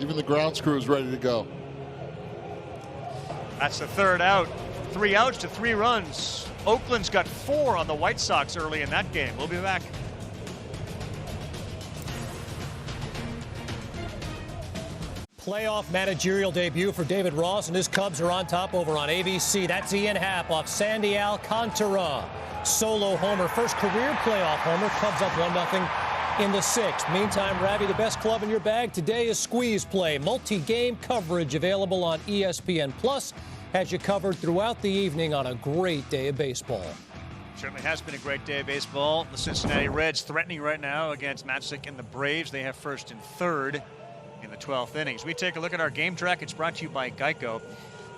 Even the grounds crew is ready to go. That's the third out. 3 outs to 3 runs. Oakland's got 4 on the White Sox early in that game. We'll be back. Playoff managerial debut for David Ross, and his Cubs are on top over on ABC. That's Ian Happ off Sandy Alcantara. Solo homer, first career playoff homer. Cubs up 1-0 in the 6th. Meantime, Ravi, the best club in your bag today is Squeeze Play. Multi-game coverage available on ESPN Plus. Has you covered throughout the evening on a great day of baseball. Certainly has been a great day of baseball. The Cincinnati Reds threatening right now against Matzik and the Braves. They have first and third in the 12th innings. We take a look at our game track. It's brought to you by Geico.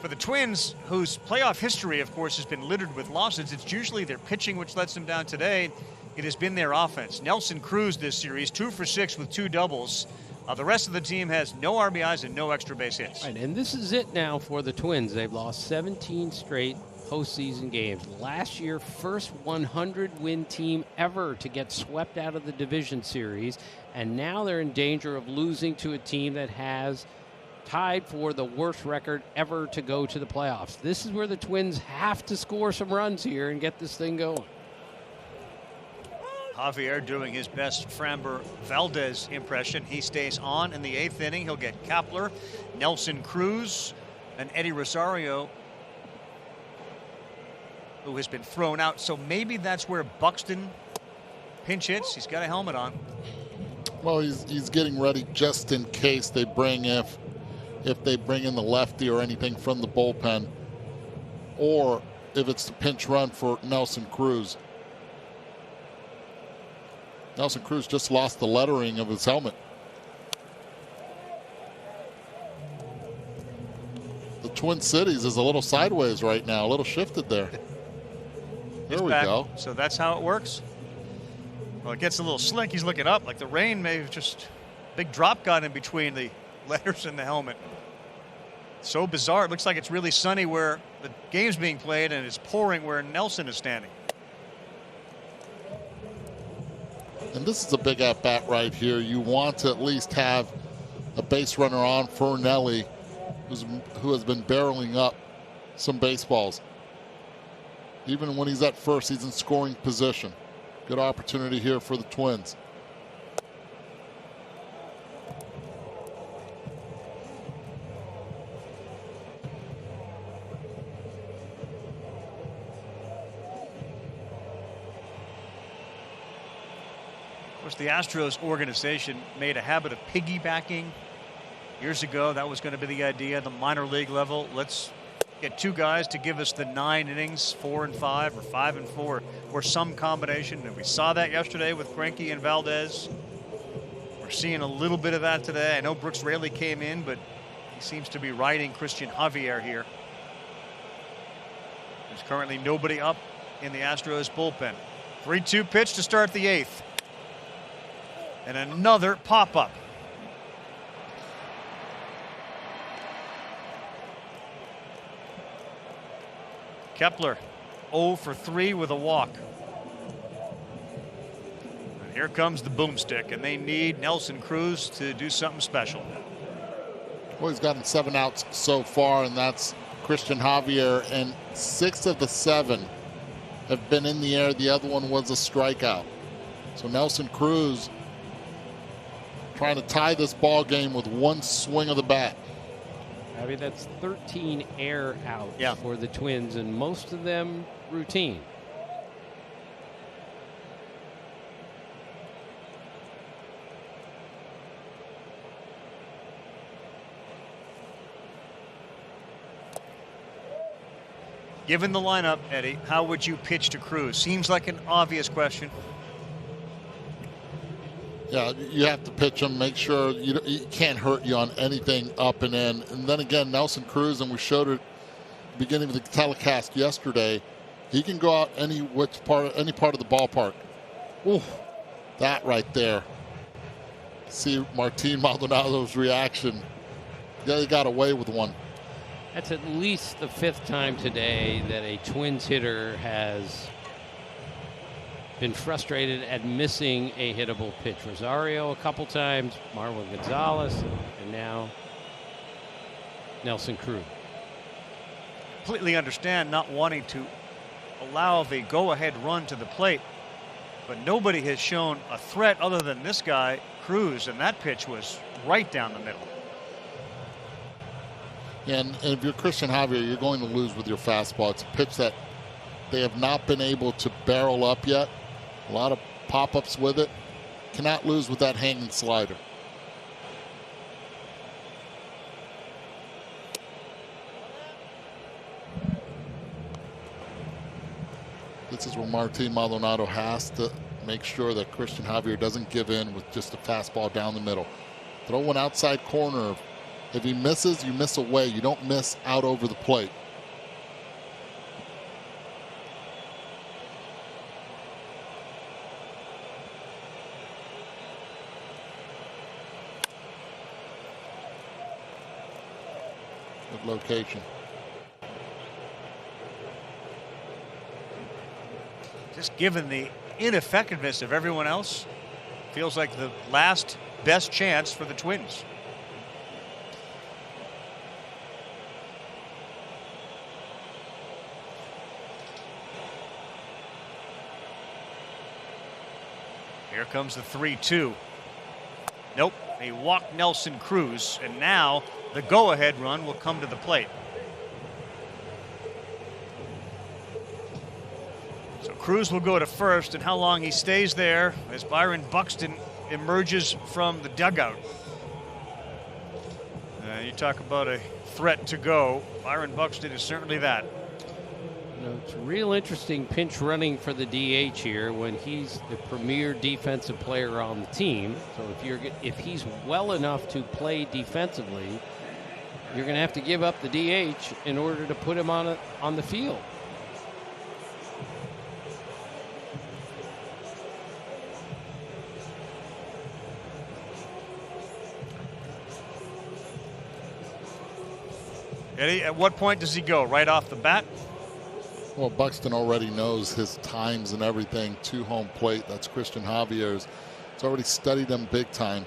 For the Twins, whose playoff history, of course, has been littered with losses, it's usually their pitching which lets them down today. It has been their offense. Nelson Cruz this series, 2 for 6 with 2 doubles. The rest of the team has no RBIs and no extra base hits. Right, and this is it now for the Twins. They've lost 17 straight postseason games. Last year, first 100-win team ever to get swept out of the division series, and now they're in danger of losing to a team that has tied for the worst record ever to go to the playoffs. This is where the Twins have to score some runs here and get this thing going. Javier doing his best Framber Valdez impression. He stays on in the 8th inning. He'll get Kapler, Nelson Cruz, and Eddie Rosario, who has been thrown out. So maybe that's where Buxton pinch hits. He's got a helmet on. Well, he's getting ready just in case they bring if they bring in the lefty or anything from the bullpen, or if it's the pinch run for Nelson Cruz. Nelson Cruz just lost the lettering of his helmet. The Twin Cities is a little sideways right now, a little shifted there. There we go. So that's how it works. Well, it gets a little slick. He's looking up like the rain may have just big drop got in between the letters and the helmet. So bizarre. It looks like it's really sunny where the game's being played and it's pouring where Nelson is standing. And this is a big at-bat right here. You want to at least have a base runner on for Nelly, who has been barreling up some baseballs. Even when he's at first, he's in scoring position. Good opportunity here for the Twins. Of course, the Astros organization made a habit of piggybacking years ago. That was going to be the idea, the minor league level. Let's get two guys to give us the 9 innings, 4 and 5 or 5 and 4, or some combination. And we saw that yesterday with Greinke and Valdez. We're seeing a little bit of that today. I know Brooks Raley came in, but he seems to be riding Christian Javier here. There's currently nobody up in the Astros bullpen. 3-2 pitch to start the 8th. And another pop-up. Kepler 0 for 3 with a walk. And here comes the boomstick, and they need Nelson Cruz to do something special. Well, he's gotten 7 outs so far, and that's Christian Javier, and 6 of the 7 have been in the air. The other one was a strikeout. So Nelson Cruz trying to tie this ball game with one swing of the bat. I mean, that's 13 air outs for the Twins, and most of them routine. Given the lineup, Eddie, how would you pitch to Cruz? Seems like an obvious question. Yeah, you have to pitch him, make sure he can't hurt you on anything up and in. And then again, Nelson Cruz, and we showed it at the beginning of the telecast yesterday, he can go out any part of the ballpark. Ooh, that right there. See Martin Maldonado's reaction. Yeah, he got away with one. That's at least the 5th time today that a Twins hitter has been frustrated at missing a hittable pitch. Rosario a couple times, Marwin Gonzalez, and now Nelson Cruz. Completely understand not wanting to allow the go-ahead run to the plate, but nobody has shown a threat other than this guy, Cruz, and that pitch was right down the middle. And if you're Christian Javier, you're going to lose with your fastball. It's a pitch that they have not been able to barrel up yet. A lot of pop-ups with it. Cannot lose with that hanging slider. This is where Martin Maldonado has to make sure that Christian Javier doesn't give in with just a fastball down the middle. Throw one outside corner. If he misses, you miss away. You don't miss out over the plate. Good location. Just given the ineffectiveness of everyone else, feels like the last best chance for the Twins. Here comes the 3-2. Nope, they walk Nelson Cruz, and now the go-ahead run will come to the plate. So Cruz will go to first, and how long he stays there as Byron Buxton emerges from the dugout. You talk about a threat to go. Byron Buxton is certainly that. You know, It's real interesting pinch running for the DH here when he's the premier defensive player on the team. So if he's well enough to play defensively, you're going to have to give up the DH in order to put him on the field. Eddie, at what point does he go? Right off the bat? Well, Buxton already knows his times and everything to home plate. That's Christian Javier's. He's already studied him big time.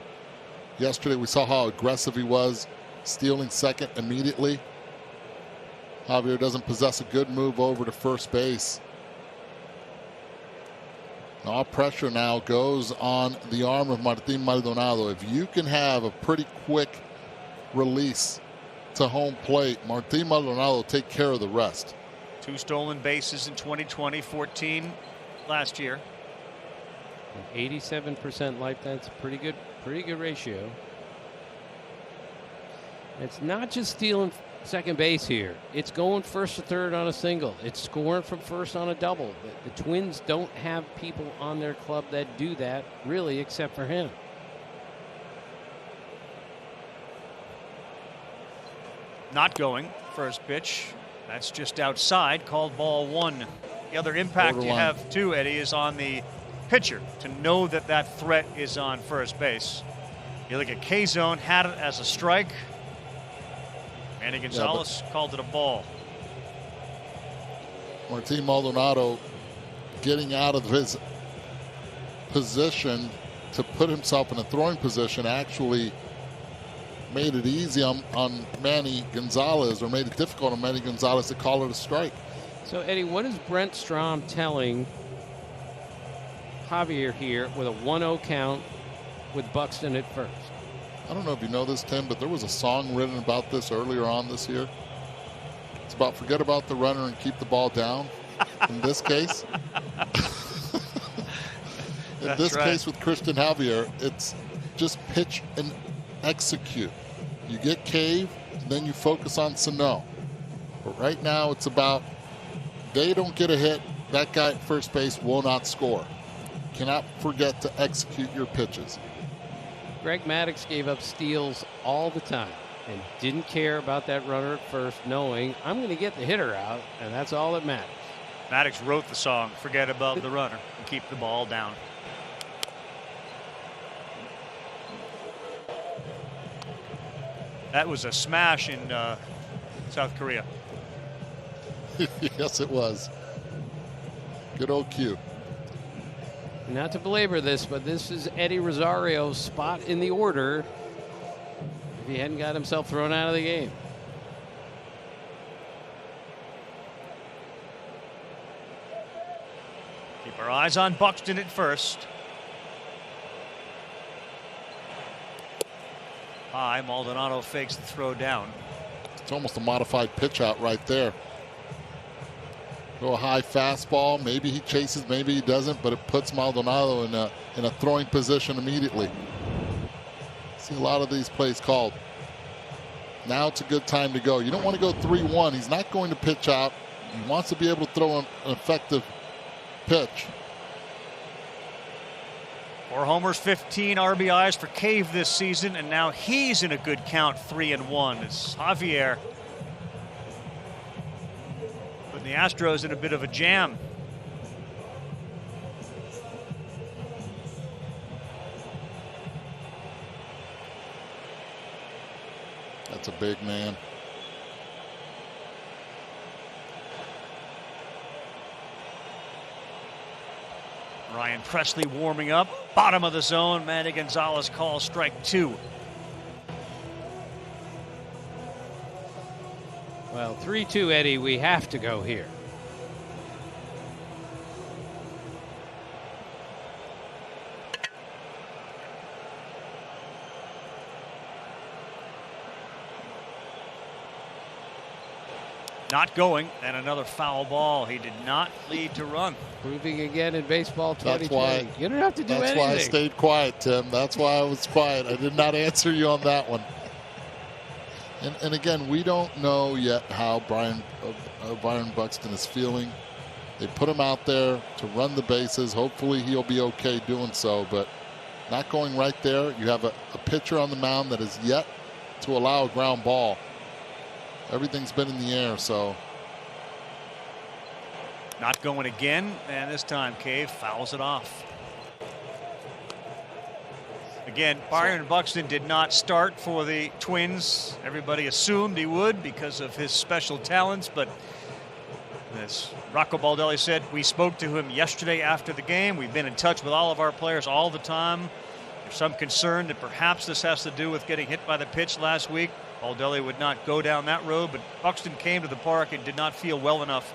Yesterday we saw how aggressive he was, stealing second immediately. Javier doesn't possess a good move over to first base. All pressure now goes on the arm of Martin Maldonado. If you can have a pretty quick release to home plate, Martin Maldonado will take care of the rest. 2 stolen bases in 2020, 14 last year. 87% life. That's a pretty good ratio. It's not just stealing second base here. It's going first to third on a single. It's scoring from first on a double. The Twins don't have people on their club that do that, really, except for him. Not going. First pitch. That's just outside. Called ball 1. The other impact you have, too, Eddie, is on the pitcher to know that that threat is on first base. You look at K-Zone, had it as a strike. Manny Gonzalez called it a ball. Martin Maldonado getting out of his position to put himself in a throwing position actually made it easy on Manny Gonzalez, or made it difficult on Manny Gonzalez to call it a strike. So, Eddie, what is Brent Strom telling Javier here with a 1-0 count with Buxton at first? I don't know if you know this, Tim, but there was a song written about this earlier on this year. It's about forget about the runner and keep the ball down. In this case, case with Christian Javier, it's just pitch and execute. You get cave, then you focus on Sano. But right now, it's about they don't get a hit. That guy at first base will not score. Cannot forget to execute your pitches. Greg Maddux gave up steals all the time and didn't care about that runner at first, knowing I'm going to get the hitter out, and that's all that matters. Maddux wrote the song, Forget About the Runner, and keep the ball down. That was a smash in South Korea. Yes, it was. Good old Q. Not to belabor this, but this is Eddie Rosario's spot in the order if he hadn't got himself thrown out of the game. Keep our eyes on Buxton at first. High, Maldonado fakes the throw down. It's almost a modified pitch out right there. Go a high fastball. Maybe he chases, maybe he doesn't, but it puts Maldonado in a throwing position immediately. See a lot of these plays called. Now it's a good time to go. You don't want to go 3-1. He's not going to pitch out. He wants to be able to throw an effective pitch. 4 homers, 15 RBIs for Cave this season, and now he's in a good count, 3-1. It's Javier putting the Astros in a bit of a jam. That's a big man. Ryan Presley warming up. Bottom of the zone. Manny Gonzalez calls strike 2. Well, 3-2, Eddie. We have to go here. Not going, and another foul ball. He did not lead to run. Proving again in baseball 2020. You don't have to do anything. That's why I stayed quiet, Tim. That's why I was quiet. I did not answer you on that one. And again, we don't know yet how Byron Buxton is feeling. They put him out there to run the bases. Hopefully he'll be okay doing so, but not going right there. You have a pitcher on the mound that is yet to allow a ground ball. Everything's been in the air, so. Not going again, and this time Cave fouls it off. Again, Byron Buxton did not start for the Twins. Everybody assumed he would because of his special talents, but as Rocco Baldelli said, we spoke to him yesterday after the game. We've been in touch with all of our players all the time. There's some concern that perhaps this has to do with getting hit by the pitch last week. Baldelli would not go down that road, but Buxton came to the park and did not feel well enough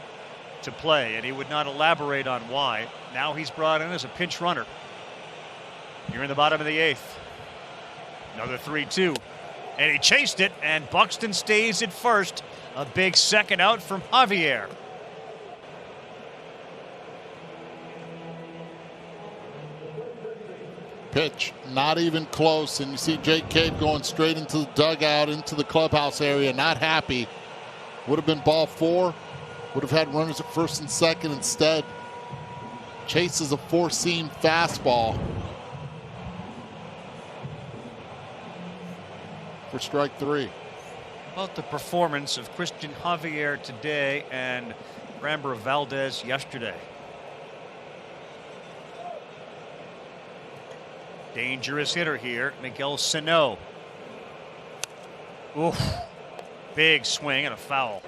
to play, and he would not elaborate on why. Now he's brought in as a pinch runner. You're in the bottom of the 8th. Another 3-2. And he chased it, and Buxton stays at first. A big second out from Javier. Pitch, not even close, and you see Jake Cave going straight into the dugout, into the clubhouse area, not happy. Would have been ball 4. Would have had runners at first and second. Instead, chases a 4-seam fastball for strike 3. About the performance of Christian Javier today and Framber Valdez yesterday. Dangerous hitter here, Miguel Sano. Oof. Big swing and a foul.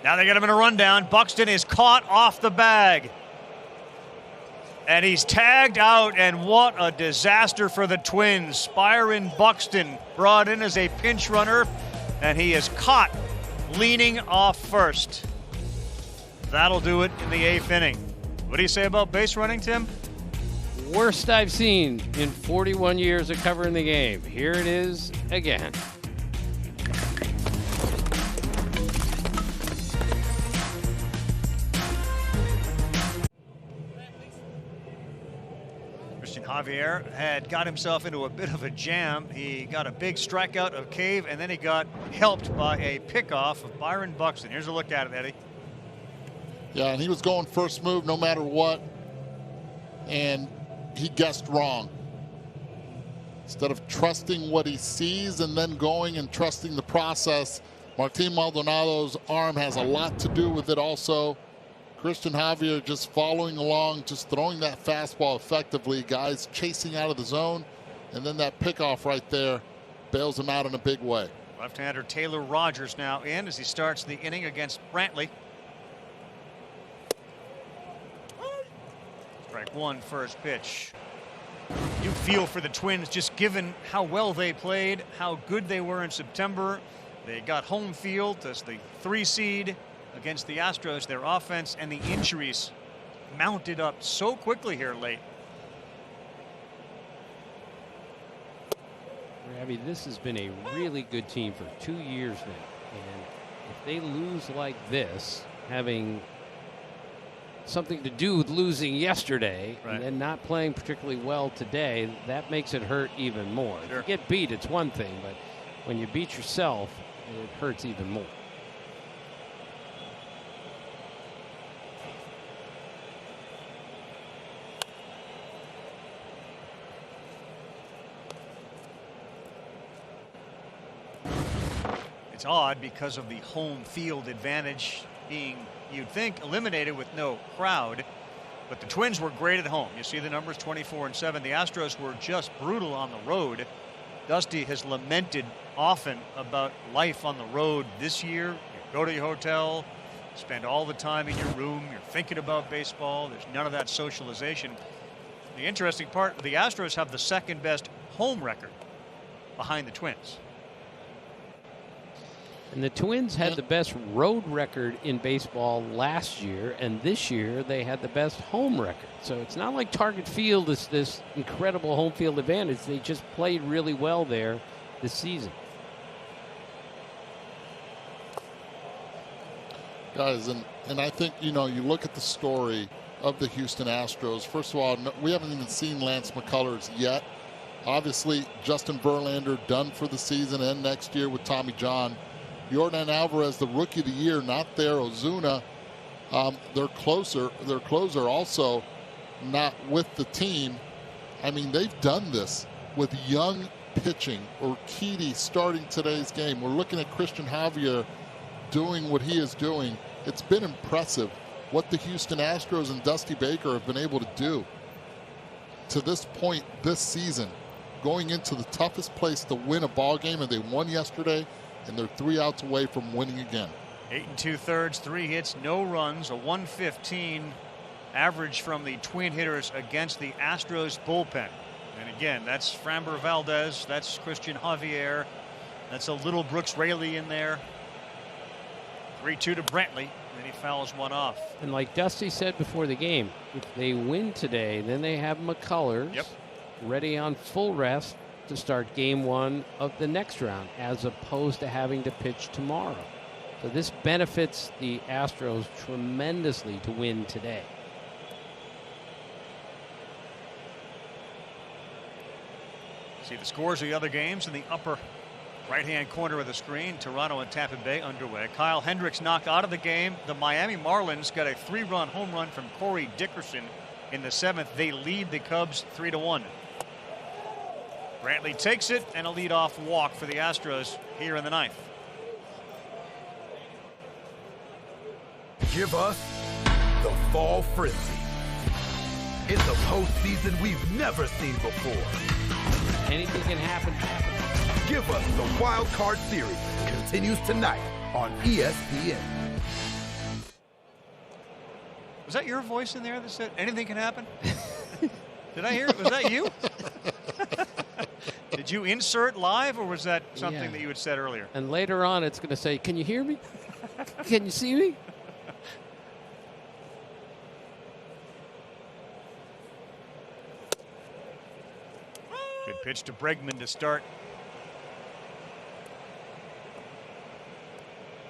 Now they get him in a rundown. Buxton is caught off the bag. And he's tagged out, and what a disaster for the Twins. Byron Buxton brought in as a pinch runner, and he is caught leaning off first. That'll do it in the 8th inning. What do you say about base running, Tim? Worst I've seen in 41 years of covering the game. Here it is again. Javier had got himself into a bit of a jam. He got a big strikeout of Cave, and then he got helped by a pickoff of Byron Buxton. Here's a look at it, Eddie. Yeah, and he was going first move no matter what, and he guessed wrong. Instead of trusting what he sees and then going and trusting the process, Martin Maldonado's arm has a lot to do with it also. Christian Javier just following along, just throwing that fastball effectively. Guys chasing out of the zone, and then that pickoff right there bails him out in a big way. Left-hander Taylor Rogers now in as he starts the inning against Brantley. Strike 1, first pitch. You feel for the Twins just given how well they played, how good they were in September. They got home field as the 3 seed. Against the Astros, their offense and the injuries mounted up so quickly here late. Rabbi, this has been a really good team for 2 years now. And if they lose like this, having something to do with losing yesterday, right, and then not playing particularly well today, that makes it hurt even more. Sure. If you get beat, it's one thing, but when you beat yourself, it hurts even more. It's odd because of the home field advantage being, you'd think, eliminated with no crowd. But the Twins were great at home. You see the numbers, 24-7. The Astros were just brutal on the road. Dusty has lamented often about life on the road this year. You go to your hotel, spend all the time in your room, you're thinking about baseball. There's none of that socialization. The interesting part, the Astros have the second best home record behind the Twins. And the Twins had the best road record in baseball last year, and this year they had the best home record. So it's not like Target Field is this incredible home field advantage. They just played really well there this season. Guys, and I think, you look at the story of the Houston Astros. First of all, we haven't even seen Lance McCullers yet. Obviously, Justin Verlander done for the season and next year with Tommy John. Yordan Alvarez, the Rookie of the Year, not there. Ozuna, their closer also not with the team. I mean, they've done this with young pitching. Urquidy starting today's game. We're looking at Christian Javier doing what he is doing. It's been impressive what the Houston Astros and Dusty Baker have been able to do to this point this season, going into the toughest place to win a ball game, and they won yesterday, and they're 3 outs away from winning again. 8 2/3, 3 hits, no runs, a 115 average from the Twin hitters against the Astros bullpen. And again, that's Framber Valdez, that's Christian Javier, that's a little Brooks Raley in there. 3-2 to Brantley, and he fouls one off. And like Dusty said before the game, if they win today, then they have McCullers ready on full rest to start game 1 of the next round, as opposed to having to pitch tomorrow. So this benefits the Astros tremendously to win today. See the scores of the other games in the upper right-hand corner of the screen. Toronto and Tampa Bay underway. Kyle Hendricks knocked out of the game. The Miami Marlins got a 3-run home run from Corey Dickerson in the 7th. They lead the Cubs 3-1. Brantley takes it, and a leadoff walk for the Astros here in the 9th. Give us the fall frenzy. It's a postseason we've never seen before. Anything can happen. Give us the Wild Card Series. Continues tonight on ESPN. Was that your voice in there that said anything can happen? Did I hear it? Was that you? Did you insert live, or was that something that you had said earlier? And later on, it's going to say, "Can you hear me? Can you see me?" Good pitch to Bregman to start.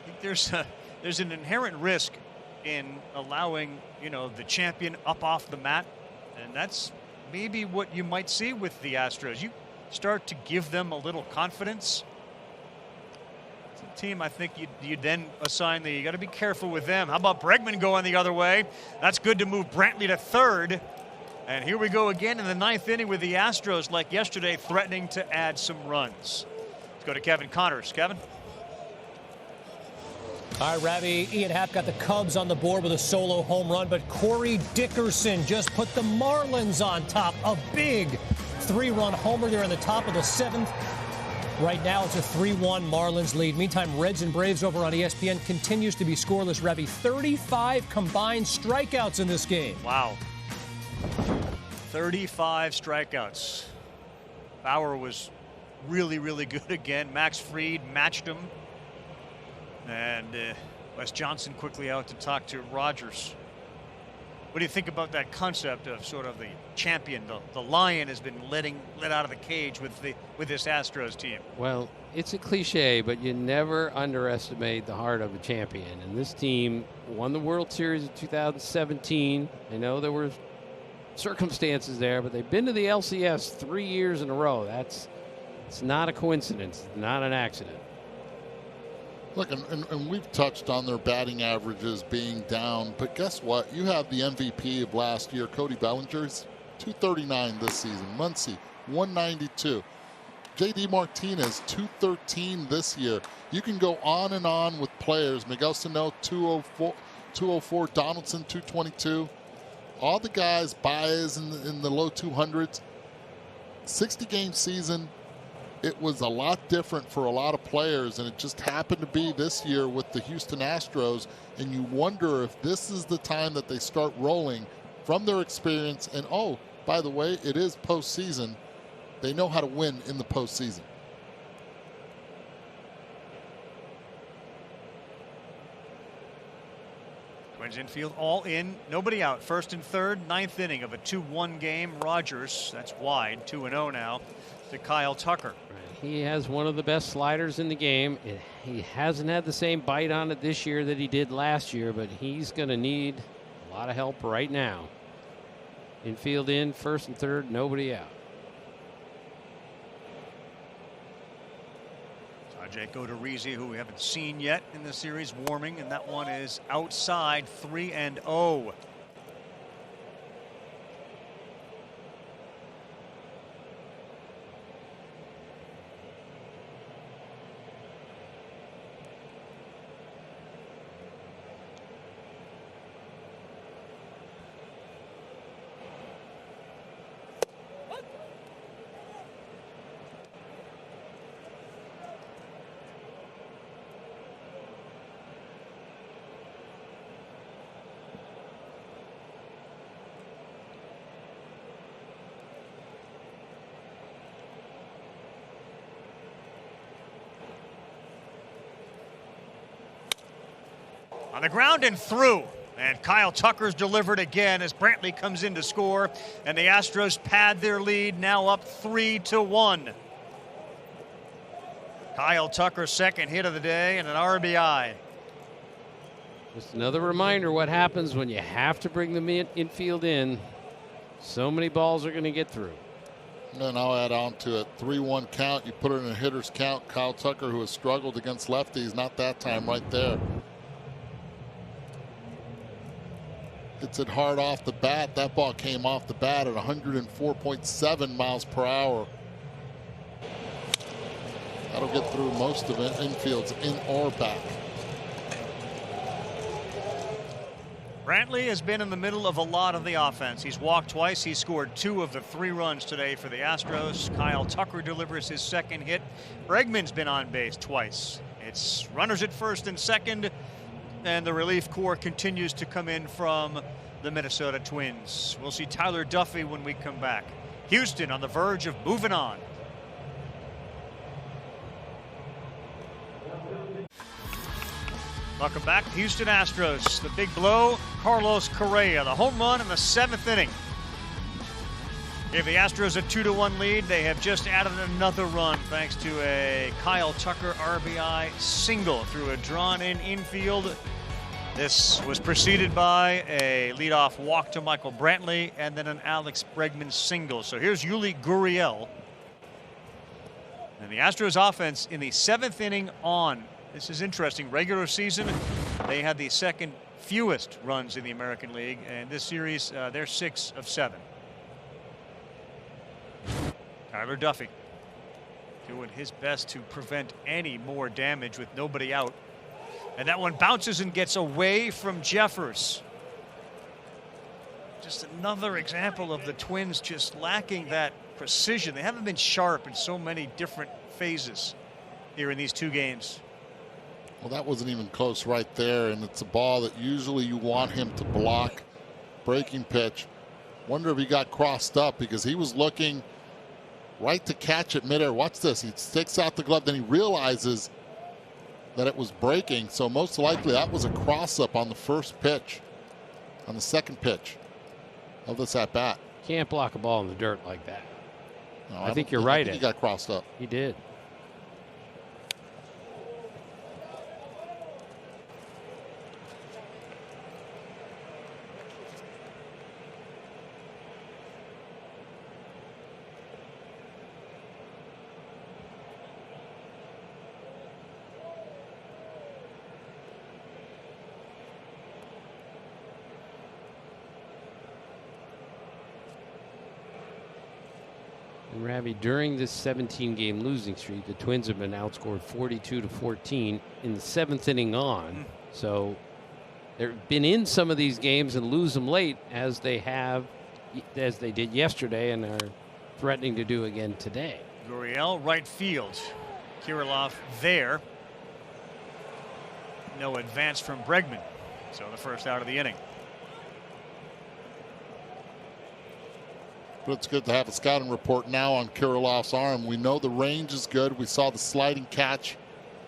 I think there's an inherent risk in allowing, the champion up off the mat, and that's maybe what you might see with the Astros. You start to give them a little confidence. It's a team I think you then assign you got to be careful with them. How about Bregman going the other way? That's good to move Brantley to third. And here we go again in the 9th inning with the Astros, like yesterday, threatening to add some runs. Let's go to Kevin Connors. Kevin? All right, Ravi, Ian Happ got the Cubs on the board with a solo home run, but Corey Dickerson just put the Marlins on top. A big 3-run homer there in the top of the 7th. Right now, it's a 3-1 Marlins lead. Meantime, Reds and Braves over on ESPN continues to be scoreless. Ravi, 35 combined strikeouts in this game. Wow. 35 strikeouts. Bauer was really, really good again. Max Fried matched him. And Wes Johnson quickly out to talk to Rogers. What do you think about that concept of sort of the champion? The lion has been let out of the cage with this Astros team. Well, it's a cliche, but you never underestimate the heart of a champion. And this team won the World Series in 2017. I know there were circumstances there, but they've been to the LCS 3 years in a row. It's not a coincidence, not an accident. Look, and we've touched on their batting averages being down, but guess what? You have the MVP of last year, Cody Bellinger's 239 this season. Muncy, 192. J.D. Martinez, 213 this year. You can go on and on with players. Miguel Sano, 204. Donaldson, 222. All the guys, Baez in the low 200s. 60-game season. It was a lot different for a lot of players, and it just happened to be this year with the Houston Astros, and you wonder if this is the time that they start rolling from their experience. And, oh, by the way, it is postseason. They know how to win in the postseason. Twins infield all in, nobody out. First and third, ninth inning of a 2-1 game. Rogers, that's wide, 2-0 now to Kyle Tucker. He has one of the best sliders in the game. He hasn't had the same bite on it this year that he did last year, but he's going to need a lot of help right now. Infield in, first and third, nobody out. Jake Odorizzi, who we haven't seen yet in the series, warming, and that one is outside, 3-0. On the ground and through. And Kyle Tucker's delivered again as Brantley comes in to score. And the Astros pad their lead, now up 3-1. Kyle Tucker's second hit of the day and an RBI. Just another reminder what happens when you have to bring the infield in. So many balls are going to get through. And then I'll add on to it. 3-1 count. You put it in a hitter's count. Kyle Tucker, who has struggled against lefties, not that time right there. Hits it hard off the bat. That ball came off the bat at 104.7 miles per hour. That'll get through most of it. Infields in or back. Brantley has been in the middle of a lot of the offense. He's walked twice. He scored 2 of the 3 runs today for the Astros. Kyle Tucker delivers his second hit. Bregman's been on base twice. It's runners at first and second, and the relief corps continues to come in from the Minnesota Twins. We'll see Tyler Duffy when we come back. Houston on the verge of moving on. Welcome back. Houston Astros. The big blow, Carlos Correa, the home run in the 7th inning. Gave the Astros a 2-1 lead. They have just added another run thanks to a Kyle Tucker RBI single through a drawn-in infield. This was preceded by a leadoff walk to Michael Brantley and then an Alex Bregman single. So here's Yuli Gurriel. And the Astros offense in the 7th inning on. This is interesting. Regular season, they had the second fewest runs in the American League. And this series, they're 6 of 7. Tyler Duffy doing his best to prevent any more damage with nobody out. And that one bounces and gets away from Jeffers. Just another example of the Twins just lacking that precision. They haven't been sharp in so many different phases here in these 2 games. Well, that wasn't even close right there, and it's a ball that usually you want him to block. Breaking pitch. Wonder if he got crossed up because he was looking right to catch it midair. Watch this. He sticks out the glove, then he realizes that it was breaking. So most likely that was a cross up on the first pitch, on the second pitch of this at bat. Can't block a ball in the dirt like that. No, I think you're right. He got crossed up. He did. And Ravi, during this 17-game losing streak, the Twins have been outscored 42-14 in the 7th inning on. So they've been in some of these games and lose them late, as they did yesterday and are threatening to do again today. Gurriel, right field. Kirilloff there. No advance from Bregman. So the first out of the inning. But it's good to have a scouting report now on Kirilloff's arm. We know the range is good. We saw the sliding catch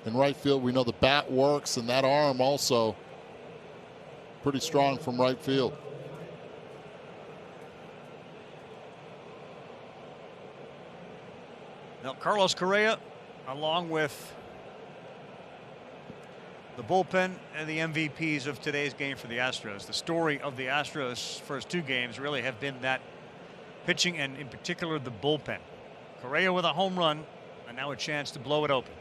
in right field. We know the bat works, and that arm also pretty strong from right field. Now, Carlos Correa, along with the bullpen and the MVPs of today's game for the Astros. The story of the Astros' first 2 games really have been that pitching and in particular the bullpen. Correa with a home run and now a chance to blow it open.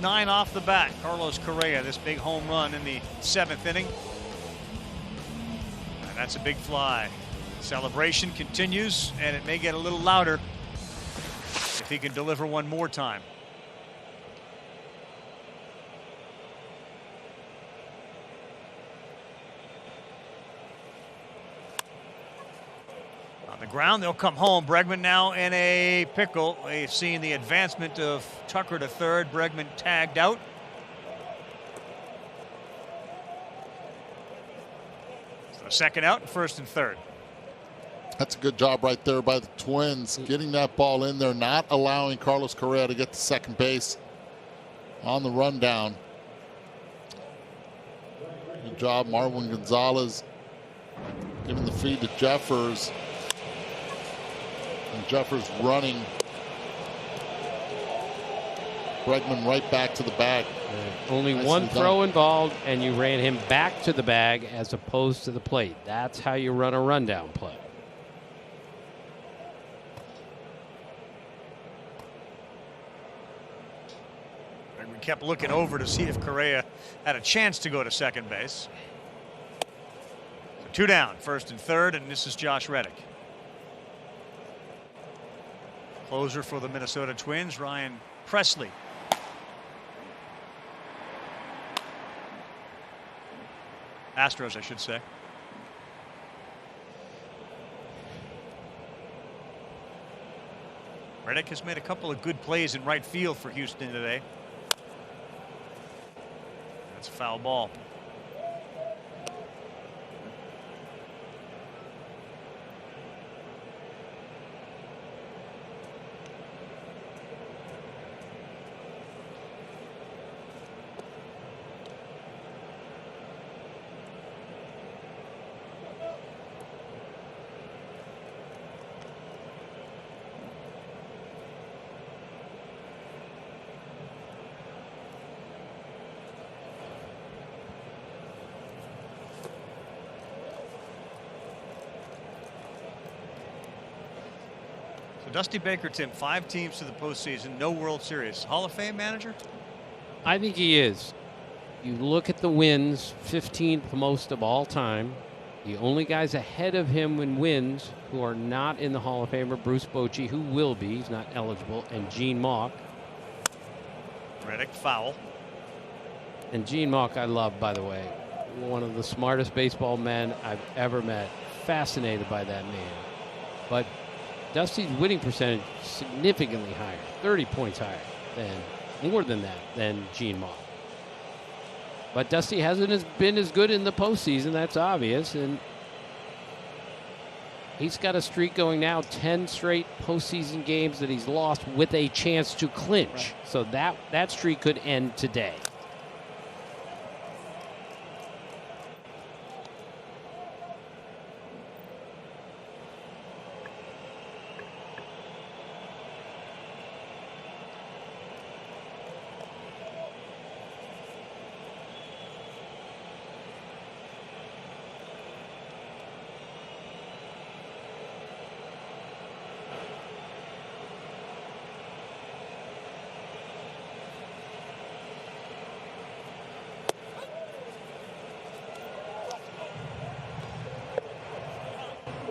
.9 off the bat. Carlos Correa, this big home run in the 7th inning. And that's a big fly. Celebration continues, and it may get a little louder if he can deliver one more time. The ground, they'll come home. Bregman now in a pickle. They've seen the advancement of Tucker to third. Bregman tagged out. So second out, first and third. That's a good job right there by the Twins, getting that ball in there, not allowing Carlos Correa to get to second base on the rundown. Good job, Marwin Gonzalez giving the feed to Jeffers. And Jeffers running Bregman right back to the bag. Only one throw involved, and you ran him back to the bag as opposed to the plate. That's how you run a rundown play. And we kept looking over to see if Correa had a chance to go to second base. So 2 down, first and third, and this is Josh Reddick. Closer for the Minnesota Twins, Ryan Presley. Astros, I should say. Reddick has made a couple of good plays in right field for Houston today. That's a foul ball. Dusty Baker, Tim, 5 teams to the postseason, no World Series. Hall of Fame manager? I think he is. You look at the wins, 15th most of all time. The only guys ahead of him in wins who are not in the Hall of Fame are Bruce Bochy, who will be, he's not eligible, and Gene Mauch. Reddick, foul. And Gene Mauch I love, by the way. One of the smartest baseball men I've ever met. Fascinated by that man. But Dusty's winning percentage significantly higher, 30 points higher more than that than Gene Mauch. But Dusty hasn't been as good in the postseason, that's obvious, and he's got a streak going now, 10 straight postseason games that he's lost with a chance to clinch. Right. So that streak could end today.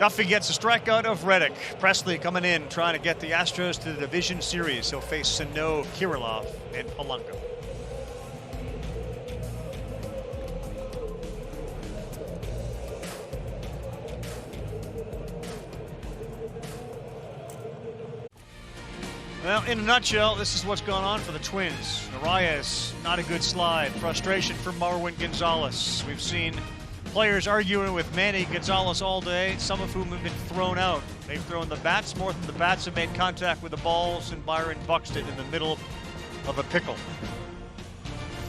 Duffy gets a strikeout of Reddick. Presley coming in, trying to get the Astros to the division series. He'll face Sano, Kirilloff, and Polanco. Well, in a nutshell, this is what's going on for the Twins. Arias, not a good slide. Frustration for Marwin Gonzalez. We've seen players arguing with Manny Gonzalez all day, some of whom have been thrown out. They've thrown the bats more than the bats have made contact with the balls, and Byron Buxton in the middle of a pickle.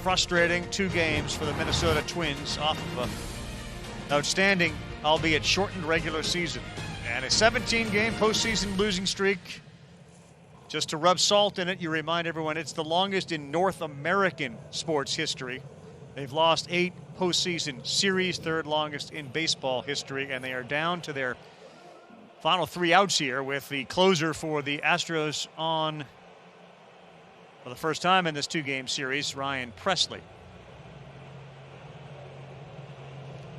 Frustrating 2 games for the Minnesota Twins off of an outstanding, albeit shortened regular season. And a 17-game postseason losing streak. Just to rub salt in it, you remind everyone it's the longest in North American sports history. They've lost 8 postseason series, 3rd longest in baseball history, and they are down to their final 3 outs here with the closer for the Astros on for the first time in this 2-game series, Ryan Presley.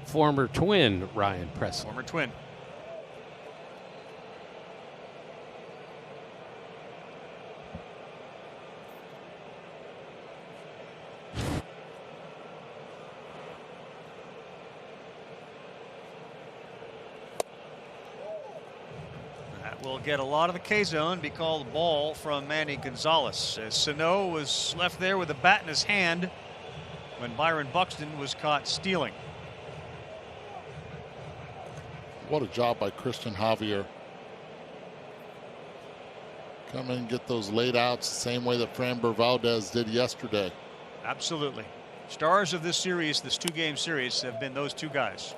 Former Twin Ryan Presley. Former Twin. Will get a lot of the K-zone, be called a ball from Manny Gonzalez. As Sano was left there with a bat in his hand when Byron Buxton was caught stealing. What a job by Christian Javier. Come in and get those late outs the same way that Framber Valdez did yesterday. Absolutely. Stars of this series, this 2-game series, have been those 2 guys.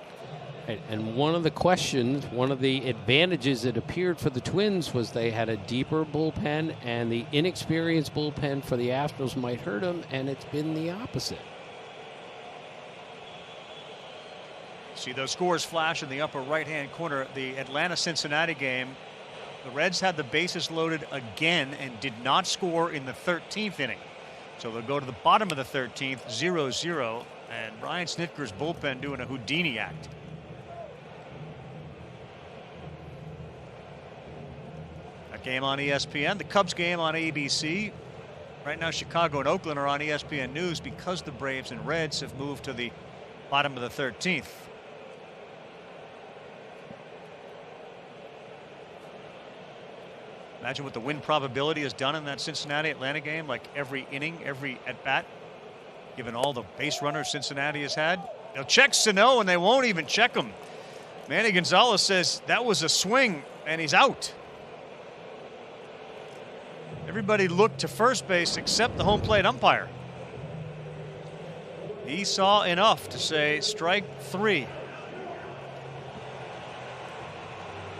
And one of the questions, one of the advantages that appeared for the Twins was they had a deeper bullpen, and the inexperienced bullpen for the Astros might hurt them, and it's been the opposite. See those scores flash in the upper right-hand corner. The Atlanta-Cincinnati game, the Reds had the bases loaded again and did not score in the 13th inning. So they'll go to the bottom of the 13th, 0-0, and Brian Snitker's bullpen doing a Houdini act. Game on ESPN. The Cubs game on ABC. Right now, Chicago and Oakland are on ESPN News because the Braves and Reds have moved to the bottom of the 13th. Imagine what the win probability has done in that Cincinnati-Atlanta game, like every inning, every at-bat, given all the base runners Cincinnati has had. They'll check Sano, and they won't even check him. Manny Gonzalez says that was a swing, and he's out. Everybody looked to first base except the home plate umpire. He saw enough to say strike 3.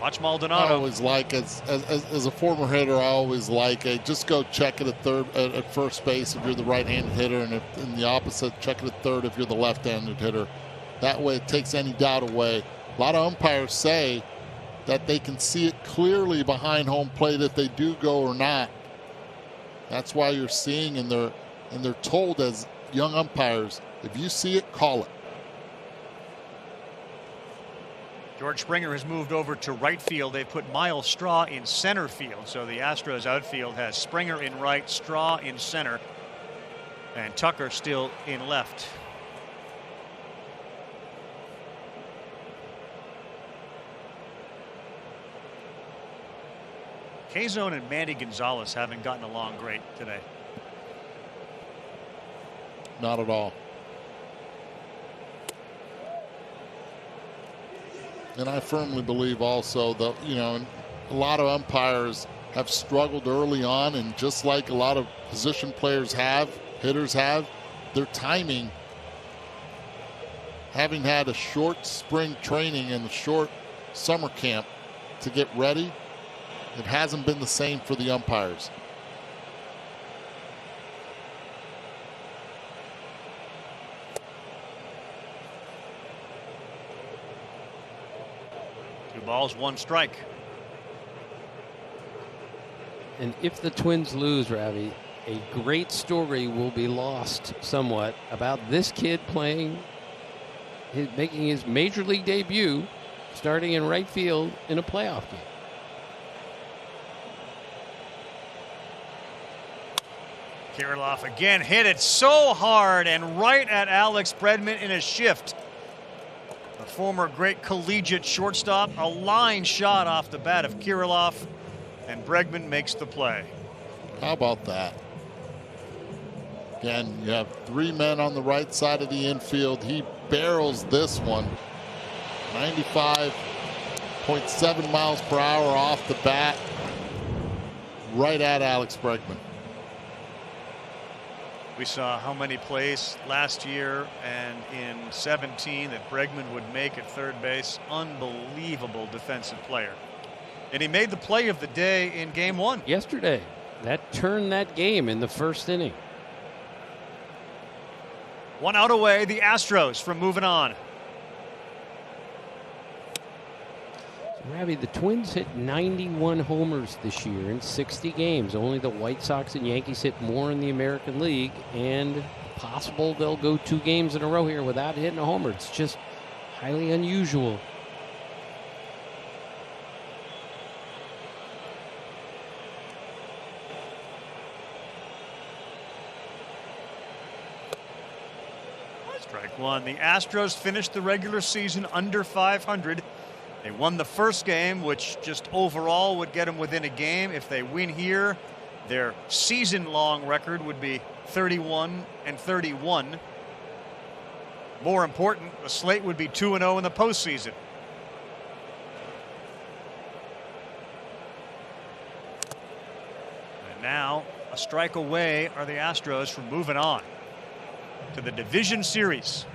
Watch Maldonado. I always like, as a former hitter, I always like just go check it at first base if you're the right-handed hitter, and if in the opposite, check it at third if you're the left-handed hitter. That way it takes any doubt away. A lot of umpires say that they can see it clearly behind home plate if they do go or not. That's why you're seeing, and they're told as young umpires, if you see it, call it. George Springer has moved over to right field. They put Miles Straw in center field. So the Astros outfield has Springer in right, Straw in center, and Tucker still in left. K-Zone and Manny Gonzalez haven't gotten along great today. Not at all. And I firmly believe also that, a lot of umpires have struggled early on, and just like a lot of position players have, hitters have, their timing, having had a short spring training and a short summer camp to get ready, it hasn't been the same for the umpires. Two balls, one strike. And if the Twins lose, Ravi, a great story will be lost somewhat about this kid making his major league debut, starting in right field in a playoff game. Kirilloff again hit it so hard and right at Alex Bregman in a shift. The former great collegiate shortstop, a line shot off the bat of Kirilloff, and Bregman makes the play. How about that? Again, you have 3 men on the right side of the infield. He barrels this one. 95.7 miles per hour off the bat. Right at Alex Bregman. We saw how many plays last year and in 17 that Bregman would make at third base. Unbelievable defensive player. And he made the play of the day in game 1. Yesterday. That turned that game in the first inning. 1 out away, the Astros from moving on. Ravi, the Twins hit 91 homers this year in 60 games. Only the White Sox and Yankees hit more in the American League, and possible they'll go 2 games in a row here without hitting a homer. It's just highly unusual. Strike 1. The Astros finished the regular season under 500. They won the first game, which just overall would get them within a game. If they win here, their season-long record would be 31-31. More important, the slate would be 2-0 in the postseason. And now, a strike away are the Astros from moving on to the division series.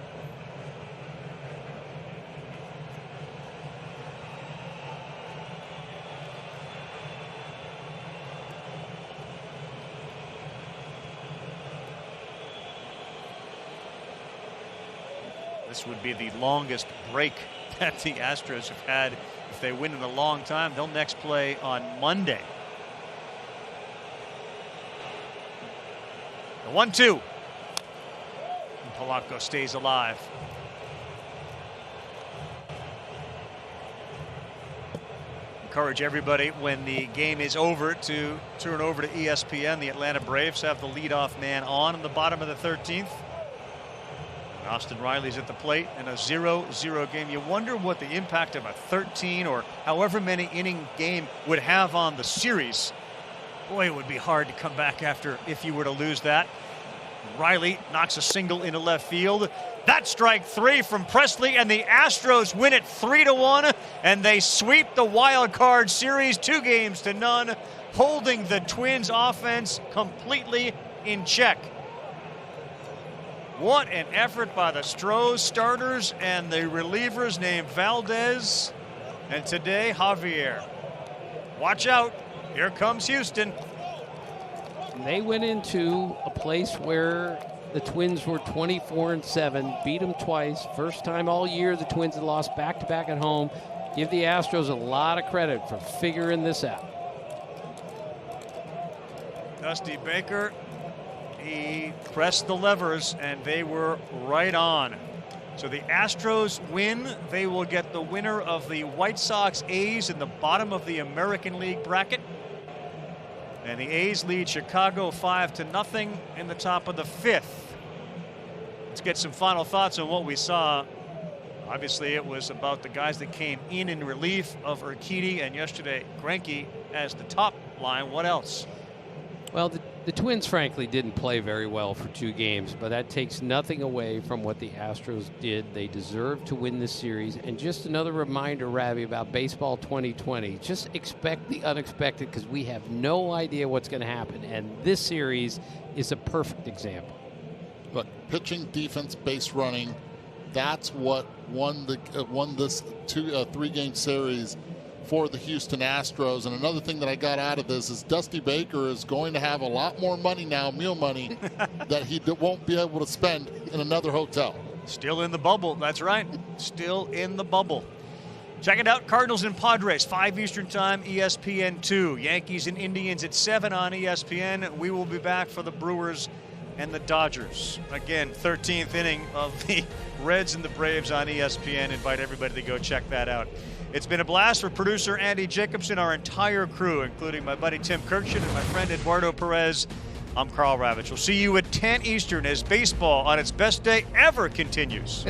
This would be the longest break that the Astros have had. If they win in a long time, they'll next play on Monday. The 1-2. Polanco stays alive. Encourage everybody when the game is over to turn over to ESPN. The Atlanta Braves have the leadoff man on in the bottom of the 13th. Austin Riley's at the plate in a 0-0 game. You wonder what the impact of a 13 or however many inning game would have on the series. Boy, it would be hard to come back after if you were to lose that. Riley knocks a single into left field. That's strike 3 from Presley, and the Astros win it 3-1, and they sweep the wild card series 2-0, holding the Twins offense completely in check. What an effort by the Astros starters and the relievers named Valdez and today Javier. Watch out. Here comes Houston. They went into a place where the Twins were 24-7, beat them twice. First time all year the Twins had lost back-to-back at home. Give the Astros a lot of credit for figuring this out. Dusty Baker, he pressed the levers and they were right on. So the Astros win. They will get the winner of the White Sox A's in the bottom of the American League bracket. And the A's lead Chicago 5-0 in the top of the 5th. Let's get some final thoughts on what we saw. Obviously, it was about the guys that came in relief of Urquidy, and yesterday Greinke as the top line. What else? Well, the Twins, frankly, didn't play very well for 2 games, but that takes nothing away from what the Astros did. They deserved to win this series. And just another reminder, Ravi, about baseball 2020. Just expect the unexpected because we have no idea what's going to happen. And this series is a perfect example. Look, pitching, defense, base running, that's what won this 3-game series for the Houston Astros. And another thing that I got out of this is Dusty Baker is going to have a lot more money now, meal money, that he won't be able to spend in another hotel. Still in the bubble. That's right. Still in the bubble. Check it out. Cardinals and Padres, 5 Eastern time, ESPN 2. Yankees and Indians at 7 on ESPN. We will be back for the Brewers and the Dodgers. Again, 13th inning of the Reds and the Braves on ESPN. Invite everybody to go check that out. It's been a blast for producer Andy Jacobson, our entire crew, including my buddy Tim Kirkshin and my friend Eduardo Perez. I'm Carl Ravitch. We'll see you at 10 Eastern as baseball on its best day ever continues.